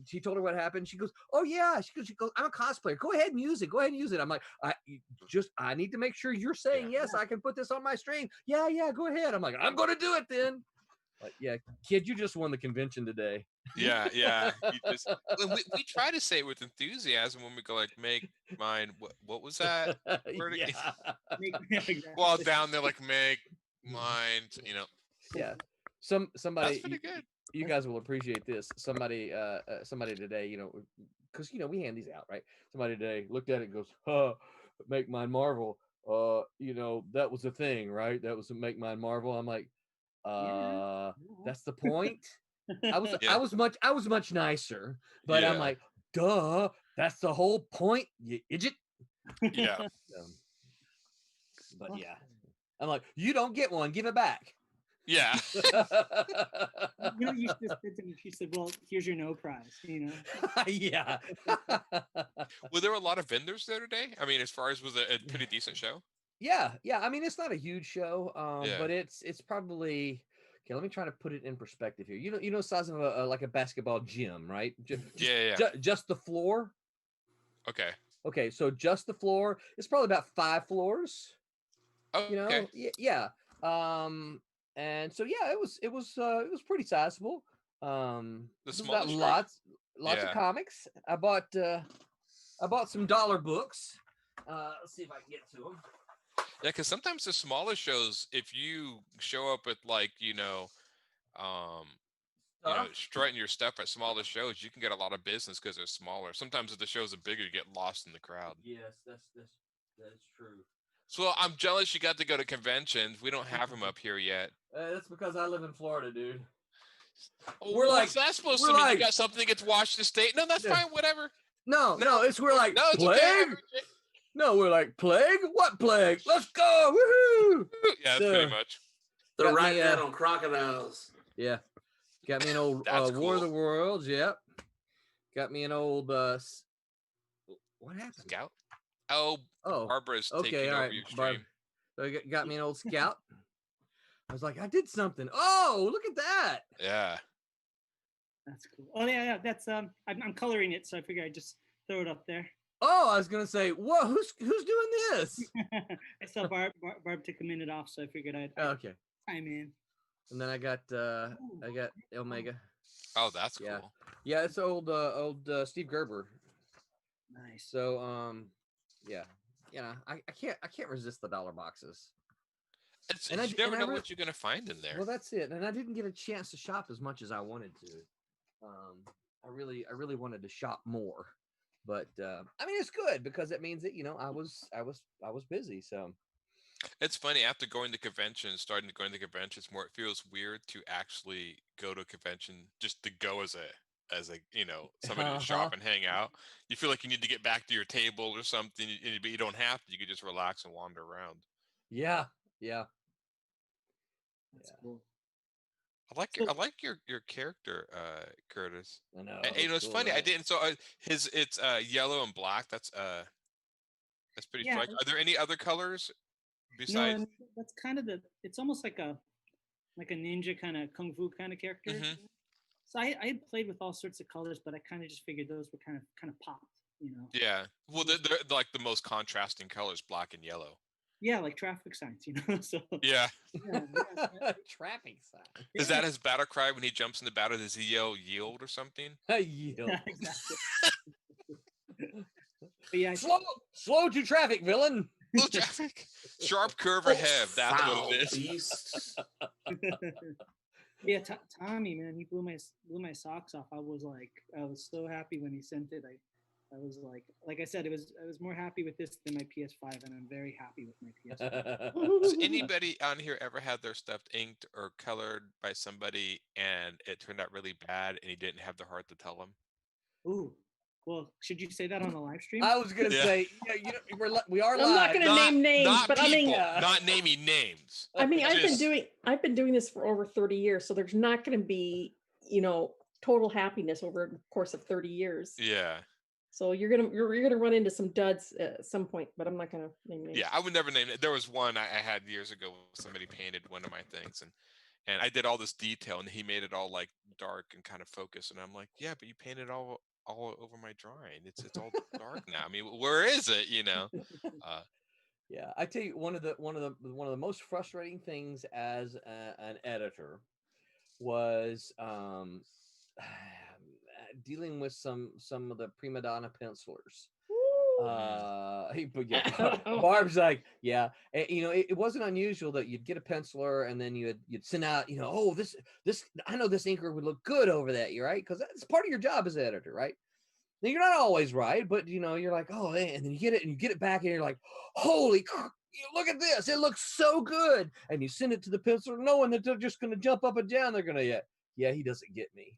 Speaker 6: she told her what happened. She goes, "Oh yeah." She goes, "I'm a cosplayer. Go ahead and use it. Go ahead and use it." I'm like, I need to make sure you're saying yes, I can put this on my stream. Yeah, go ahead. I'm like, I'm gonna do it then. Like, yeah, kid, you just won the convention today.
Speaker 5: Yeah. We try to say it with enthusiasm when we go like, make mine. What was that? Word again?
Speaker 2: Exactly.
Speaker 5: Well, down there like make mine.
Speaker 6: Yeah. Somebody.
Speaker 5: That's pretty good.
Speaker 6: You guys will appreciate this. Somebody today, because we hand these out, right? Somebody today looked at it and goes, make mine Marvel. That was the thing, right? That was to make mine Marvel. I'm like, that's the point. I was much nicer, but I'm
Speaker 5: Yeah.
Speaker 6: like, duh, that's the whole point, you idiot.
Speaker 5: Yeah.
Speaker 6: But yeah, I'm like, you don't get one, give it back.
Speaker 5: Yeah.
Speaker 2: You should have said to me, she said, "Well, here's your no prize."
Speaker 6: Yeah.
Speaker 5: Were there a lot of vendors there today? I mean, as far as was it a pretty decent show?
Speaker 6: Yeah. I mean, it's not a huge show,
Speaker 5: Yeah.
Speaker 6: but it's probably okay. Let me try to put it in perspective here. The size of like a basketball gym, right?
Speaker 5: Yeah.
Speaker 6: Just the floor.
Speaker 5: Okay.
Speaker 6: Okay, so just the floor. It's probably about 5 floors.
Speaker 5: Okay.
Speaker 6: Yeah. And so yeah, it was pretty sizable.
Speaker 5: The
Speaker 6: There's got
Speaker 5: smallest room.
Speaker 6: lots
Speaker 5: Yeah.
Speaker 6: of comics. I bought some dollar books. Let's see if I can get to them.
Speaker 5: Yeah, because sometimes the smaller shows, if you show up with like, strutting your stuff at smaller shows, you can get a lot of business because they're smaller. Sometimes if the shows are bigger, you get lost in the crowd.
Speaker 6: Yes, that's true.
Speaker 5: So I'm jealous you got to go to conventions. We don't have them up here yet.
Speaker 6: That's because I live in Florida, dude.
Speaker 5: We're like, that's supposed to mean you got something against Washington State? No, that's fine. Whatever.
Speaker 6: No, it's we're like
Speaker 5: No, it's
Speaker 6: plague.
Speaker 5: okay.
Speaker 6: No, we're like plague. What plague? Let's go! Woohoo!
Speaker 5: Yeah, that's pretty much.
Speaker 3: They're
Speaker 6: Got me,
Speaker 3: riding that on crocodiles.
Speaker 6: Yeah, got me an old
Speaker 5: That's
Speaker 6: War of the
Speaker 5: cool.
Speaker 6: Worlds. Yep. Got me an old. What happened?
Speaker 5: Scout. Oh, Barbara's taking
Speaker 6: all
Speaker 5: over
Speaker 6: right,
Speaker 5: your stream.
Speaker 6: Barb. So I got me an old Scout. I was like, I did something. Oh, look at that!
Speaker 5: Yeah.
Speaker 2: That's cool. Oh yeah. That's I'm coloring it, so I figure I'd just throw it up there.
Speaker 6: Oh, I was gonna say, whoa, who's doing this?
Speaker 2: I saw Barb took a minute off, so I figured I'd
Speaker 6: Okay.
Speaker 2: chime in.
Speaker 6: And then I got Omega.
Speaker 5: Oh, that's cool.
Speaker 6: Yeah. Yeah, it's old Steve Gerber.
Speaker 2: Nice.
Speaker 6: So yeah. I can't resist the dollar boxes.
Speaker 5: You never know what you're gonna find in there.
Speaker 6: Well, that's it. And I didn't get a chance to shop as much as I wanted to. I really wanted to shop more. But I mean, it's good because it means that I was busy. So
Speaker 5: It's funny after starting to going to conventions more. It feels weird to actually go to a convention just to go as a somebody to shop and hang out. You feel like you need to get back to your table or something, but you don't have to. You could just relax and wander around.
Speaker 6: yeah.
Speaker 2: That's cool.
Speaker 5: I like your character, Curtis.
Speaker 6: I know.
Speaker 5: And, it's
Speaker 6: cool,
Speaker 5: funny. I
Speaker 6: right?
Speaker 5: didn't. So it's yellow and black. That's pretty
Speaker 2: Yeah.
Speaker 5: striking. Are there any other colors besides?
Speaker 2: No, that's kind of it's almost like a ninja kind of kung fu kind of character.
Speaker 5: Mhm.
Speaker 2: So I had played with all sorts of colors, but I kind of just figured those were kind of popped.
Speaker 5: Yeah. Well, they're like the most contrasting colors, black and yellow.
Speaker 2: Yeah, like traffic signs, you know. So
Speaker 5: Yeah.
Speaker 2: yeah, yeah,
Speaker 6: Traffic sign.
Speaker 5: Is that his battle cry when he jumps in the battle? Does he yell yield or something?
Speaker 6: Yield.
Speaker 2: yeah, exactly. But yeah,
Speaker 6: Slow to traffic, villain.
Speaker 5: Little traffic. Sharp curve ahead. That's
Speaker 3: Foul
Speaker 5: what it is.
Speaker 3: beast.
Speaker 2: yeah, Tommy, man, he blew my socks off. I was so happy when he sent it. I was like I said, I was more happy with this than my PS5, and I'm very happy with my PS5.
Speaker 5: Has anybody on here ever had their stuff inked or colored by somebody and it turned out really bad and he didn't have the heart to tell them?
Speaker 2: Ooh, well, should you say that on the live stream?
Speaker 6: I was gonna
Speaker 5: Yeah.
Speaker 6: say, we are
Speaker 4: I'm
Speaker 6: live.
Speaker 4: not gonna name names,
Speaker 5: not
Speaker 4: but
Speaker 5: people,
Speaker 4: I mean,
Speaker 5: not naming names.
Speaker 4: I've
Speaker 5: Just-
Speaker 4: been doing this for over 30 years, so there's not going to be, total happiness over the course of 30 years.
Speaker 5: Yeah.
Speaker 4: So you're gonna run into some duds at some point, but I'm not gonna name names.
Speaker 5: Yeah, I would never name it. There was one I had years ago. Somebody painted one of my things, and I did all this detail, and he made it all like dark and kind of focused. And I'm like, yeah, but you painted all over my drawing. It's all dark now. I mean, where is it?
Speaker 6: Yeah, I tell you, one of the most frustrating things as an editor was dealing with some of the prima donna pencilers. Barb's like, yeah, and, it wasn't unusual that you'd get a penciler and then you'd send out, oh, this I know this inker would look good over that, right? Because that's part of your job as an editor, right? Now, you're not always right, but you're like, oh, and then you get it back, and you're like, holy crap, look at this, it looks so good, and you send it to the penciler, knowing that they're just going to jump up and down. They're going to, yeah, he doesn't get me.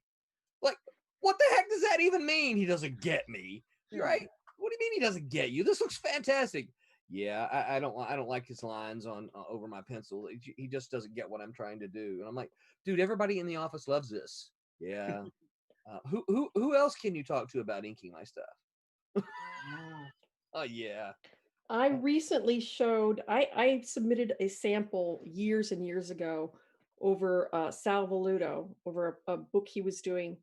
Speaker 6: Like, what the heck does that even mean? He doesn't get me, right? What do you mean he doesn't get you? This looks fantastic. Yeah, I don't like his lines on over my pencil. He just doesn't get what I'm trying to do. And I'm like, dude, everybody in the office loves this. Yeah. Who else can you talk to about inking my stuff? Oh yeah.
Speaker 4: I recently showed. I submitted a sample years and years ago over Sal Voluto over a book he was doing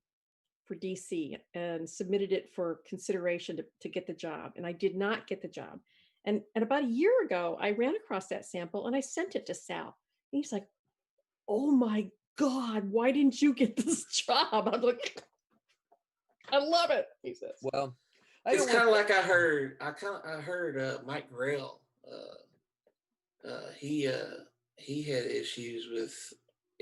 Speaker 4: for DC, and submitted it for consideration to get the job, and I did not get the job. And about a year ago, I ran across that sample and I sent it to Sal. And he's like, "Oh my God, why didn't you get this job?" I'm like, "I love it," he says.
Speaker 6: Well,
Speaker 3: It's kind of like I heard Mike Grell. He had issues with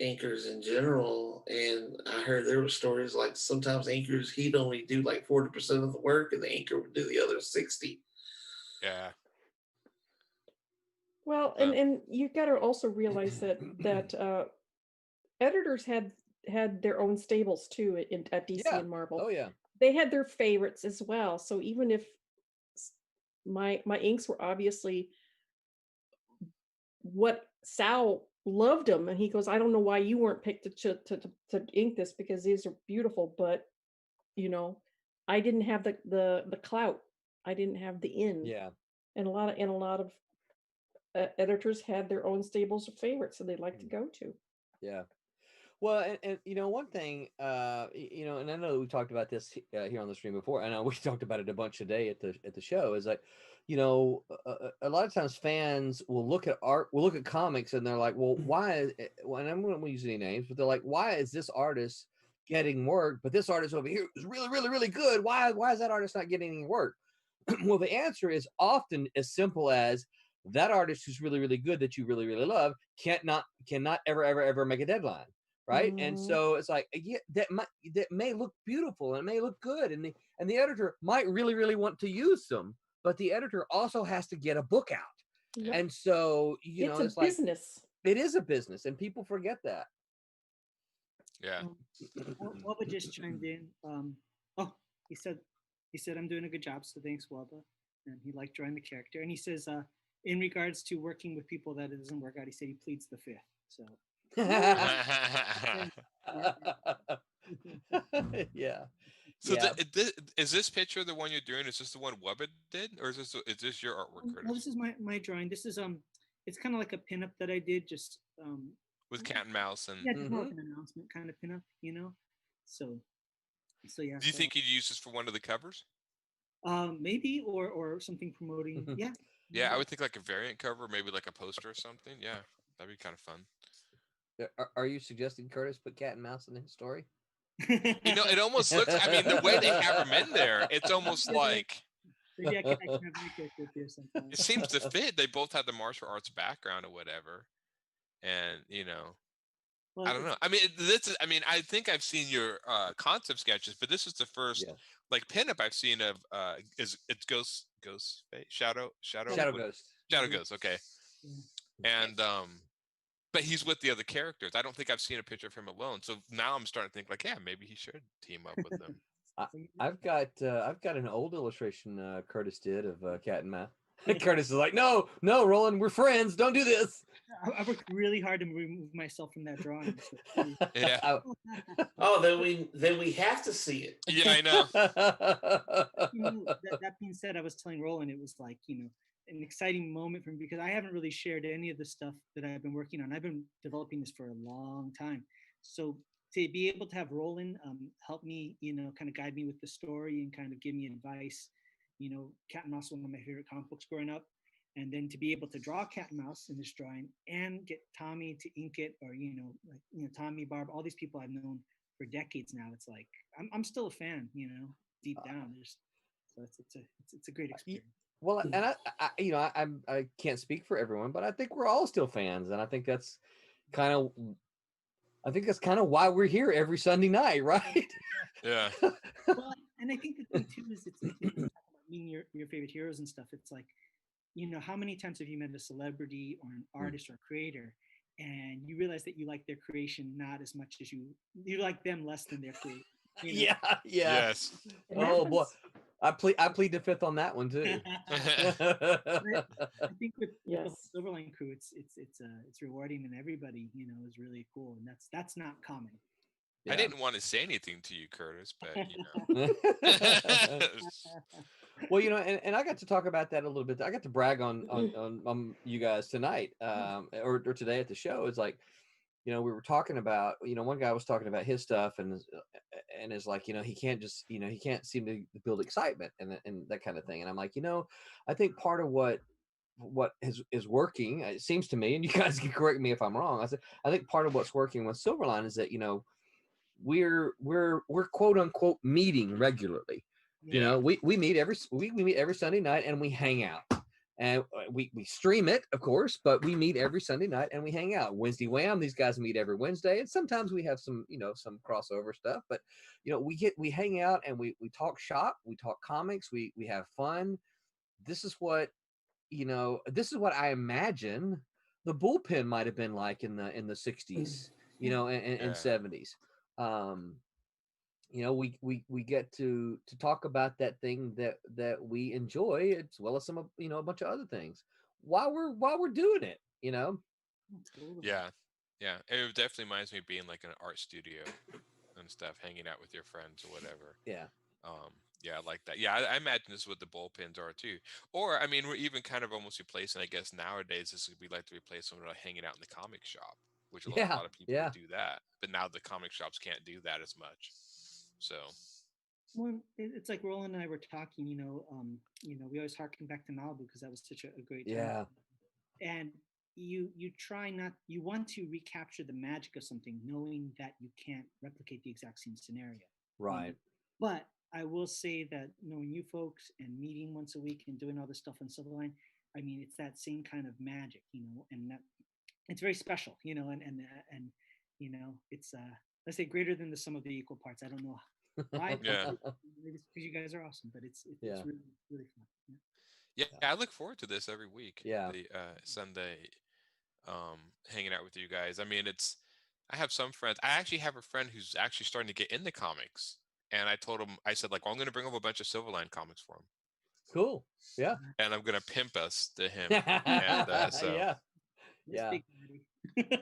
Speaker 3: inkers in general, and I heard there were stories like sometimes inkers, he'd only do like 40% of the work, and the inker would do the other 60.
Speaker 5: Yeah.
Speaker 4: Well, and you've got to also realize that editors had their own stables too at DC and Marvel.
Speaker 6: Oh yeah.
Speaker 4: They had their favorites as well. So even if my inks were obviously what Sal loved them, and he goes, "I don't know why you weren't picked to ink this, because these are beautiful, but I didn't have the clout. I didn't have the in."
Speaker 6: Yeah.
Speaker 4: And a lot of editors had their own stables of favorites that they'd like to go to.
Speaker 6: Yeah. Well, and one thing, and I know that we talked about this here on the stream before. I know we talked about it a bunch today at the show. Is like, a lot of times fans will look at art, will look at comics, and they're like, well, why? Well, I'm going to use any names, but they're like, why is this artist getting work, but this artist over here is really, really, really good? Why is that artist not getting any work? Well, the answer is often as simple as that artist who's really, really good that you really, really love cannot ever make a deadline. Right. And so it's like, yeah, that may look beautiful and it may look good, and the editor might really, really want to use them, but the editor also has to get a book out.
Speaker 4: Yep.
Speaker 6: And so it's
Speaker 4: a business.
Speaker 6: It is a business, and people forget that.
Speaker 5: Yeah.
Speaker 2: Wubba just chimed in. He said I'm doing a good job, so thanks, Wubba. And he liked drawing the character. And he says, in regards to working with people that it doesn't work out, he said he pleads the fifth. So
Speaker 6: Yeah.
Speaker 5: So is this picture the one you're doing? Is this the one Wubba did, or is this your artwork, Curtis?
Speaker 2: No, this is my drawing. This is it's kind of like a pinup that I did, just
Speaker 5: With cat and mouse and.
Speaker 2: yeah, just more of an announcement kind of pinup, So yeah.
Speaker 5: Do you think you'd use this for one of the covers?
Speaker 2: Maybe or something promoting. Yeah.
Speaker 5: Yeah, I would think like a variant cover, maybe like a poster or something. Yeah, that'd be kind of fun.
Speaker 6: Are you suggesting Curtis put cat and mouse in his story?
Speaker 5: You know, it almost looks. I mean, the way they have him in there, it's almost like
Speaker 2: Maybe I can have my character appear sometime.
Speaker 5: it seems to fit. They both have the martial arts background or whatever, and you know,
Speaker 2: Well,
Speaker 5: I don't know. I mean, this is. I mean, I think I've seen your concept sketches, but this is the first
Speaker 6: Yeah.
Speaker 5: like pinup I've seen of. Is it's Ghost Face Shadow
Speaker 6: Shadow
Speaker 5: what-
Speaker 6: Ghost.
Speaker 5: Shadow Ghost. Okay,
Speaker 2: Yeah.
Speaker 5: and but he's with the other characters. I don't think I've seen a picture of him alone. So now I'm starting to think like, yeah, maybe he should team up with them.
Speaker 6: I've got an old illustration Curtis did of cat and mouse. Curtis is like, no, Roland, we're friends. Don't do this.
Speaker 2: I worked really hard to remove myself from that drawing. So
Speaker 5: Yeah.
Speaker 3: Oh, then we have to see it.
Speaker 5: Yeah, I know.
Speaker 2: That being said, I was telling Roland it was like, an exciting moment for me because I haven't really shared any of the stuff that I've been working on. I've been developing this for a long time. So to be able to have Roland help me, kind of guide me with the story and kind of give me advice, Cat and Mouse was one of my favorite comic books growing up. And then to be able to draw Cat and Mouse in this drawing and get Tommy to ink it, or Tommy, Barb, all these people I've known for decades now. It's like I'm still a fan, deep down. So it's a great experience.
Speaker 6: Well, and I can't speak for everyone, but I think we're all still fans, and I think that's kind of why we're here every Sunday night, right?
Speaker 5: Yeah.
Speaker 2: Well, and I think the thing too is it's like meeting your favorite heroes and stuff. It's like, how many times have you met a celebrity or an artist or creator, and you realize that you like their creation not as much as you like them less than their creation.
Speaker 6: Yeah.
Speaker 5: Yes.
Speaker 2: And
Speaker 6: Oh
Speaker 2: that
Speaker 6: boy,
Speaker 2: was-
Speaker 6: I plead the fifth on that one too.
Speaker 2: I think with the
Speaker 4: Yes.
Speaker 2: Silverline crew, it's rewarding, and everybody is really cool, and that's not common.
Speaker 5: I didn't want to say anything to you, Curtis, but you
Speaker 6: Well, and I got to talk about that a little bit. I got to brag on you guys tonight, or today at the show. It's like, we were talking about, one guy was talking about his stuff and is like, he can't just, he can't seem to build excitement and that kind of thing. And I'm like, I think part of what is working, it seems to me, and you guys can correct me if I'm wrong. I think part of what's working with Silverline is that, we're quote unquote meeting regularly. We meet every Sunday night and we hang out. And we stream it, of course, but we meet every Sunday night and we hang out. Wednesday Wham, these guys meet every Wednesday, and sometimes we have some, some crossover stuff. But we hang out and we talk shop, we talk comics, we have fun. This is what I imagine the bullpen might have been like in the 60s, and 70s. We get to talk about that thing that we enjoy, as well as some of a bunch of other things while we're doing it.
Speaker 5: Yeah. It definitely reminds me of being like in an art studio and stuff, hanging out with your friends or whatever.
Speaker 6: Yeah.
Speaker 5: Yeah, I like that. Yeah, I imagine this is what the bullpens are too. Or I mean, we're even kind of almost replacing. I guess nowadays this would be like to replace someone like hanging out in the comic shop, which a lot of people would do that. But now the comic shops can't do that as much. So.
Speaker 2: Well, it's like Roland and I were talking. We always harken back to Malibu because that was such a great time.
Speaker 6: Yeah.
Speaker 2: And you want to recapture the magic of something, knowing that you can't replicate the exact same scenario.
Speaker 6: Right.
Speaker 2: But I will say that knowing you folks and meeting once a week and doing all this stuff on Silverline, I mean, it's that same kind of magic, and that it's very special, and it's let's say greater than the sum of the equal parts. I don't know why.
Speaker 5: Yeah.
Speaker 2: Maybe it's because you guys are awesome, but it's really really fun.
Speaker 5: Yeah, I look forward to this every week.
Speaker 6: Yeah.
Speaker 5: The Sunday, hanging out with you guys. I mean, I have some friends. I actually have a friend who's actually starting to get into comics. And I told him, I said, like, well, I'm going to bring over a bunch of Silverline comics for him.
Speaker 6: Cool. Yeah.
Speaker 5: And I'm going to pimp us to him. And so,
Speaker 6: yeah.
Speaker 2: This
Speaker 6: Yeah.
Speaker 2: big daddy.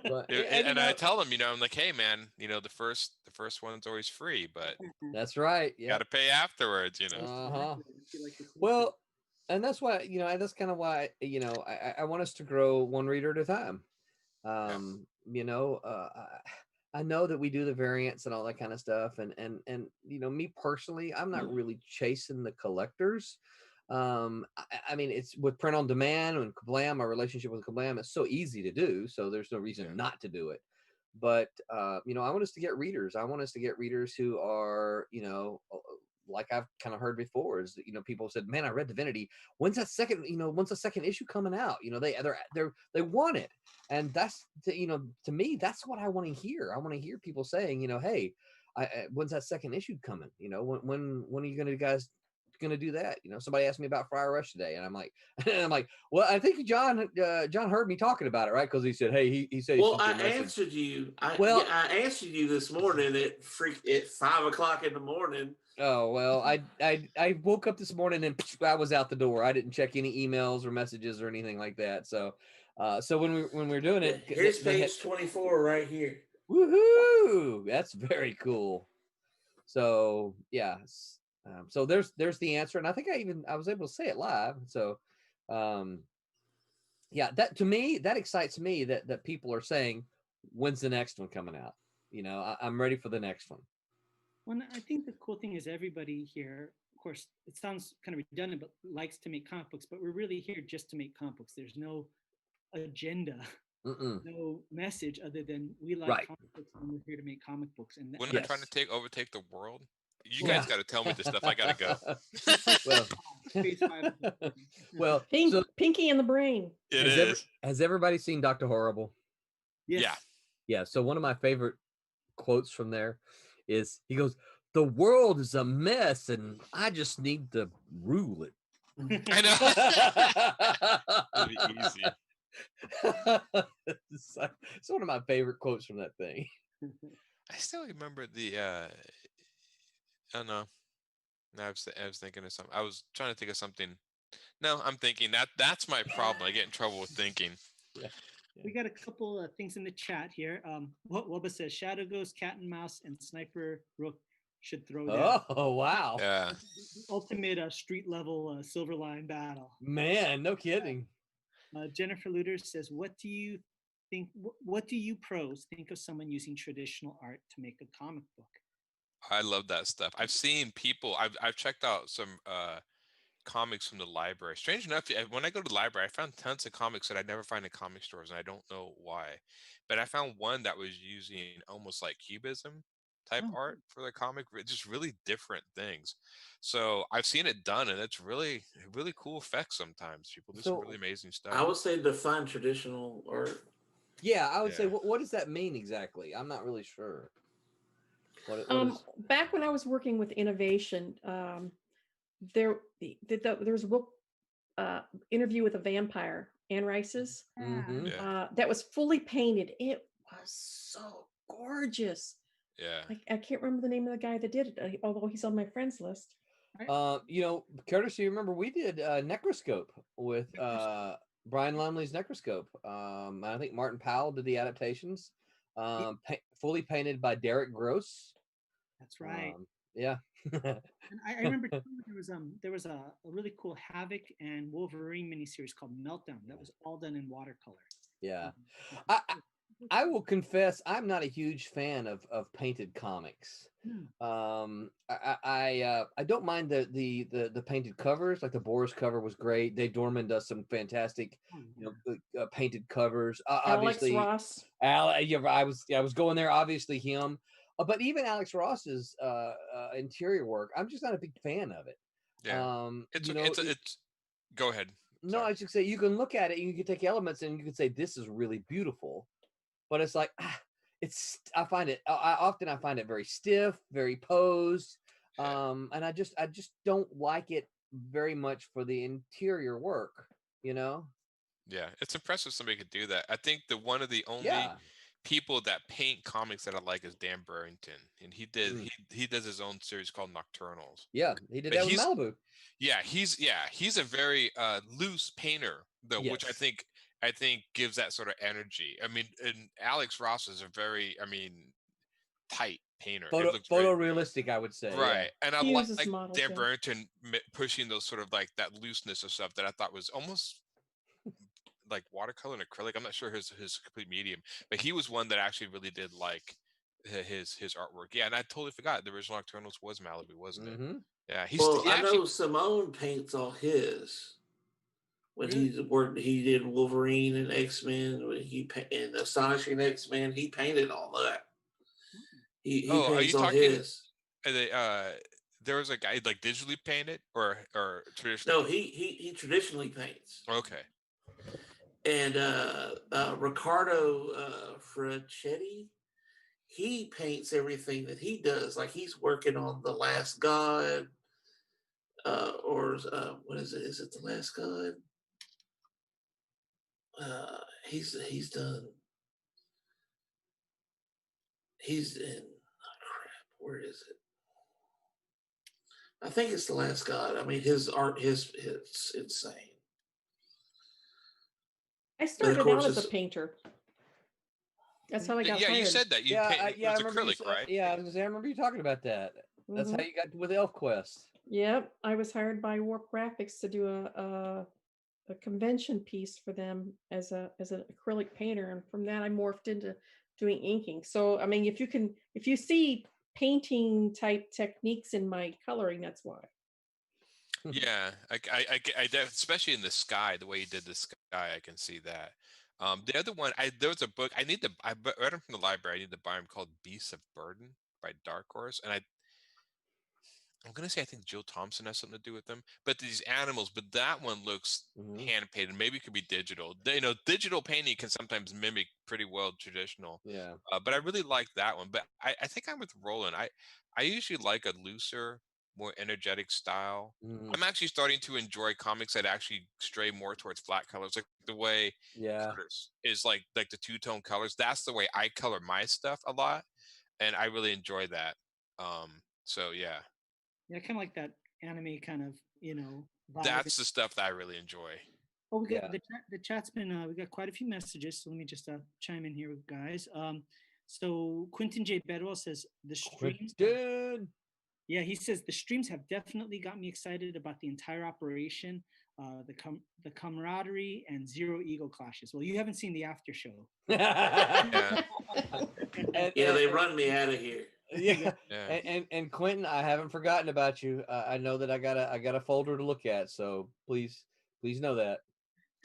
Speaker 6: But,
Speaker 5: and I tell him, I'm like, hey, man, the first one's always free, but
Speaker 6: that's right.
Speaker 5: you
Speaker 6: Yeah.
Speaker 5: got to pay afterwards,
Speaker 6: Uh-huh.
Speaker 2: I feel like it's-
Speaker 6: Well, and that's why, that's kind of why, I want us to grow one reader at a time. I know that we do the variants and all that kind of stuff, and me personally, I'm not really chasing the collectors. I mean, it's with print on demand and Kablam, my relationship with Kablam is so easy to do, so there's no reason not to do it. But I want us to get readers. I want us to get readers who are, like I've kind of heard before, is that, people said, "Man, I read Divinity. When's the second issue coming out?" They want it, and that's to me, that's what I want to hear. I want to hear people saying, "Hey, when's that second issue coming? When are you guys gonna do that?" Somebody asked me about Friar Rush today, and I'm like, well, I think John heard me talking about it, right? Because he said, "Hey, he said."
Speaker 3: Well, I answered you. I answered you this morning at 5 o'clock in the morning.
Speaker 6: Oh well, I woke up this morning and I was out the door. I didn't check any emails or messages or anything like that. So, when we're doing it,
Speaker 3: here's page 24 right here.
Speaker 6: Woohoo! That's very cool. So yeah, so there's the answer, and I think I was able to say it live. So, yeah, that to me that excites me that people are saying, "When's the next one coming out?" I'm ready for the next one.
Speaker 2: Well, I think the cool thing is everybody here, of course, it sounds kind of redundant, but likes to make comic books, but we're really here just to make comic books. There's no agenda, no message other than we like comic books and we're here to make comic books. And
Speaker 5: when I'm trying to overtake the world, you guys got to tell me this stuff. I got to
Speaker 6: go. well,
Speaker 4: Pinky in the Brain.
Speaker 6: Has everybody seen Dr. Horrible?
Speaker 2: Yes.
Speaker 5: Yeah.
Speaker 6: Yeah. So one of my favorite quotes from there is he goes, "The world is a mess and I just need to rule it."
Speaker 5: I know. It'll be easy.
Speaker 6: It's one of my favorite quotes from that thing.
Speaker 5: I still remember the I don't know. I was thinking of something. I was trying to think of something. No, I'm thinking that's my problem. I get in trouble with thinking.
Speaker 6: Yeah.
Speaker 2: We got a couple of things in the chat here. Wubba says Shadow Ghost, Cat and Mouse, and Sniper Rook should throw down.
Speaker 6: Oh wow!
Speaker 5: Yeah,
Speaker 2: ultimate street level Silverline battle.
Speaker 6: Man, no kidding.
Speaker 2: Jennifer Luder says, "What do you think? What do you pros think of someone using traditional art to make a comic book?"
Speaker 5: I love that stuff. I've seen people. I've checked out some comics from the library. Strange enough, when I go to the library, I found tons of comics that I never find in comic stores, and I don't know why. But I found one that was using almost like cubism type art for the comic, just really different things. So I've seen it done, and it's really, really cool effects. Sometimes people do some really amazing stuff.
Speaker 3: I would say define traditional art.
Speaker 6: Yeah, I would say, what does that mean exactly? I'm not really sure.
Speaker 4: Back when I was working with Innovation, there was a book interview with a vampire, Anne Rice's, that was fully painted. It was so gorgeous.
Speaker 5: Yeah,
Speaker 4: I can't remember the name of the guy that did it, although he's on my friends list.
Speaker 6: Curtis, you remember we did Necroscope with Brian Lumley's Necroscope. I think Martin Powell did the adaptations. Fully painted by Derek Gross.
Speaker 2: That's right.
Speaker 6: Yeah.
Speaker 2: And I remember there was a really cool Havoc and Wolverine miniseries called Meltdown that was all done in watercolor.
Speaker 6: Yeah. I will confess I'm not a huge fan of painted comics. I don't mind the painted covers. Like the Boris cover was great. Dave Dorman does some fantastic painted covers. Obviously
Speaker 4: Alex Ross.
Speaker 6: I was going there. Obviously him. But even Alex Ross's interior work, I'm just not a big fan of it.
Speaker 5: Yeah. It's go ahead.
Speaker 6: No, I should say you can look at it and you can take elements and you can say this is really beautiful, but it's like I find it very stiff, very posed, and I just don't like it very much for the interior work.
Speaker 5: Yeah, it's impressive somebody could do that. I think one of the only people that paint comics that I like is Dan Burrington, and he does his own series called Nocturnals.
Speaker 6: Yeah, he did that with Malibu.
Speaker 5: Yeah, he's a very loose painter though, which I think gives that sort of energy. I mean, and Alex Ross is a very tight painter.
Speaker 6: Photorealistic, I would say.
Speaker 5: Right, and I like
Speaker 4: models,
Speaker 5: Dan Burrington pushing those sort of like that looseness of stuff that I thought was almost like watercolor and acrylic. I'm not sure his complete medium, but he was one that actually really did like his artwork. Yeah, and I totally forgot the original Nocturnals was Malibu, wasn't it?
Speaker 6: Mhm.
Speaker 5: Yeah,
Speaker 3: Well,
Speaker 5: he
Speaker 3: I
Speaker 5: actually
Speaker 3: know Simone paints all his when
Speaker 2: Really?
Speaker 3: he's worked. He did Wolverine and X-Men. When and Astonishing X-Men, he painted all that. He
Speaker 5: Oh, are you
Speaker 3: paints all
Speaker 5: talking?
Speaker 3: his.
Speaker 5: There was a guy like digitally painted or traditionally.
Speaker 3: No, he traditionally paints.
Speaker 5: Okay.
Speaker 3: And Riccardo Franchetti, he paints everything that he does. Like he's working on The Last God, or what is it? Is it The Last God? He's done. He's in. Oh, crap. Where is it? I think it's The Last God. I mean, his art, his insane.
Speaker 4: I
Speaker 3: But of
Speaker 4: started
Speaker 3: course,
Speaker 4: out as a
Speaker 3: it's
Speaker 4: painter. That's how I got
Speaker 5: Yeah, you
Speaker 4: hired.
Speaker 5: said that you
Speaker 6: Yeah,
Speaker 5: paint.
Speaker 6: yeah,
Speaker 5: It
Speaker 6: I
Speaker 5: was
Speaker 6: remember you.
Speaker 5: acrylic, right?
Speaker 6: Yeah, I was gonna say, I remember you talking about that. That's how
Speaker 4: Mhm.
Speaker 6: you got with ElfQuest.
Speaker 4: Yep, I was hired by Warp Graphics to do a convention piece for them as an acrylic painter, and from that I morphed into doing inking. So I mean, if you see painting type techniques in my coloring, that's why.
Speaker 5: Yeah, especially in the sky, the way you did the sky, I can see that. The other one, there was a book read them from the library. I need to buy them called Beasts of Burden by Dark Horse, and I'm gonna say I think Jill Thompson has something to do with them. But these animals, but that one looks
Speaker 6: Mhm.
Speaker 5: hand painted. Maybe it could be digital. Digital painting can sometimes mimic pretty well traditional.
Speaker 6: Yeah.
Speaker 5: But I really like that one. But I think I'm with Roland. I usually like a looser, more energetic style.
Speaker 6: Mhm.
Speaker 5: I'm actually starting to enjoy comics that actually stray more towards flat colors, like the way
Speaker 6: Yeah.
Speaker 5: Curtis is like the two-tone colors. That's the way I color my stuff a lot, and I really enjoy that. So yeah,
Speaker 2: Yeah, kind of like that anime kind of, vibe.
Speaker 5: that's the stuff that I really enjoy.
Speaker 2: Oh, we got
Speaker 6: Yeah.
Speaker 2: the chat's been we got quite a few messages, so let me just chime in here, guys. So Quentin J. Bedwell says the streams.
Speaker 6: Quentin.
Speaker 2: Yeah, he says the streams have definitely got me excited about the entire operation, the camaraderie and zero ego clashes. Well, you haven't seen the after show.
Speaker 5: Yeah,
Speaker 3: yeah, they run me out of here.
Speaker 6: Yeah.
Speaker 5: yeah.
Speaker 6: And Quentin, I haven't forgotten about you. I know that I got a folder to look at, so please know that.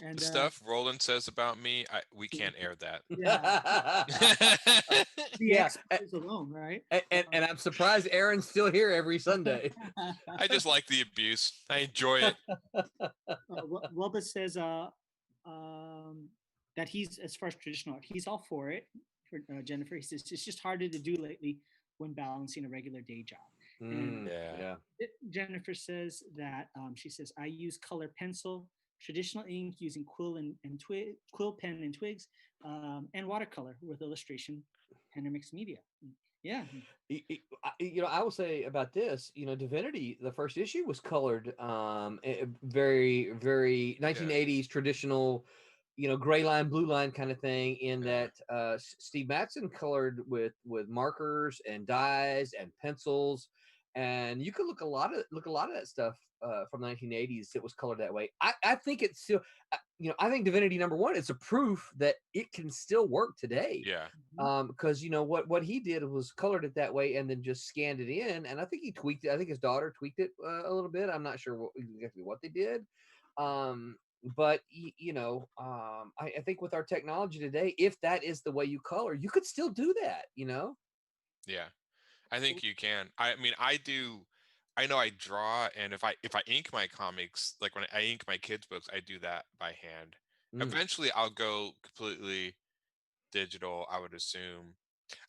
Speaker 2: And
Speaker 5: The stuff Roland says about me, we can't air that.
Speaker 2: yeah, the
Speaker 6: Yeah,
Speaker 2: X-Files alone, right?
Speaker 6: and I'm surprised Aaron's still here every Sunday.
Speaker 5: I just like the abuse. I enjoy it.
Speaker 2: Wubba says that he's, as far as traditional art, he's all for it. For Jennifer, he says it's just harder to do lately when balancing a regular day job. And
Speaker 5: Yeah.
Speaker 2: Jennifer says that she says I use color pencil, traditional ink using quill pen and twigs, and watercolor with illustration pen or mixed media. Yeah.
Speaker 6: I will say about this, Divinity, the first issue was colored very, very 1980s traditional, gray line, blue line kind of thing, in
Speaker 5: Yeah.
Speaker 6: that Steve Matson colored with markers and dyes and pencils, and you could look a lot of that stuff from the 1980s that was colored that way. I think it's still, I think Divinity #1 is a proof that it can still work today.
Speaker 5: Yeah.
Speaker 6: Because what he did was colored it that way and then just scanned it in, and I think he tweaked it. I think his daughter tweaked it a little bit. I'm not sure exactly what they did. But I think with our technology today, if that is the way you color, you could still do that.
Speaker 5: Yeah. I think you can. I mean, I know I draw, and if I ink my comics, like when I ink my kids' books, I do that by hand. Eventually, I'll go completely digital, I would assume.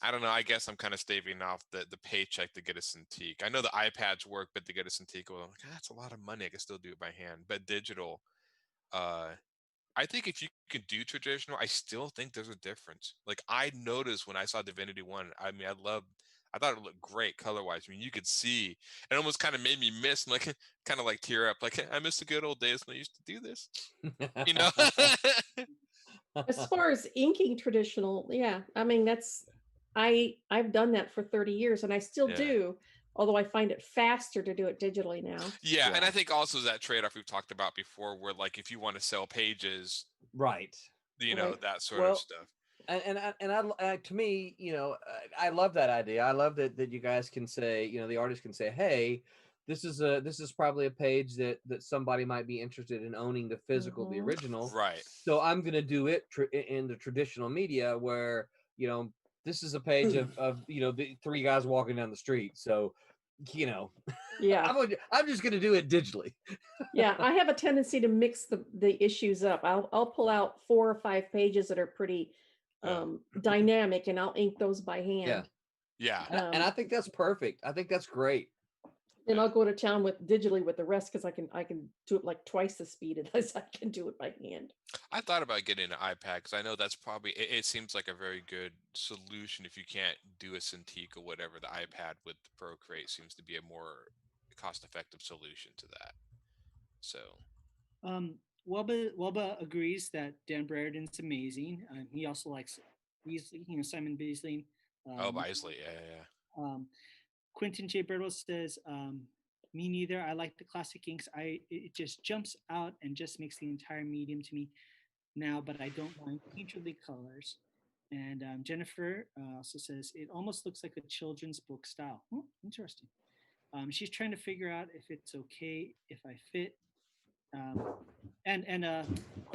Speaker 5: I don't know. I guess I'm kind of staving off the paycheck to get a Cintiq. I know the iPads work, but to get a Cintiq, well, I'm like, that's a lot of money. I can still do it by hand. But digital, uh, I think if you can do traditional, I still think there's a difference. Like I noticed when I saw Divinity 1, I mean, I thought it looked great color wise. I mean, you could see it almost kind of made me miss, like kind of like tear up, like I miss the good old days when I used to do this. You know?
Speaker 4: As far as inking traditional, yeah, I mean I've done that for 30 years and I still
Speaker 5: Yeah.
Speaker 4: do, although I find it faster to do it digitally now.
Speaker 5: Yeah, and I think also that trade-off we've talked about before, where like if you want to sell pages,
Speaker 6: Right.
Speaker 5: you know,
Speaker 4: Right.
Speaker 5: that sort of stuff.
Speaker 6: To me, I love that idea. I love that you guys can say, the artist can say, hey, this is probably a page that somebody might be interested in owning the physical, the
Speaker 4: Mhm.
Speaker 6: original.
Speaker 5: Right.
Speaker 6: So I'm going to do it in the traditional media where, this is a page of the three guys walking down the street. So,
Speaker 4: Yeah.
Speaker 6: I'm just going to do it digitally.
Speaker 4: Yeah, I have a tendency to mix the issues up. I'll pull out 4 or 5 pages that are pretty
Speaker 5: Yeah.
Speaker 4: dynamic, and I'll ink those by
Speaker 6: Yeah.
Speaker 4: hand.
Speaker 5: Yeah.
Speaker 6: And I think that's perfect. I think that's great.
Speaker 4: Then I'll go to town with digitally with the rest because I can do it like twice the speed as I can do it by hand.
Speaker 5: I thought about getting an iPad because I know that's probably it seems like a very good solution if you can't do a Cintiq or whatever. The iPad with Procreate seems to be a more cost-effective solution to that. So
Speaker 2: Wubba agrees that Dan Brereton's amazing. He also likes Beasley, Simon Beasley.
Speaker 5: Bisley, yeah.
Speaker 2: Um, Quentin J. Bertle says, me neither. I like the classic inks. It just jumps out and just makes the entire medium to me now, but I don't mind painterly colors. And Jennifer also says, it almost looks like a children's book style. Interesting. She's trying to figure out if it's okay if I fit. Quentin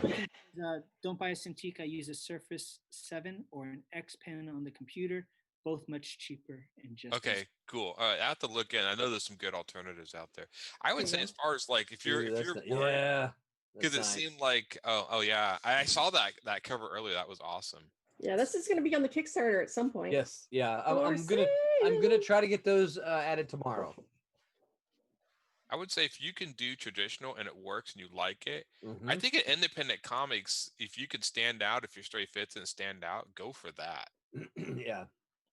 Speaker 2: says, don't buy a Cintiq. I use a Surface 7 or an X Pen on the computer. Both much cheaper and just
Speaker 5: Okay, cool. All right, I have to look in. I know there's some good alternatives out there. I would say
Speaker 4: Yeah.
Speaker 5: as far as like if you're
Speaker 6: Ooh,
Speaker 5: if you're
Speaker 6: that's
Speaker 5: worried,
Speaker 6: yeah.
Speaker 5: because it
Speaker 6: That's nice.
Speaker 5: seemed like oh yeah, I saw that cover earlier. That was awesome.
Speaker 4: Yeah, this is going to be on the Kickstarter at some point.
Speaker 6: Yes, yeah.
Speaker 4: For
Speaker 6: I'm gonna
Speaker 4: sale.
Speaker 6: try to get those added tomorrow.
Speaker 5: I would say if you can do traditional and it works and you like it,
Speaker 6: Mhm.
Speaker 5: I think in independent comics, if you could stand out, if your story fits and stand out, go for that.
Speaker 6: Yeah.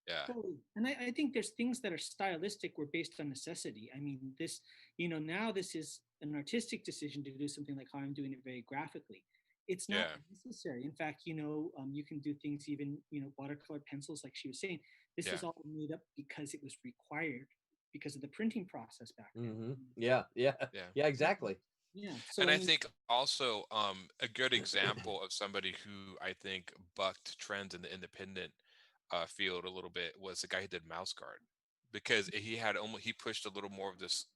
Speaker 5: Yeah.
Speaker 2: Totally. And I think there's things that are stylistic were based on necessity. I mean, this, now this is an artistic decision to do something like how I'm doing it very graphically. It's not
Speaker 5: Yeah.
Speaker 2: necessary. In fact, you can do things even, watercolor pencils, like she was saying. This is
Speaker 5: Yeah.
Speaker 2: all made up because it was required because of the printing process back then.
Speaker 6: Mhm. Yeah.
Speaker 5: Yeah.
Speaker 6: Exactly.
Speaker 2: Yeah. So
Speaker 5: And I
Speaker 2: mean,
Speaker 5: think also a good example of somebody who I think bucked trends in the independent field a little bit was the guy who did Mouse Guard, because he pushed a little more of this,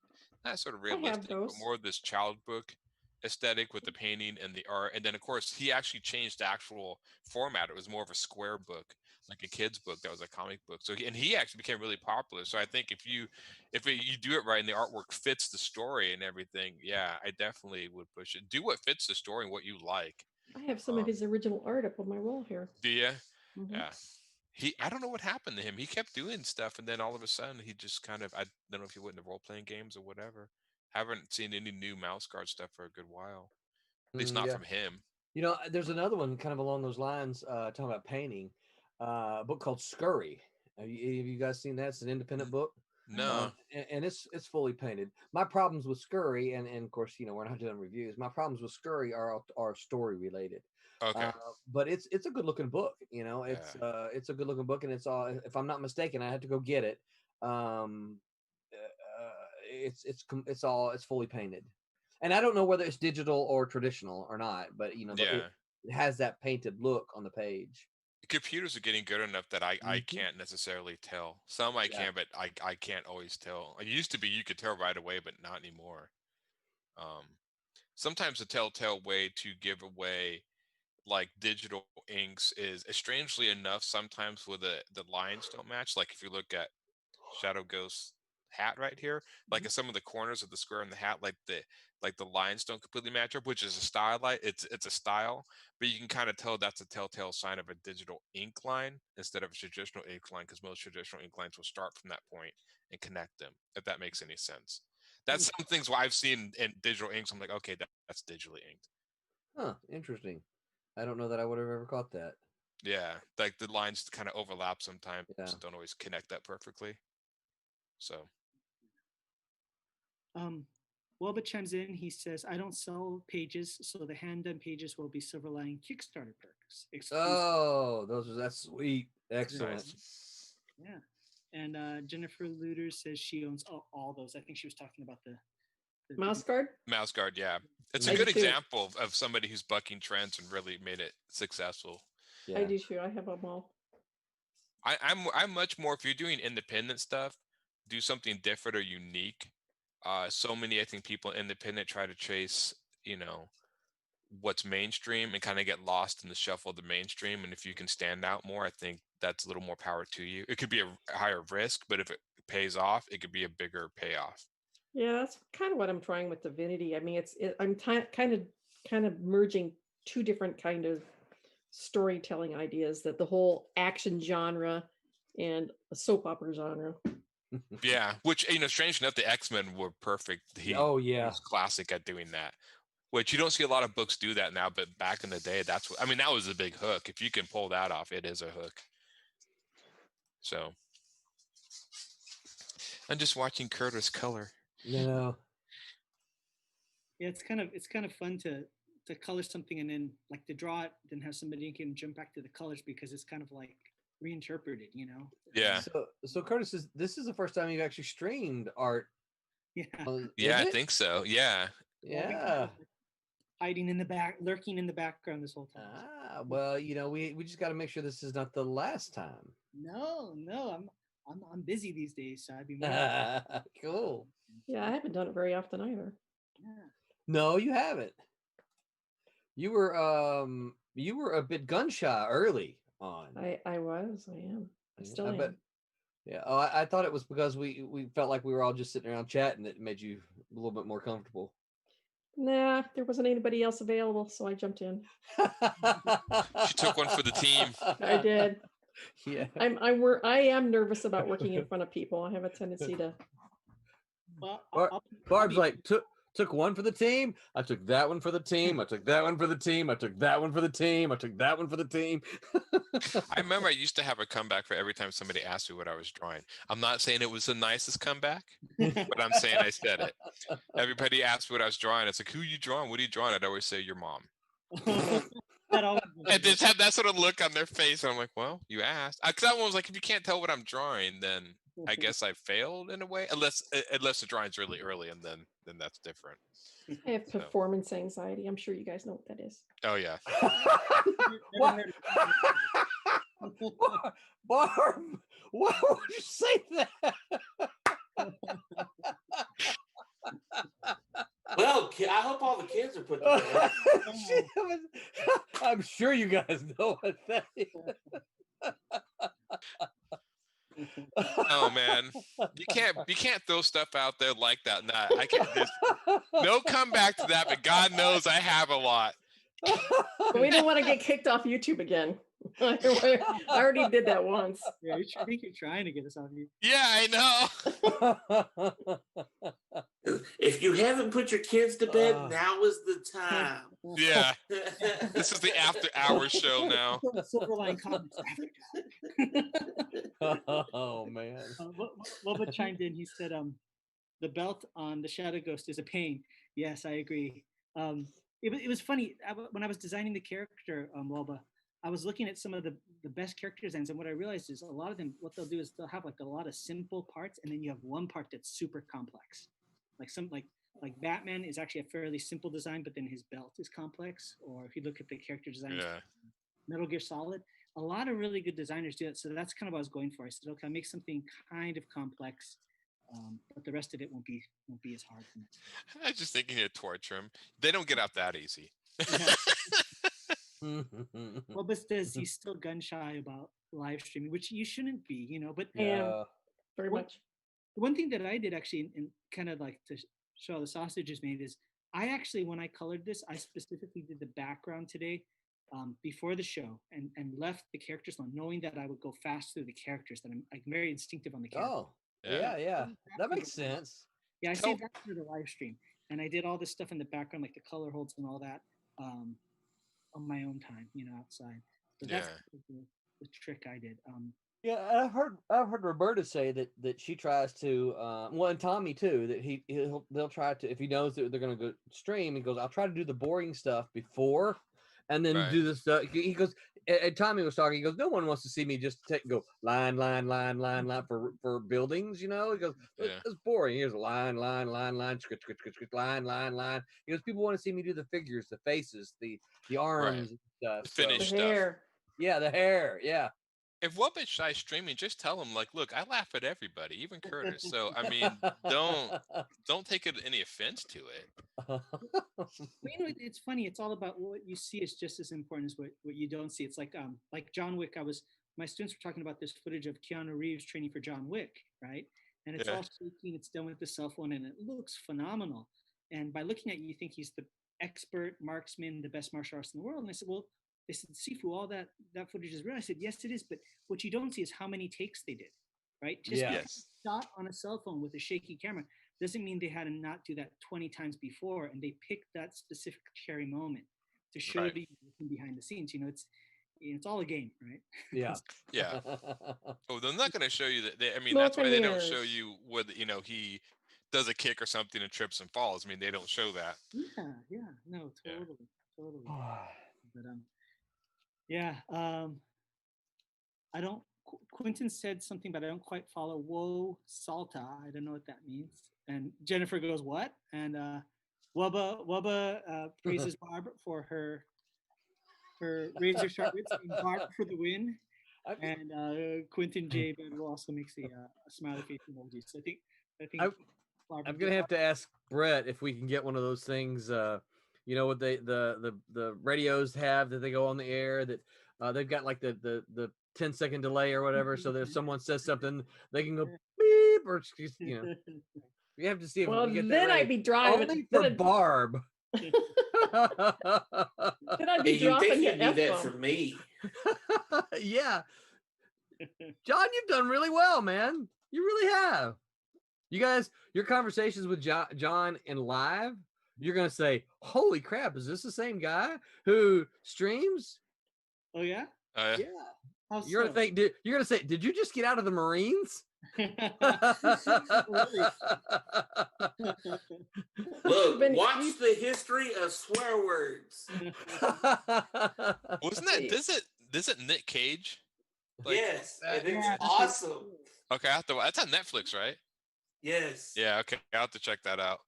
Speaker 5: not sort of
Speaker 4: I have
Speaker 5: realistic, but
Speaker 4: those.
Speaker 5: more of this child book aesthetic with the painting and the art. And then of course he actually changed the actual format. It was more of a square book, like a kid's book that was a comic book. So he actually became really popular. So I think if you do it right and the artwork fits the story and everything, yeah, I definitely would push it. Do what fits the story and what you like.
Speaker 4: I have some of his original art up on my wall here.
Speaker 5: Do you?
Speaker 4: Mhm.
Speaker 5: Yeah. I don't know what happened to him. He kept doing stuff, and then all of a sudden, he just kind of, I don't know if he went into role playing games or whatever. Haven't seen any new Mouse Guard stuff for a good while. At least not
Speaker 6: Yeah.
Speaker 5: from him.
Speaker 6: There's another one kind of along those lines, talking about painting, a book called Scurry. Have you guys seen that? It's an independent book.
Speaker 5: No.
Speaker 6: And it's fully painted. My problems with Scurry, and of course, we're not doing reviews. My problems with Scurry are story related.
Speaker 5: Okay.
Speaker 6: But it's a good looking book. It's a good looking book, and it's all. If I'm not mistaken, I had to go get it. It's fully painted, and I don't know whether it's digital or traditional or not. But
Speaker 5: Yeah.
Speaker 6: it has that painted look on the page.
Speaker 5: Computers are getting good enough that I
Speaker 6: Mhm.
Speaker 5: can't necessarily tell. Some I
Speaker 6: Yeah.
Speaker 5: can, but I can't always tell. It used to be you could tell right away, but not anymore. Sometimes the telltale way to give away like digital inks is strangely enough sometimes where the lines don't match. Like if you look at Shadow Ghost's hat right here, like in some of the corners of the square in the hat, like the lines don't completely match up, which is a style. It's a style, but you can kind of tell that's a telltale sign of a digital ink line instead of a traditional ink line, because most traditional ink lines will start from that point and connect them, if that makes any sense. That's some things where I've seen in digital inks. I'm like, okay, that's digitally inked.
Speaker 6: Huh. Interesting. I don't know that I would have ever caught that.
Speaker 5: Yeah, like the lines kind of overlap sometimes
Speaker 6: Yeah.
Speaker 5: and don't always connect that perfectly. So
Speaker 2: Welba chimes in. He says, I don't sell pages, so the hand-done pages will be Silverline Kickstarter perks. Exclusive.
Speaker 6: Oh, that's sweet. Excellent.
Speaker 5: nice.
Speaker 2: Yeah. And Jennifer Luder says she owns all those. I think she was talking about the
Speaker 4: Mouse Guard?
Speaker 5: Mouse Guard, yeah. It's
Speaker 6: I
Speaker 5: a
Speaker 6: do
Speaker 5: good
Speaker 4: too.
Speaker 5: example of somebody who's bucking trends and really made it successful.
Speaker 6: Yeah.
Speaker 4: I do too. I have them all.
Speaker 5: I'm much more, if you're doing independent stuff, do something different or unique. So many, I think, people independent try to chase, what's mainstream and kind of get lost in the shuffle of the mainstream. And if you can stand out more, I think that's a little more power to you. It could be a higher risk, but if it pays off, it could be a bigger payoff.
Speaker 4: Yeah, that's kind of what I'm trying with Divinity. I mean, I'm kind of merging two different kind of storytelling ideas, that the whole action genre and the soap opera genre.
Speaker 5: Yeah, which, strange enough, the X-Men were perfect.
Speaker 6: Oh yeah.
Speaker 5: He's classic at doing that. Which you don't see a lot of books do that now, but back in the day, that was a big hook. If you can pull that off, it is a hook. So I'm just watching Curtis color.
Speaker 6: Yeah.
Speaker 2: it's kind of fun to color something and then like to draw it, then have somebody can jump back to the colors because it's kind of like reinterpreted,
Speaker 5: Yeah.
Speaker 6: So Curtis, this is the first time you've actually streamed art.
Speaker 2: Yeah.
Speaker 5: Yeah, I think so. Yeah.
Speaker 6: Yeah.
Speaker 2: Hiding in the back, lurking in the background this whole time.
Speaker 6: Well, we just got to make sure this is not the last time.
Speaker 2: No, I'm busy these days, so I'd be more.
Speaker 6: Cool.
Speaker 4: Yeah, I haven't done it very often either.
Speaker 2: Yeah.
Speaker 6: No, you haven't. You were a bit gun shy early on.
Speaker 4: I am. I still am.
Speaker 6: bet. Yeah. Oh, I thought it was because we felt like we were all just sitting around chatting that made you a little bit more comfortable.
Speaker 4: Nah, there wasn't anybody else available, so I jumped in.
Speaker 5: She took one for the team.
Speaker 4: I did.
Speaker 6: Yeah.
Speaker 4: I am nervous about working in front of people. I have a tendency to.
Speaker 2: Well,
Speaker 6: Barb's like took one for the team. I took that one for the team. I took that one for the team. I took that one for the team. I took that one for the team.
Speaker 5: I remember I used to have a comeback for every time somebody asked me what I was drawing. I'm not saying it was the nicest comeback, but I'm saying I said it. Everybody asked me what I was drawing. It's like, who you drawing? What are you drawing? I'd always say your mom. And just have that sort of look on their face. And I'm like, well, you asked. Because I was like, if you can't tell what I'm drawing, then I guess I failed in a way. Unless the drawing's really early, and then that's different.
Speaker 4: I have performance anxiety. I'm sure you guys know what that is.
Speaker 5: Oh yeah.
Speaker 6: Barb, why would you say that?
Speaker 3: Well, I hope all the kids are put together.
Speaker 6: I'm sure you guys know what that is.
Speaker 5: Oh man, you can't throw stuff out there like that. Nah, I can't. No comeback to that. But God knows I have a lot.
Speaker 4: But we don't want to get kicked off YouTube again. I already did that once.
Speaker 2: Yeah, I think you're trying to get us off you.
Speaker 5: Yeah, I know.
Speaker 3: If you haven't put your kids to bed, now is the time.
Speaker 5: Yeah, this is the after hours show now.
Speaker 2: Silverline Comics.
Speaker 6: Oh man.
Speaker 2: Loba chimed in. He said, "The belt on the Shadow Ghost is a pain." Yes, I agree. It was funny when I was designing the character, Loba. I was looking at some of the best character designs, and what I realized is a lot of them, what they'll do is they'll have like a lot of simple parts, and then you have one part that's super complex. Like Batman is actually a fairly simple design, but then his belt is complex. Or if you look at the character design, Metal Gear Solid, a lot of really good designers do it. So that's kind of what I was going for. I said, okay, I'll make something kind of complex, but the rest of it won't be as hard for me.
Speaker 5: I was just thinking to torture him. They don't get out that easy.
Speaker 2: Well, but he's still gun shy about live streaming, which you shouldn't be, But
Speaker 4: very much.
Speaker 2: One thing that I did actually, and kind of like to show how the sausage is made, is I actually, when I colored this, I specifically did the background today before the show and left the characters on, knowing that I would go fast through the characters. That I'm very instinctive on the character.
Speaker 6: Oh, yeah, that makes sense.
Speaker 2: Yeah, I saved that for the live stream, and I did all this stuff in the background, like the color holds and all that, on my own time, outside. So that's the trick I did.
Speaker 6: Yeah, I've heard Roberta say that she tries to, and Tommy too, that they'll try to, if he knows that they're going to go stream, he goes, I'll try to do the boring stuff before, and then do the stuff. He goes, and Tommy was talking. He goes, no one wants to see me just go line for buildings. He goes, it's boring. Here's a line, script, line. He goes, people want to see me do the figures, the faces, the arms, and stuff.
Speaker 5: Finish
Speaker 4: the hair.
Speaker 6: Yeah, the hair. Yeah.
Speaker 5: If Wubba Shy streaming, just tell him like, look, I laugh at everybody, even Curtis. So I mean, don't take any offense to it.
Speaker 2: Well, it's funny. It's all about what you see is just as important as what you don't see. It's like John Wick. My students were talking about this footage of Keanu Reeves training for John Wick, right? And it's
Speaker 5: Yeah.
Speaker 2: all shaking. It's done with the cell phone, and it looks phenomenal. And by looking at it, you think he's the expert marksman, the best martial artist in the world. And I said, well, they said, Sifu, all that footage is real. I said, yes, it is. But what you don't see is how many takes they did, right? Just
Speaker 6: Yeah.
Speaker 5: Yes.
Speaker 2: shot on a cell phone with a shaky camera doesn't mean they had to not do that 20 times before, and they picked that specific cherry moment to show
Speaker 5: Right.
Speaker 2: you behind the scenes. It's all a game, right?
Speaker 6: Yeah.
Speaker 5: Yeah. Oh, they're not going to show you that. I mean,
Speaker 4: Smoke
Speaker 5: that's why
Speaker 4: and
Speaker 5: they don't show
Speaker 4: mirrors.
Speaker 5: you what he does a kick or something and trips and falls. I mean, they don't show that.
Speaker 2: Yeah, no,
Speaker 5: Yeah.
Speaker 2: totally. But I don't. Quentin said something, but I don't quite follow. Whoa, Salta. I don't know what that means. And Jennifer goes, "What?" And Wubba praises Barb for her razor sharp wits, and Barb for the win. And Quentin J. Bedwell also makes a smiley face emoji. So I think Barb
Speaker 6: I'm gonna have to ask Brett if we can get one of those things. What the radios have that they go on the air that they've got like the 10-second delay or whatever. So that if someone says something, they can go beep or you have to see if
Speaker 4: Well,
Speaker 6: we get
Speaker 4: then
Speaker 6: that
Speaker 4: I'd be driving.
Speaker 6: only for Barb.
Speaker 4: Then I'd be
Speaker 3: Hey, you
Speaker 4: dropping
Speaker 3: think
Speaker 4: the
Speaker 3: you need that
Speaker 4: F-bomb.
Speaker 3: for me?
Speaker 6: Yeah, John, you've done really well, man. You really have. You guys, your conversations with John in live, you're gonna say, "Holy crap! Is this the same guy who streams?"
Speaker 2: Oh yeah.
Speaker 5: Yeah.
Speaker 2: How
Speaker 6: You're gonna
Speaker 2: so?
Speaker 6: think. You're gonna say, "Did you just get out of the Marines?"
Speaker 3: Look,
Speaker 4: Been-
Speaker 3: watch the history of swear words.
Speaker 5: Wasn't that? Does it Nick Cage? Like,
Speaker 3: Yes, and it's
Speaker 2: Yeah.
Speaker 3: awesome.
Speaker 5: Okay, that's on Netflix, right?
Speaker 3: Yes.
Speaker 5: Yeah. Okay, I'll have to check that out.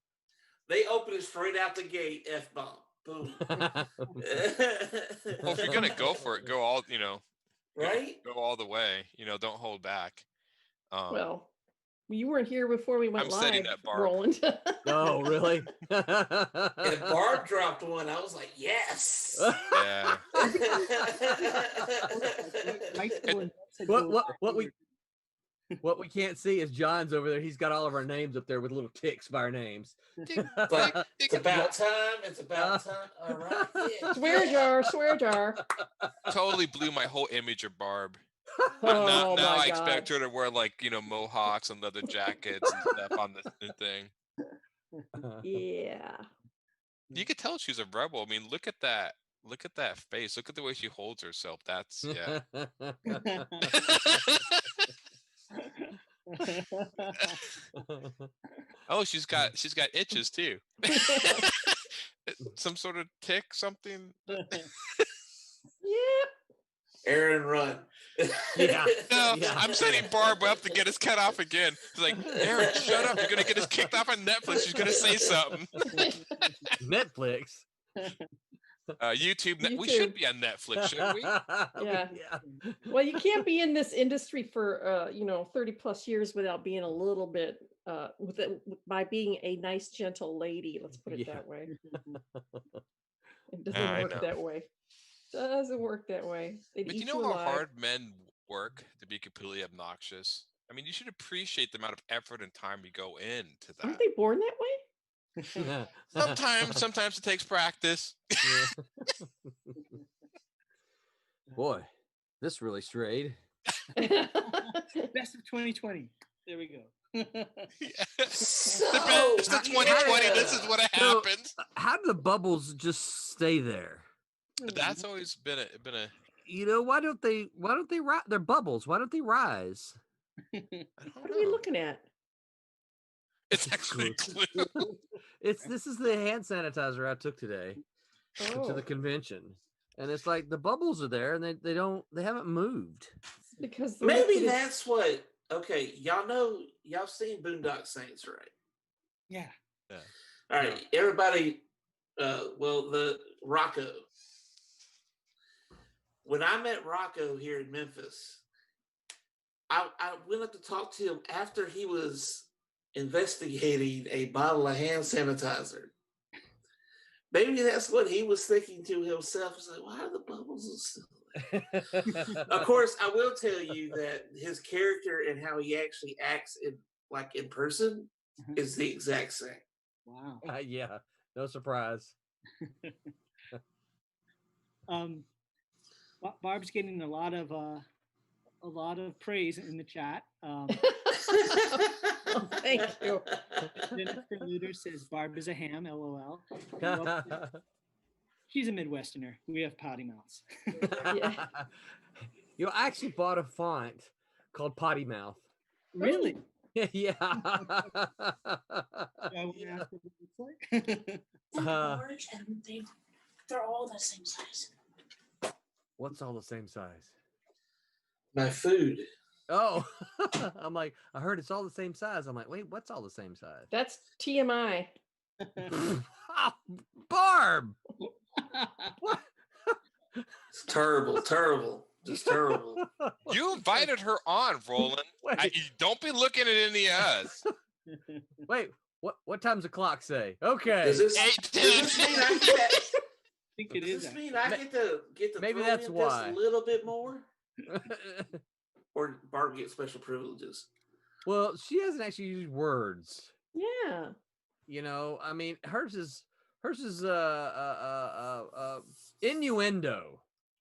Speaker 3: They open it straight out the gate. F-bomb. Boom.
Speaker 5: Well, if you're gonna go for it, go all
Speaker 3: Right?
Speaker 5: go all the way. Don't hold back.
Speaker 4: Well, you weren't here before we went
Speaker 5: I'm
Speaker 4: live,
Speaker 5: setting that bar.
Speaker 4: Roland.
Speaker 6: Oh, really?
Speaker 3: And Barb dropped one. I was like, yes.
Speaker 5: Yeah.
Speaker 6: What we can't see is John's over there. He's got all of our names up there with little ticks by our names.
Speaker 3: It's about time. It's about time. All right. Yeah.
Speaker 4: Swear jar.
Speaker 5: Totally blew my whole image of Barb.
Speaker 4: Oh
Speaker 5: now
Speaker 4: my
Speaker 5: I expect
Speaker 4: God.
Speaker 5: her to wear mohawks and leather jackets and stuff on the thing.
Speaker 4: Yeah.
Speaker 5: You could tell she's a rebel. I mean, look at that. Look at that face. Look at the way she holds herself. That's yeah. Oh, she's got itches too. Some sort of tick, something.
Speaker 4: Yep.
Speaker 3: Aaron, run.
Speaker 6: Yeah.
Speaker 5: No,
Speaker 6: Yeah.
Speaker 5: I'm setting Barb up to get his cut off again. It's like, Aaron, shut up. You're gonna get us kicked off on Netflix. She's gonna say something.
Speaker 6: Netflix.
Speaker 5: YouTube. We
Speaker 4: YouTube.
Speaker 5: should be on Netflix, shouldn't we?
Speaker 4: Yeah. Well, you can't be in this industry for 30 plus years without being a little bit by being a nice, gentle lady. Let's put it
Speaker 6: Yeah.
Speaker 4: that way. It doesn't
Speaker 5: I
Speaker 4: work
Speaker 5: know.
Speaker 4: that way. Doesn't work that way. They'd
Speaker 5: But
Speaker 4: eat
Speaker 5: you know
Speaker 4: you
Speaker 5: how
Speaker 4: alive.
Speaker 5: hard men work to be completely obnoxious? I mean, you should appreciate the amount of effort and time you go into
Speaker 4: Aren't
Speaker 5: that.
Speaker 4: they born that way?
Speaker 5: Sometimes it takes practice.
Speaker 6: Boy, this really strayed.
Speaker 2: Best of 2020. There we go.
Speaker 5: It's the 2020. This is what
Speaker 6: So-
Speaker 5: happens.
Speaker 6: How do the bubbles just stay there?
Speaker 5: That's always been a.
Speaker 6: Why don't they rise? They're bubbles. Why don't they rise?
Speaker 5: I don't
Speaker 4: What are we
Speaker 5: know.
Speaker 4: looking at?
Speaker 5: It's actually glue.
Speaker 6: This is the hand sanitizer I took today to
Speaker 4: Oh,
Speaker 6: the convention. And it's like the bubbles are there and they haven't moved.
Speaker 4: it's because the
Speaker 3: Maybe
Speaker 4: liquid is-
Speaker 3: that's what. Okay, y'all seen Boondock Saints, right?
Speaker 2: Yeah.
Speaker 3: All right, everybody. The Rocco. when I met Rocco here in Memphis, I went up to talk to him after he was investigating a bottle of hand sanitizer. Maybe that's what he was thinking to himself. He's like, why are the bubbles still there? Of course, I will tell you that his character and how he actually acts in person is the exact same.
Speaker 2: Wow.
Speaker 6: Yeah, no surprise.
Speaker 2: Barb's getting a lot of praise in the chat.
Speaker 4: Oh, thank you.
Speaker 2: Jennifer Luder says Barb is a ham, LOL. She's a Midwesterner. We have potty mouths.
Speaker 4: Yeah.
Speaker 6: You know, I actually bought a font called Potty Mouth.
Speaker 2: Really?
Speaker 6: Yeah.
Speaker 2: I want to ask what it looks like.
Speaker 8: Large, and they're all the same size.
Speaker 6: What's all the same size?
Speaker 3: My food.
Speaker 6: Oh, I'm like, I heard it's all the same size. I'm like, wait, what's all the same size?
Speaker 4: That's TMI.
Speaker 6: Oh, Barb! What?
Speaker 3: It's terrible, just terrible.
Speaker 5: You invited her on, Roland. Don't be looking at any of us.
Speaker 6: Wait, what time's the clock say? Okay.
Speaker 3: Does this mean I get?
Speaker 2: I think it
Speaker 3: Does
Speaker 2: is.
Speaker 3: this mean I get to
Speaker 6: Maybe
Speaker 3: throw
Speaker 6: that's
Speaker 3: in
Speaker 6: why.
Speaker 3: just a little bit more, or Barb gets special privileges?
Speaker 6: Well, she hasn't actually used words.
Speaker 4: Yeah.
Speaker 6: You know, I mean, hers is innuendo.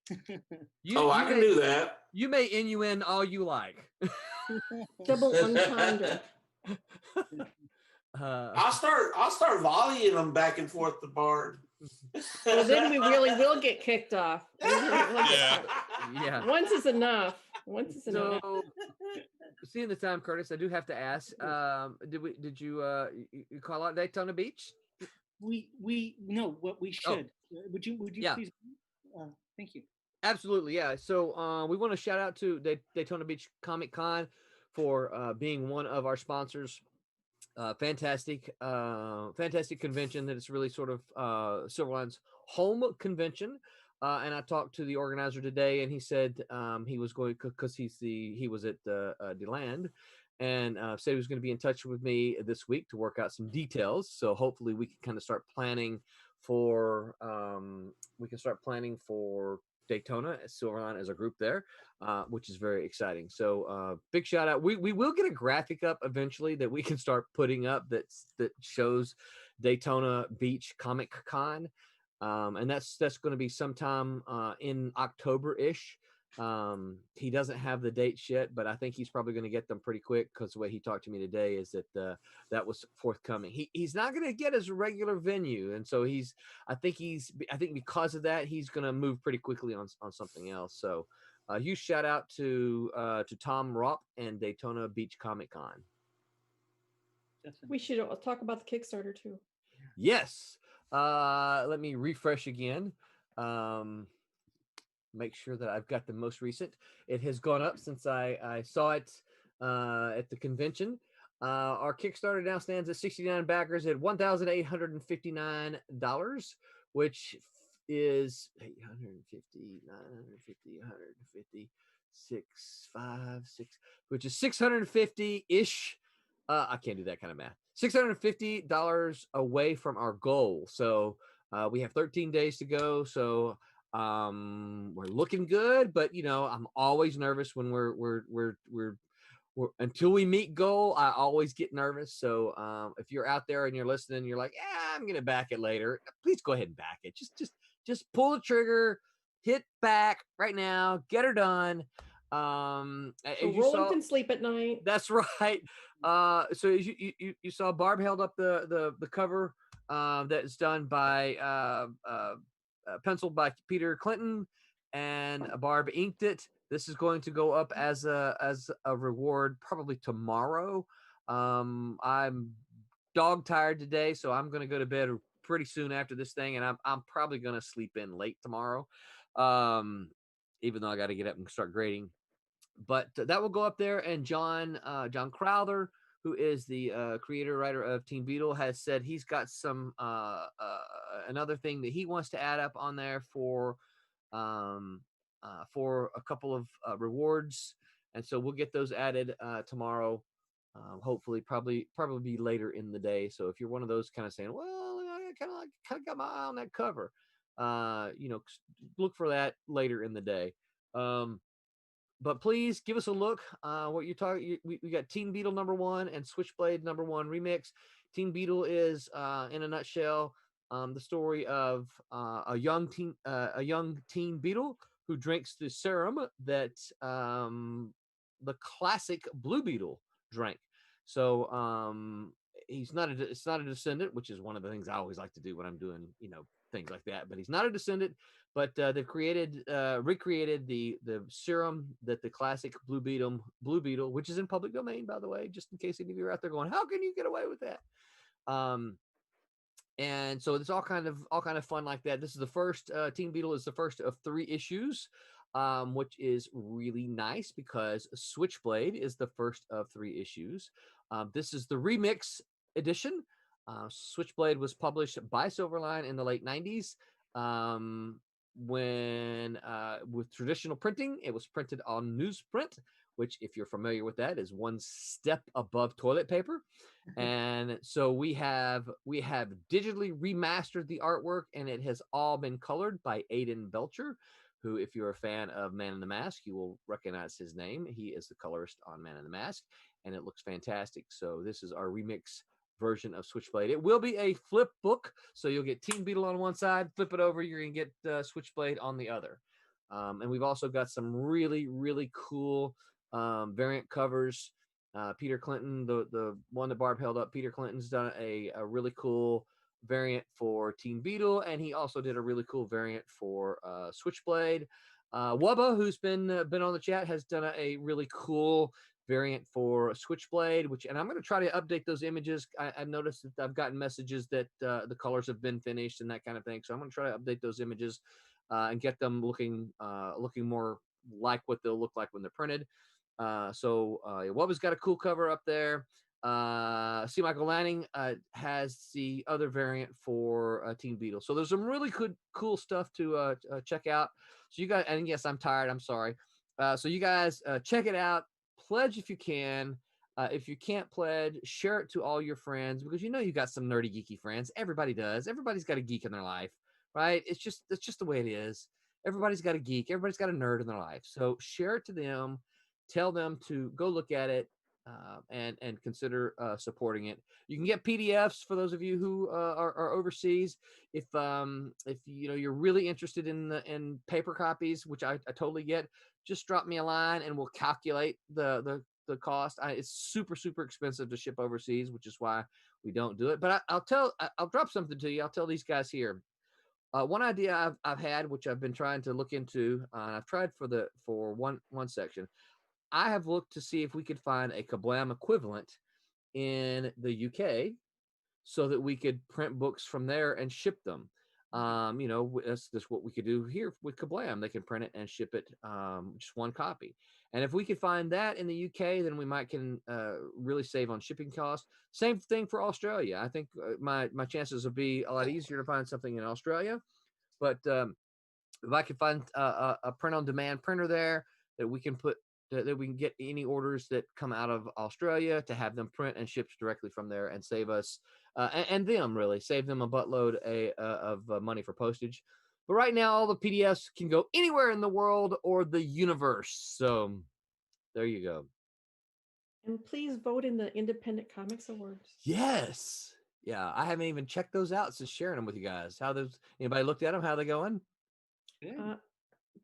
Speaker 3: I can do that.
Speaker 6: You may innuendo all you like.
Speaker 4: Double entendre.
Speaker 3: I'll start volleying them back and forth to Barb.
Speaker 4: Well, then we really will get kicked off.
Speaker 5: Yeah.
Speaker 6: Yeah.
Speaker 4: Once is enough. Once is enough.
Speaker 6: So, seeing the time, Curtis, I do have to ask. Did you call out Daytona Beach?
Speaker 2: We know what we should. Would you
Speaker 6: Yeah.
Speaker 2: please? Thank you.
Speaker 6: Absolutely, yeah. So we want to shout out to Daytona Beach Comic Con for being one of our sponsors. Fantastic convention that is really sort of Silverline's home convention. And I talked to the organizer today, and he said he was going because he was at DeLand, and said he was going to be in touch with me this week to work out some details. So hopefully we can kind of start planning for Daytona Silverline as a group there, which is very exciting. So big shout out. We will get a graphic up eventually that we can start putting up that shows Daytona Beach Comic Con. And that's going to be sometime in October-ish. He doesn't have the dates yet, but I think he's probably going to get them pretty quick because the way he talked to me today is that that was forthcoming. He's not going to get his regular venue, and so I think because of that he's going to move pretty quickly on something else. So huge shout out to Tom Ropp and Daytona Beach Comic Con.
Speaker 4: We should talk about the Kickstarter too.
Speaker 6: Yes. Let me refresh again. Make sure that I've got the most recent. It has gone up since I saw it at the convention. Our Kickstarter now stands at 69 backers at $1,859, which is 850, 950, 150, 656, which is 650-ish. I can't do that kind of math. $650 away from our goal. So we have 13 days to go. So we're looking good, but I'm always nervous when we're until we meet goal. I always get nervous. So if you're out there and you're listening, you're like, yeah, I'm gonna back it later. Please go ahead and back it. Just pull the trigger, hit back right now, get her done.
Speaker 4: So Roland can sleep at night.
Speaker 6: That's right. So you saw Barb held up the cover that is done by penciled by Peter Clinton, and Barb inked it. This is going to go up as a reward probably tomorrow. I'm dog tired today, so I'm going to go to bed pretty soon after this thing, and I'm probably going to sleep in late tomorrow, even though I got to get up and start grading. But that will go up there, and John Crowther, who is the creator writer of Teen Beetle, has said he's got some another thing that he wants to add up on there for for a couple of rewards, and so we'll get those added tomorrow. Hopefully, probably be later in the day. So if you're one of those kind of saying, well, I kind of got my eye on that cover, look for that later in the day. But please give us a look. What you're talking, we got Teen Beetle #1 and Switchblade #1 remix. Teen Beetle is, in a nutshell, the story of a young teen beetle who drinks the serum that the classic Blue Beetle drank. So it's not a descendant, which is one of the things I always like to do when I'm doing things like that. But he's not a descendant. But they've recreated the serum that the classic Blue Beetle, which is in public domain, by the way, just in case any of you are out there going, how can you get away with that? And so it's all kind of fun like that. This is the first. Teen Beetle is the first of 3 issues, which is really nice because Switchblade is the first of 3 issues. This is the remix edition. Switchblade was published by Silverline in the late 90s. When with traditional printing, it was printed on newsprint, which, if you're familiar with that, is one step above toilet paper. And so we have digitally remastered the artwork, and it has all been colored by Aidan Belcher, who, if you're a fan of Man in the Mask, you will recognize his name. He is the colorist on Man in the Mask, and it looks fantastic. So this is our remix version of Switchblade. It will be a flip book, so you'll get Teen Beetle on one side, flip it over, you're going to get Switchblade on the other. And we've also got some really, really cool variant covers. Peter Clinton, the one that Barb held up, Peter Clinton's done a really cool variant for Teen Beetle, and he also did a really cool variant for Switchblade. Wubba, who's been on the chat, has done a really cool variant for Switchblade, and I'm going to try to update those images. I've noticed that I've gotten messages that the colors have been finished and that kind of thing, so I'm going to try to update those images and get them looking more like what they'll look like when they're printed. Wubba's got a cool cover up there. C. Michael Lanning has the other variant for Teen Beetle. So there's some really cool stuff to check out. So you guys, and yes, I'm tired. I'm sorry. So you guys check it out. Pledge if you can. If you can't pledge, share it to all your friends, because you got some nerdy geeky friends. Everybody does. Everybody's got a geek in their life, right? It's just the way it is. Everybody's got a geek. Everybody's got a nerd in their life. So share it to them. Tell them to go look at it and consider supporting it. You can get PDFs for those of you who are overseas. If you're really interested in paper copies, which I totally get, just drop me a line and we'll calculate the cost. It's super, super expensive to ship overseas, which is why we don't do it. But I'll drop something to you. I'll tell these guys here. One idea I've had, which I've been trying to look into, and I've tried for one section. I have looked to see if we could find a Kablam equivalent in the UK so that we could print books from there and ship them. That's what we could do here with Kablam. They can print it and ship it, just one copy. And if we could find that in the UK, then we can really save on shipping costs. Same thing for Australia. I think my chances would be a lot easier to find something in Australia. But if I could find a print-on-demand printer there that we can that we can get any orders that come out of Australia to have them print and shipped directly from there and save us and them really save them a buttload of money for postage. But right now, all the PDFs can go anywhere in the world or the universe. So there you go.
Speaker 4: And please vote in the Independent Comics Awards.
Speaker 6: Yes. Yeah, I haven't even checked those out since sharing them with you guys. Anybody looked at them? How are they going?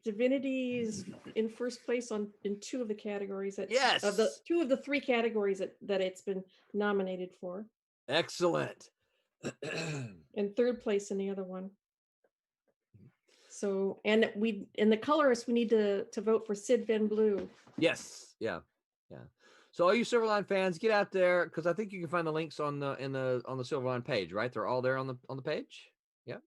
Speaker 4: Divinity is in first place in 2 of the categories of
Speaker 6: Yes.
Speaker 4: the 2 of the 3 categories that it's been nominated for.
Speaker 6: Excellent.
Speaker 4: And third place in the other one. So, and in the colorist, we need to vote for Sid Van Blue.
Speaker 6: Yes. Yeah. So all you Silverline fans, get out there, because I think you can find the links on the Silverline page, right? They're all there on the page. Yeah.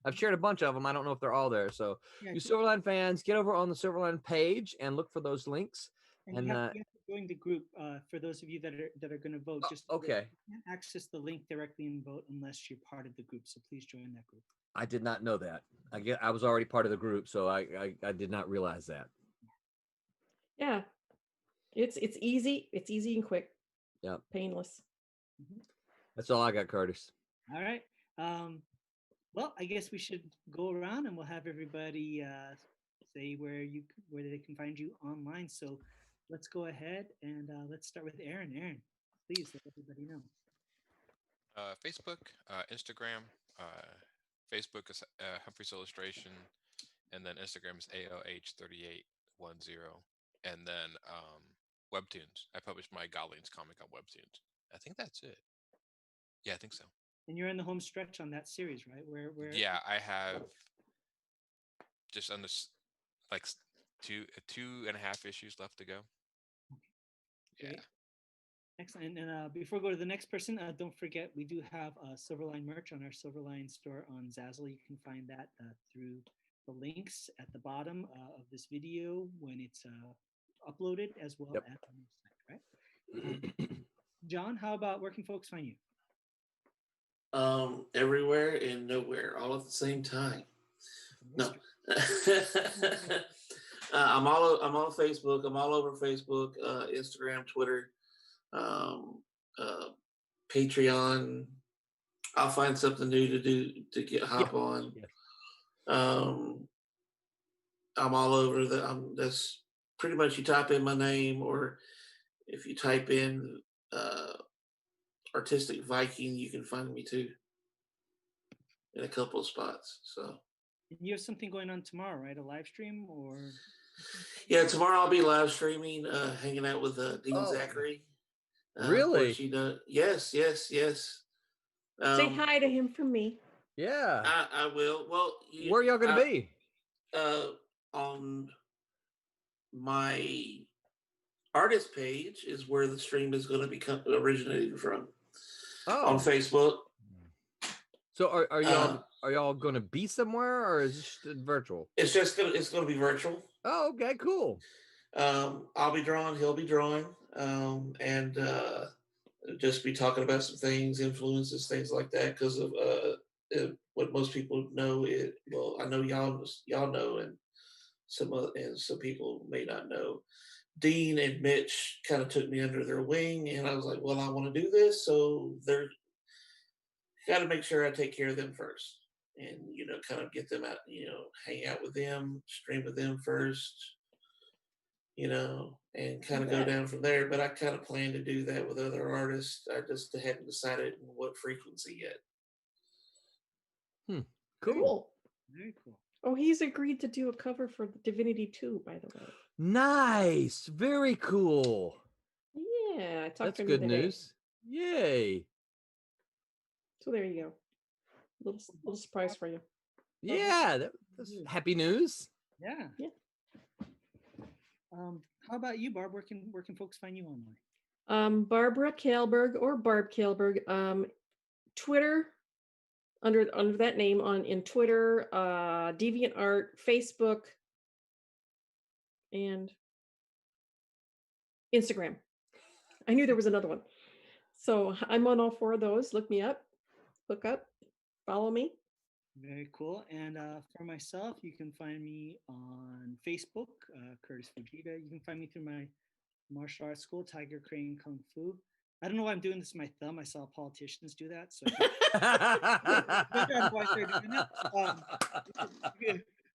Speaker 6: I've shared a bunch of them. I don't know if they're all there. So you Silverline fans, get over on the Silverline page and look for those links.
Speaker 2: And you have to join the group. For those of you that are going to vote, just
Speaker 6: okay.
Speaker 2: You can't access the link directly and vote unless you're part of the group. So please join that group.
Speaker 6: I did not know that. I was already part of the group, so I did not realize that.
Speaker 4: Yeah. It's easy. It's easy and quick.
Speaker 6: Yep.
Speaker 4: Painless.
Speaker 6: That's all I got, Curtis.
Speaker 2: All right. Well, I guess we should go around and we'll have everybody say where they can find you online. So let's go ahead and let's start with Aaron. Aaron, please let everybody know.
Speaker 5: Facebook, Instagram. Facebook is Humphreys Illustration, and then Instagram is AOH3810, and then Webtoons. I published my Goblins comic on Webtoons. I think that's it. Yeah, I think so.
Speaker 2: And you're in the home stretch on that series, right? Where
Speaker 5: Yeah, I have just under like 2.5 issues left to go.
Speaker 2: Great.
Speaker 5: Yeah.
Speaker 2: Excellent. And before we go to the next person, don't forget we do have Silverline merch on our Silverline store on Zazzle. You can find that through the links at the bottom of this video when it's uploaded, as well
Speaker 6: Yep.
Speaker 2: as on the site, right? John, how about where can folks find you?
Speaker 3: Everywhere and nowhere, all at the same time. No. I'm on Facebook. I'm all over Facebook, Instagram, Twitter, Patreon. I'll find something new to do to hop on.
Speaker 6: Yeah.
Speaker 3: I'm all over that's pretty much, you type in my name, or if you type in Artistic Viking, you can find me too in a couple of spots. So
Speaker 2: You have something going on tomorrow, right? A live stream or?
Speaker 3: yeah, tomorrow I'll be live streaming, hanging out with Dean
Speaker 6: Oh.
Speaker 3: Zachary.
Speaker 6: Really?
Speaker 3: Yes.
Speaker 4: Say hi to him from me.
Speaker 6: Yeah.
Speaker 3: I will. Well,
Speaker 6: Where are y'all gonna be?
Speaker 3: On my artist page is where the stream is going to be originating from. On Facebook.
Speaker 6: So are y'all going to be somewhere, or is it just virtual?
Speaker 3: It's going to be virtual.
Speaker 6: Oh, okay, cool.
Speaker 3: I'll be drawing. He'll be drawing, and just be talking about some things, influences, things like that. Because of what most people know. Well, I know y'all know, and some people may not know. Dean and Mitch kind of took me under their wing, and I was like, well, I want to do this, so they're got to make sure I take care of them first, and kind of get them out, hang out with them, stream with them first, and kind of go down from there. But I kind of plan to do that with other artists. I just haven't decided what frequency yet.
Speaker 4: Cool.
Speaker 2: Very cool.
Speaker 4: Oh, he's agreed to do a cover for Divinity 2, by the way.
Speaker 6: Nice. Very cool.
Speaker 4: Yeah, I talked
Speaker 6: That's
Speaker 4: to him
Speaker 6: good
Speaker 4: today.
Speaker 6: news. Yay.
Speaker 4: So there you go. Little surprise for you.
Speaker 6: Yeah, that's happy news.
Speaker 2: Yeah.
Speaker 4: Yeah.
Speaker 2: How about you, Barb? Where can folks find you online?
Speaker 4: Barbara Kaelberg or Barb Kaelberg. Twitter under that name in Twitter, DeviantArt, Facebook, and Instagram. I knew there was another one. So I'm on all 4 of those. Look me up, look up, follow me.
Speaker 2: Very cool. And for myself, you can find me on Facebook, Curtis Fujita. You can find me through my martial arts school, Tiger Crane Kung Fu. I don't know why I'm doing this with my thumb. I saw politicians do that. So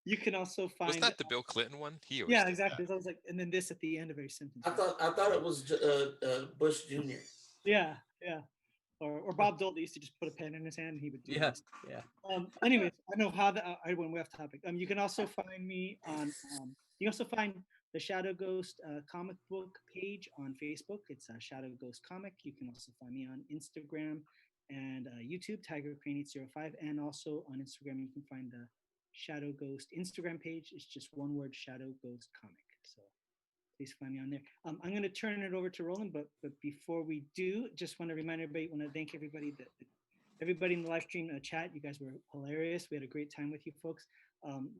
Speaker 2: you can also find.
Speaker 5: Was that the Bill Clinton one? He always
Speaker 2: Yeah,
Speaker 5: did
Speaker 2: exactly.
Speaker 5: that.
Speaker 2: So I was like, and then this at the end of every sentence.
Speaker 3: I thought it was Bush Jr.
Speaker 2: Yeah. Or Bob Dole used to just put a pen in his hand and he would do
Speaker 6: Yeah.
Speaker 2: this.
Speaker 6: Yeah.
Speaker 2: Anyways, I know how I went way off topic. You can also find me on. You also find the Shadow Ghost comic book page on Facebook. It's Shadow Ghost Comic. You can also find me on Instagram and YouTube, Tiger Crane 805, and also on Instagram you can find the Shadow Ghost Instagram page. It's just one word, Shadow Ghost Comic. So please find me on there. I'm going to turn it over to Roland, but before we do, just want to remind everybody, want to thank everybody everybody in the live stream chat. You guys were hilarious. We had a great time with you folks.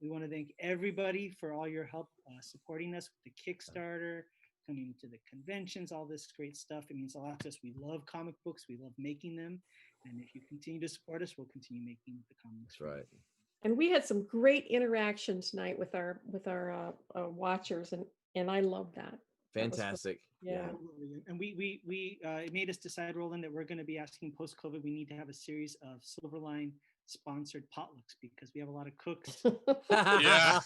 Speaker 2: We want to thank everybody for all your help supporting us with the Kickstarter, coming to the conventions, all this great stuff. It means a lot to us. We love comic books. We love making them. And if you continue to support us, we'll continue making the comics.
Speaker 6: That's right.
Speaker 4: And we had some great interaction tonight with our watchers, and I love that. That was fun.
Speaker 6: Fantastic.
Speaker 4: Yeah.
Speaker 2: Absolutely. And we it made us decide, Roland, that we're going to be asking post-COVID, we need to have a series of Silverline sponsored potlucks because we have a lot of cooks.
Speaker 5: Yeah.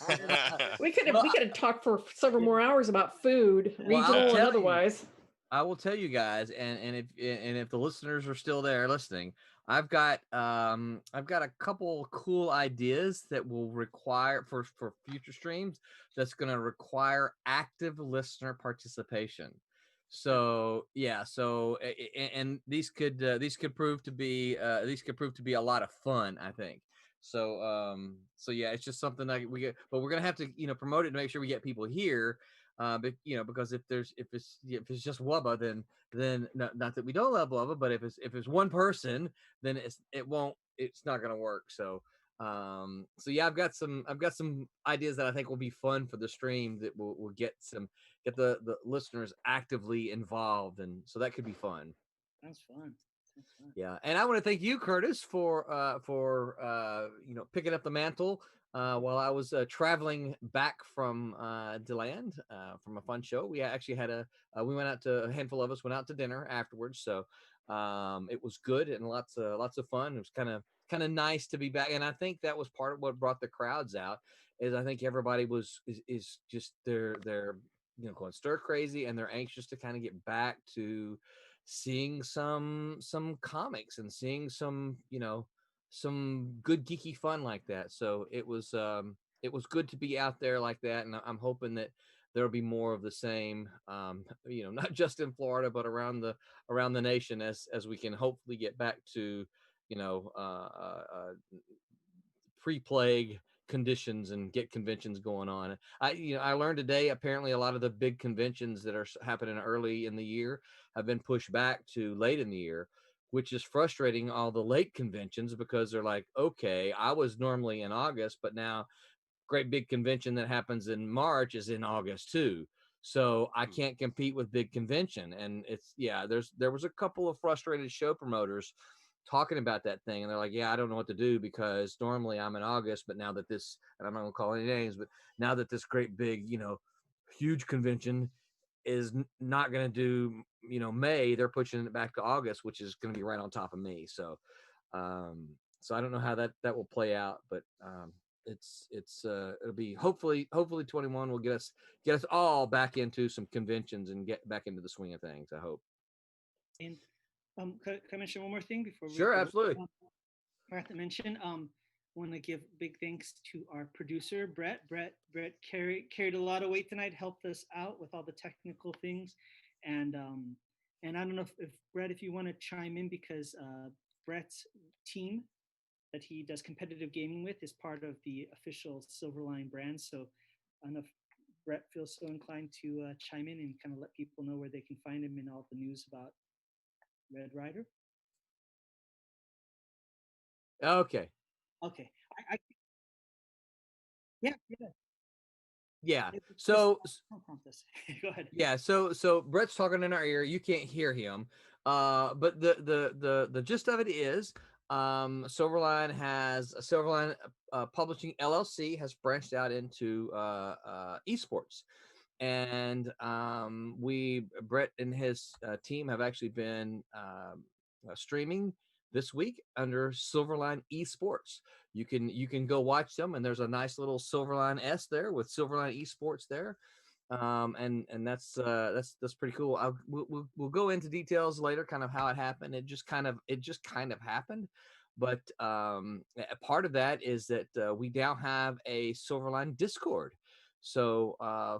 Speaker 4: we could have talked for several more hours about food, regional and otherwise.
Speaker 6: I will tell you guys, and if the listeners are still there listening, I've got a couple cool ideas that will require for future streams that's going to require active listener participation. So yeah, and these could prove to be a lot of fun, I think. So yeah, it's just something that but we're gonna have to promote it to make sure we get people here. But because if it's just Wubba, then not that we don't love Wubba, but if it's one person, then it's not gonna work. So yeah, I've got some ideas that I think will be fun for the stream that will get the listeners actively involved, and so that could be fun.
Speaker 2: Sounds fun.
Speaker 6: Yeah, and I want to thank you, Curtis, for picking up the mantle while I was traveling back from DeLand from a fun show. We actually had we went out to a handful of us went out to dinner afterwards, so it was good and lots of fun. It was kind of nice to be back, and I think that was part of what brought the crowds out. Is I think everybody is just they're going stir crazy, and they're anxious to kind of get back to seeing some comics and seeing some good geeky fun like that. So it was good to be out there like that, and I'm hoping that there'll be more of the same, not just in Florida but around the nation as we can hopefully get back to pre-plague conditions and get conventions going on. I learned today apparently a lot of the big conventions that are happening early in the year have been pushed back to late in the year, which is frustrating all the late conventions because they're like, okay, I was normally in August, but now great big convention that happens in March is in August too. So I can't compete with big convention. And there was a couple of frustrated show promoters talking about that thing, and they're like, yeah, I don't know what to do because normally I'm in August, but now that this, and I'm not gonna call any names, but now that this great big huge convention is not going to do May, they're pushing it back to August, which is going to be right on top of me. So I don't know how that will play out, but it'll be hopefully 21 will get us all back into some conventions and get back into the swing of things, I hope.
Speaker 2: And can I mention one more thing before we
Speaker 6: Sure,
Speaker 2: go?
Speaker 6: absolutely.
Speaker 2: I have to mention, want to give big thanks to our producer, Brett. Brett carried a lot of weight tonight, helped us out with all the technical things. And I don't know if Brett, if you want to chime in, because Brett's team that he does competitive gaming with is part of the official Silverline brand. So I don't know if Brett feels so inclined to chime in and kind of let people know where they can find him and all the news about Red Rider.
Speaker 6: Okay. Yeah. So
Speaker 2: go ahead.
Speaker 6: Yeah. So Brett's talking in our ear. You can't hear him. But the gist of it is, Silverline Publishing LLC has branched out into esports, and Brett and his team have actually been streaming this week under Silverline Esports. You can go watch them, and there's a nice little Silverline S there with Silverline Esports there, and that's pretty cool. We'll go into details later, kind of how it happened. It just kind of happened, but part of that is that we now have a Silverline Discord. So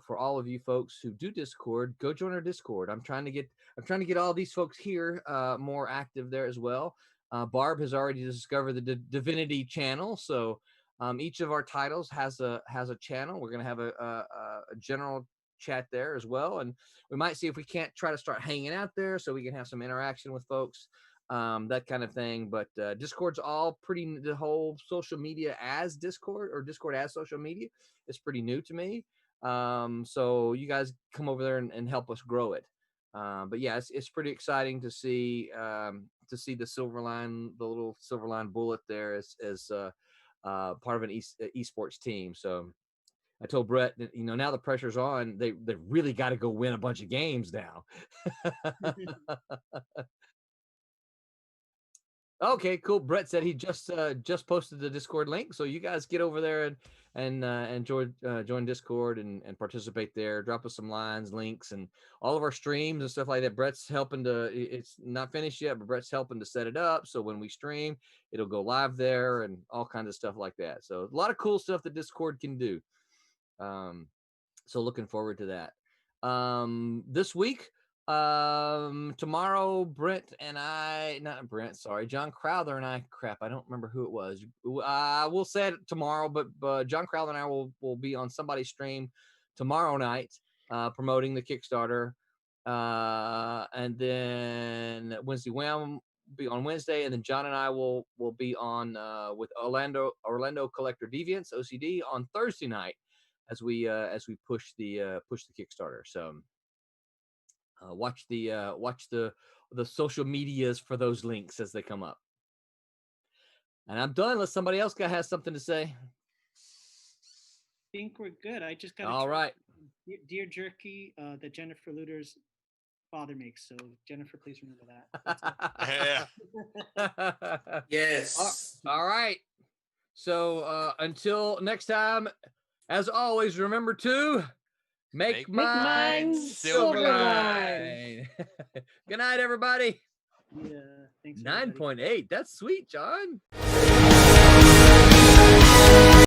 Speaker 6: for all of you folks who do Discord, go join our Discord. I'm trying to get all these folks here more active there as well. Barb has already discovered the Divinity channel, so each of our titles has a channel. We're going to have a general chat there as well, and we might see if we can't try to start hanging out there so we can have some interaction with folks, that kind of thing. But Discord's all pretty, the whole social media as Discord or Discord as social media is pretty new to me. So you guys come over there and help us grow it. But yeah, it's pretty exciting to see the Silverline, the little Silverline bullet there as part of an esports team. So I told Brett that, now the pressure's on. They really got to go win a bunch of games now. Okay, cool. Brett said he just posted the Discord link, so you guys get over there and join Discord and participate there. Drop us some lines, links, and all of our streams and stuff like that. Brett's helping to. It's not finished yet, but Brett's helping to set it up. So when we stream, it'll go live there and all kinds of stuff like that. So a lot of cool stuff that Discord can do. So looking forward to that. This week. Tomorrow, John Crowther and I, I don't remember who it was. We'll say it tomorrow, but John Crowther and I will be on somebody's stream tomorrow night, promoting the Kickstarter. And then Wednesday will be on Wednesday, and then John and I will be on with Orlando Collector Deviants OCD on Thursday night as we push the Kickstarter. So. Watch the social medias for those links as they come up. And I'm done unless somebody else has something to say.
Speaker 2: I think we're good. I just got
Speaker 6: all right.
Speaker 2: Dear Jerky, that Jennifer Luter's father makes. So Jennifer, please remember
Speaker 3: that. Yes.
Speaker 6: All right. So until next time, as always, remember to Make mine Silverline. Good night, everybody.
Speaker 2: Yeah, thanks.
Speaker 6: 9.8. That's sweet, John.